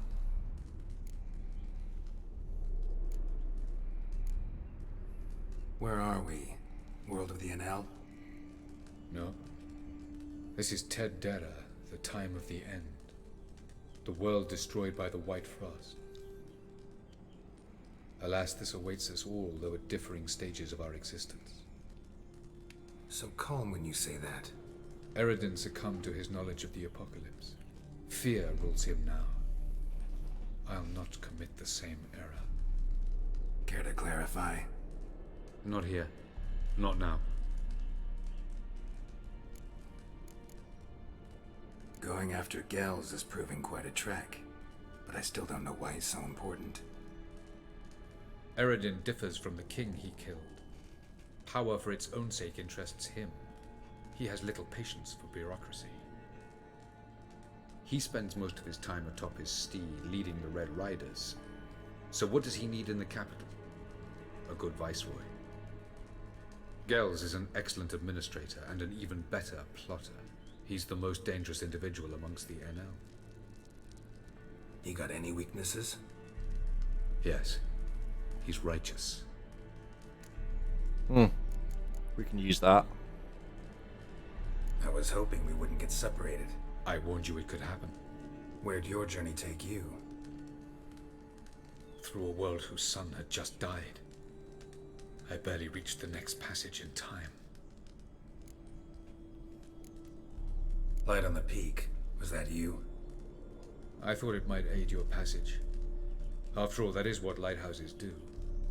[SPEAKER 5] Where are we? World of the NL?
[SPEAKER 11] No. This is Ted Dera, the time of the end. The world destroyed by the White Frost. Alas, this awaits us all, though at differing stages of our existence.
[SPEAKER 5] So calm when you say that.
[SPEAKER 11] Eredin succumbed to his knowledge of the apocalypse. Fear rules him now. I'll not commit the same error.
[SPEAKER 5] Care to clarify?
[SPEAKER 11] Not here. Not now.
[SPEAKER 5] Going after Gels is proving quite a trek, but I still don't know why he's so important.
[SPEAKER 11] Eredin differs from the king he killed. Power for its own sake interests him. He has little patience for bureaucracy. He spends most of his time atop his steed, leading the Red Riders. So what does he need in the capital? A good viceroy. Gels is an excellent administrator and an even better plotter. He's the most dangerous individual amongst the NL.
[SPEAKER 5] You got any weaknesses?
[SPEAKER 11] Yes. He's righteous.
[SPEAKER 1] We can use that.
[SPEAKER 5] I was hoping we wouldn't get separated.
[SPEAKER 11] I warned you it could happen.
[SPEAKER 5] Where'd your journey take you?
[SPEAKER 11] Through a world whose son had just died. I barely reached the next passage in time.
[SPEAKER 5] Light on the peak. Was that you?
[SPEAKER 11] I thought it might aid your passage. After all, that is what lighthouses do.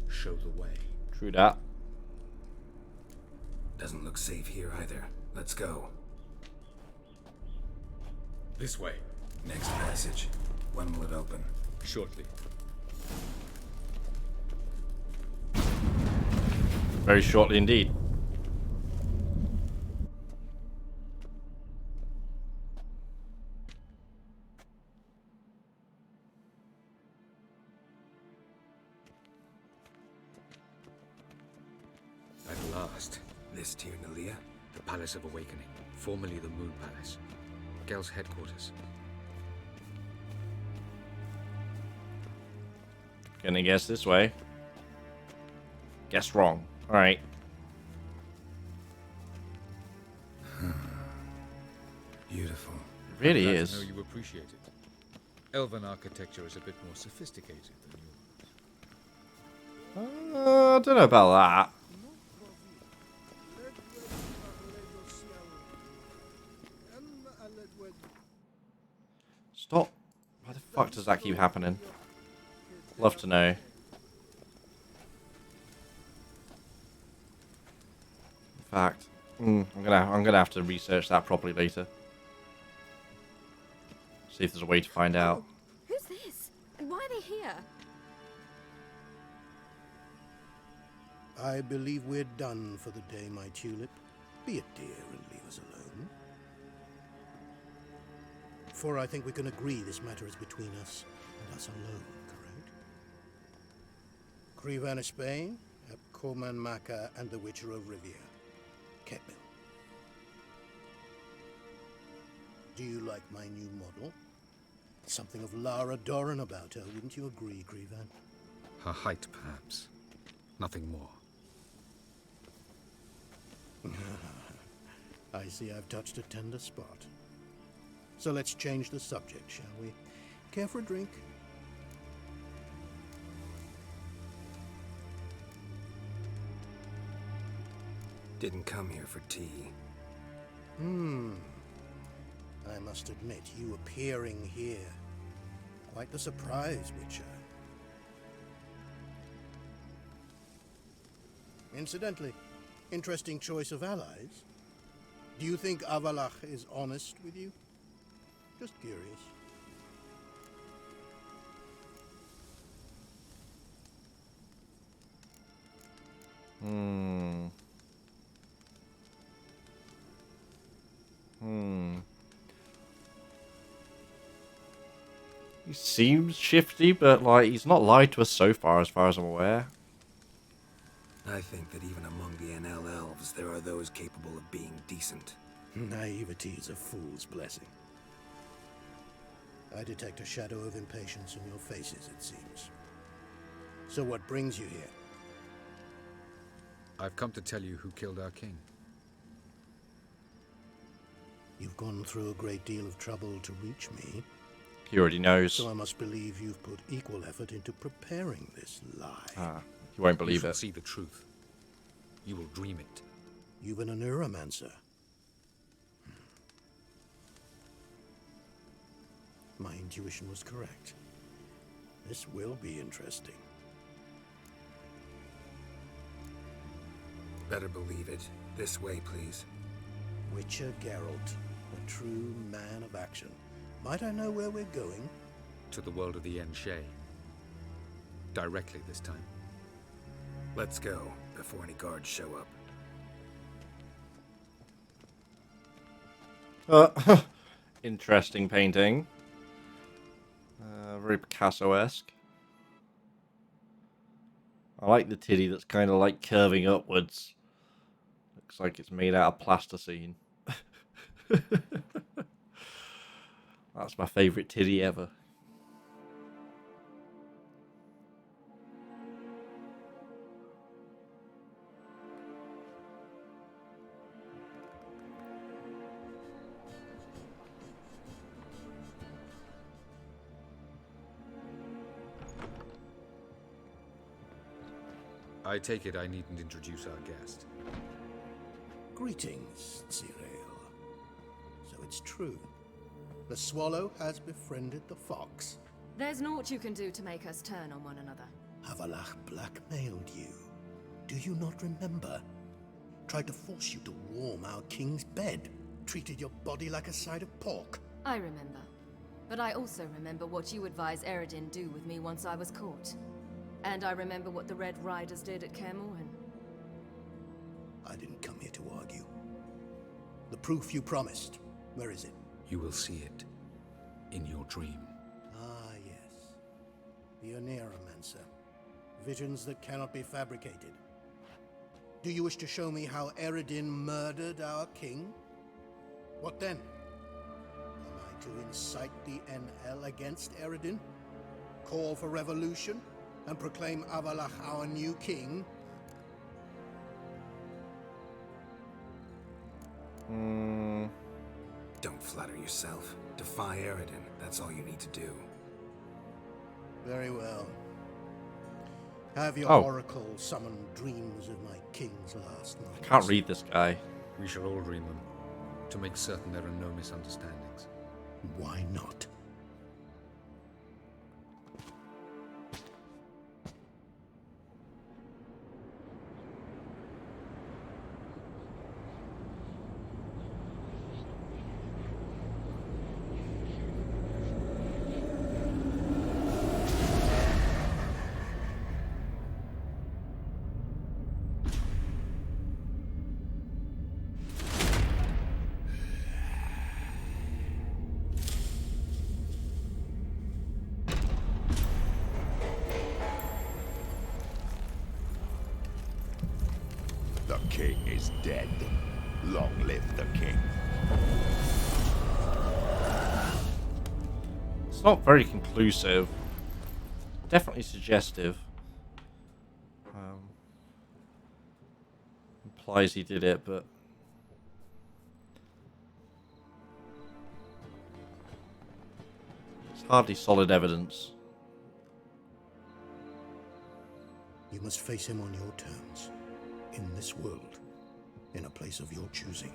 [SPEAKER 11] Show the way.
[SPEAKER 1] True that.
[SPEAKER 5] Doesn't look safe here either. Let's go.
[SPEAKER 11] This way.
[SPEAKER 5] Next passage. When will it open?
[SPEAKER 11] Shortly.
[SPEAKER 1] Very shortly indeed.
[SPEAKER 11] At last.
[SPEAKER 5] This Tyr Nalia?
[SPEAKER 11] The Palace of Awakening, formerly the Moon Palace. Gel's headquarters.
[SPEAKER 1] Gonna guess this way. Guess wrong. Alright.
[SPEAKER 5] Beautiful.
[SPEAKER 1] It really
[SPEAKER 11] Glad to
[SPEAKER 1] is.
[SPEAKER 11] know you appreciate it. Elven architecture is a bit more sophisticated than yours.
[SPEAKER 1] I don't know about that. Stop. Why the fuck does that keep happening? Love to know. In fact, I'm gonna have to research that properly later. See if there's a way to find out.
[SPEAKER 3] Who's this? And why are they here?
[SPEAKER 2] I believe we're done for the day, my tulip. Be a dear and leave us alone. For I think we can agree this matter is between us and us alone, correct? Krimxon, Spain, Koman Maka, and the Witcher of Rivia. Ketmil. Do you like my new model? Something of Lara Doran about her, wouldn't you agree, Krimxon?
[SPEAKER 11] Her height, perhaps. Nothing more.
[SPEAKER 2] I see I've touched a tender spot. So let's change the subject, shall we? Care for a drink?
[SPEAKER 5] Didn't come here for tea.
[SPEAKER 2] I must admit, you appearing here. Quite the surprise, Witcher. Incidentally, interesting choice of allies. Do you think Avalach is honest with you? Just curious.
[SPEAKER 1] He seems shifty, but like he's not lied to us so far as I'm aware.
[SPEAKER 5] I think that even among the NL elves, there are those capable of being decent.
[SPEAKER 2] Naivety is a fool's blessing.
[SPEAKER 12] I detect a shadow of impatience in your faces, it seems. So what brings you here?
[SPEAKER 11] I've come to tell you who killed our king.
[SPEAKER 12] You've gone through a great deal of trouble to reach me.
[SPEAKER 1] He already knows.
[SPEAKER 12] So I must believe you've put equal effort into preparing this lie.
[SPEAKER 1] You won't believe
[SPEAKER 11] you shall
[SPEAKER 1] it.
[SPEAKER 11] see the truth. You will dream it.
[SPEAKER 12] You've been a neuromancer. My intuition was correct. This will be interesting.
[SPEAKER 5] Better believe it. This way, please.
[SPEAKER 12] Witcher Geralt, a true man of action. Might I know where we're going?
[SPEAKER 11] To the world of the Enshe. Directly this time.
[SPEAKER 5] Let's go, before any guards show up.
[SPEAKER 1] Interesting painting. Very Picasso-esque. I like the titty that's kind of like curving upwards. Looks like it's made out of plasticine. That's my favourite titty ever.
[SPEAKER 11] I take it I needn't introduce our guest.
[SPEAKER 12] Greetings, Cyril. So it's true. The swallow has befriended the fox.
[SPEAKER 13] There's naught you can do to make us turn on one another.
[SPEAKER 12] Havalach blackmailed you. Do you not remember? Tried to force you to warm our king's bed. Treated your body like a side of pork.
[SPEAKER 13] I remember. But I also remember what you advised Eredin do with me once I was caught. And I remember what the Red Riders did at Kaer Morhen.
[SPEAKER 12] I didn't come here to argue. The proof you promised, where is it?
[SPEAKER 11] You will see it in your dream.
[SPEAKER 12] Ah, yes. The Oneiromancer. Visions that cannot be fabricated. Do you wish to show me how Eredin murdered our king? What then? Am I to incite the NL against Eredin? Call for revolution? And proclaim Avalach our new king?
[SPEAKER 5] Don't flatter yourself. Defy Eredin. That's all you need to do.
[SPEAKER 12] Very well. Have your oracle summon dreams of my king's last night.
[SPEAKER 1] I can't read this guy.
[SPEAKER 11] We shall all dream them, to make certain there are no misunderstandings.
[SPEAKER 12] Why not?
[SPEAKER 14] The king is dead. Long live the king.
[SPEAKER 1] It's not very conclusive. Definitely suggestive. Implies he did it, but it's hardly solid evidence.
[SPEAKER 12] You must face him on your terms. In this world, in a place of your choosing.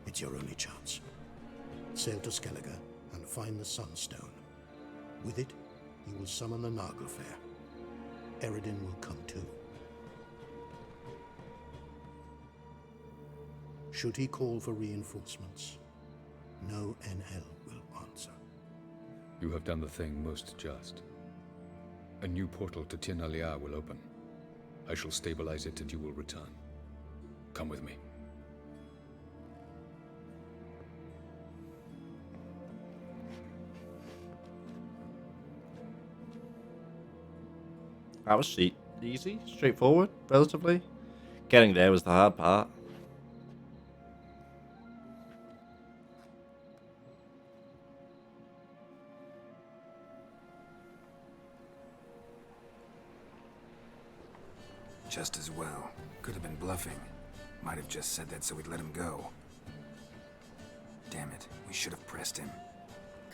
[SPEAKER 12] It's your only chance. Sail to Skellige and find the Sunstone. With it, you will summon the Naglfar. Eredin will come too. Should he call for reinforcements, no NL will answer.
[SPEAKER 11] You have done the thing most just. A new portal to Tir na Liar will open. I shall stabilize it and you will return. Come with me.
[SPEAKER 1] That was easy, straightforward, relatively. Getting there was the hard part.
[SPEAKER 5] Just as well. Could have been bluffing. Might have just said that so we'd let him go. Damn it, we should have pressed him.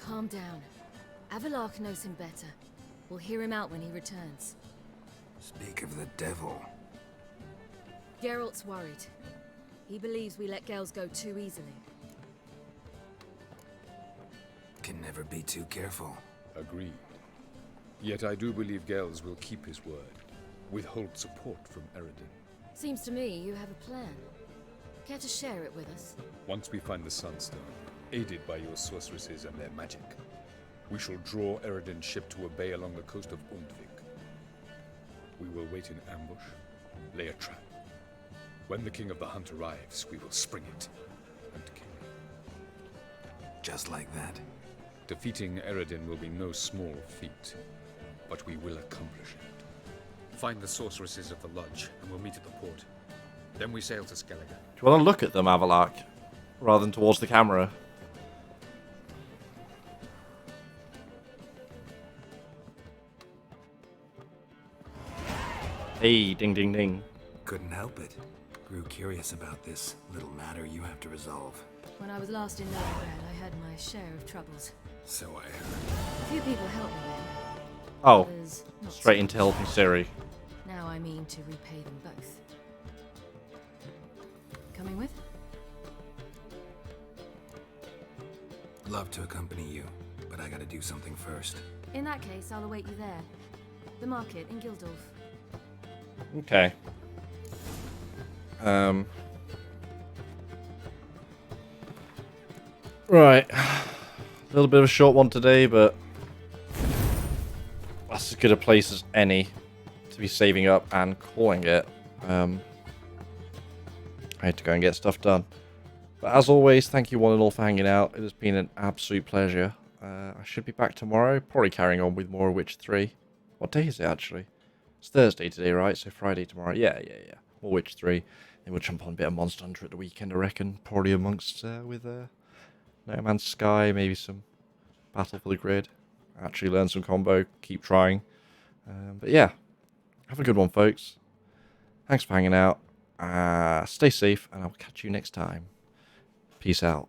[SPEAKER 13] Calm down. Avalark knows him better. We'll hear him out when he returns.
[SPEAKER 5] Speak of the devil.
[SPEAKER 13] Geralt's worried. He believes we let Gales go too easily.
[SPEAKER 5] Can never be too careful.
[SPEAKER 11] Agreed. Yet I do believe Gales will keep his word. Withhold support from Eredin.
[SPEAKER 13] Seems to me you have a plan. Care to share it with us?
[SPEAKER 11] Once we find the Sunstone, aided by your sorceresses and their magic, we shall draw Eredin's ship to a bay along the coast of Undvik. We will wait in ambush, lay a trap. When the King of the Hunt arrives, we will spring it and kill him.
[SPEAKER 5] Just like that.
[SPEAKER 11] Defeating Eredin will be no small feat, but we will accomplish it. Find the sorceresses of the lodge, and we'll meet at the port. Then we sail to Skellige.
[SPEAKER 1] Do you want to look at them, Avalark, rather than towards the camera? Hey, ding ding ding.
[SPEAKER 5] Couldn't help it. Grew curious about this little matter you have to resolve.
[SPEAKER 13] When I was last in Novigrad, I had my share of troubles.
[SPEAKER 5] So I heard.
[SPEAKER 13] A few people helped me then.
[SPEAKER 1] Oh,
[SPEAKER 13] Others not
[SPEAKER 1] straight
[SPEAKER 13] so
[SPEAKER 1] into
[SPEAKER 13] much.
[SPEAKER 1] helping Siri.
[SPEAKER 13] Now I mean to repay them both. Coming with?
[SPEAKER 5] Love to accompany you, but I gotta do something first.
[SPEAKER 13] In that case, I'll await you there. The market in Gildorf.
[SPEAKER 1] Okay. Right. A little bit of a short one today, but that's as good a place as any to be saving up and calling it. I had to go and get stuff done. But as always, thank you one and all for hanging out. It has been an absolute pleasure. I should be back tomorrow, probably carrying on with more Witch 3. What day is it, actually? It's Thursday today, right? So Friday tomorrow. Yeah. More Witch 3. Then we'll jump on a bit of Monster Hunter at the weekend, I reckon. Probably amongst with No Man's Sky, maybe some Battle for the Grid. Actually learn some combo. Keep trying. But yeah, have a good one, folks. Thanks for hanging out. Stay safe, and I'll catch you next time. Peace out.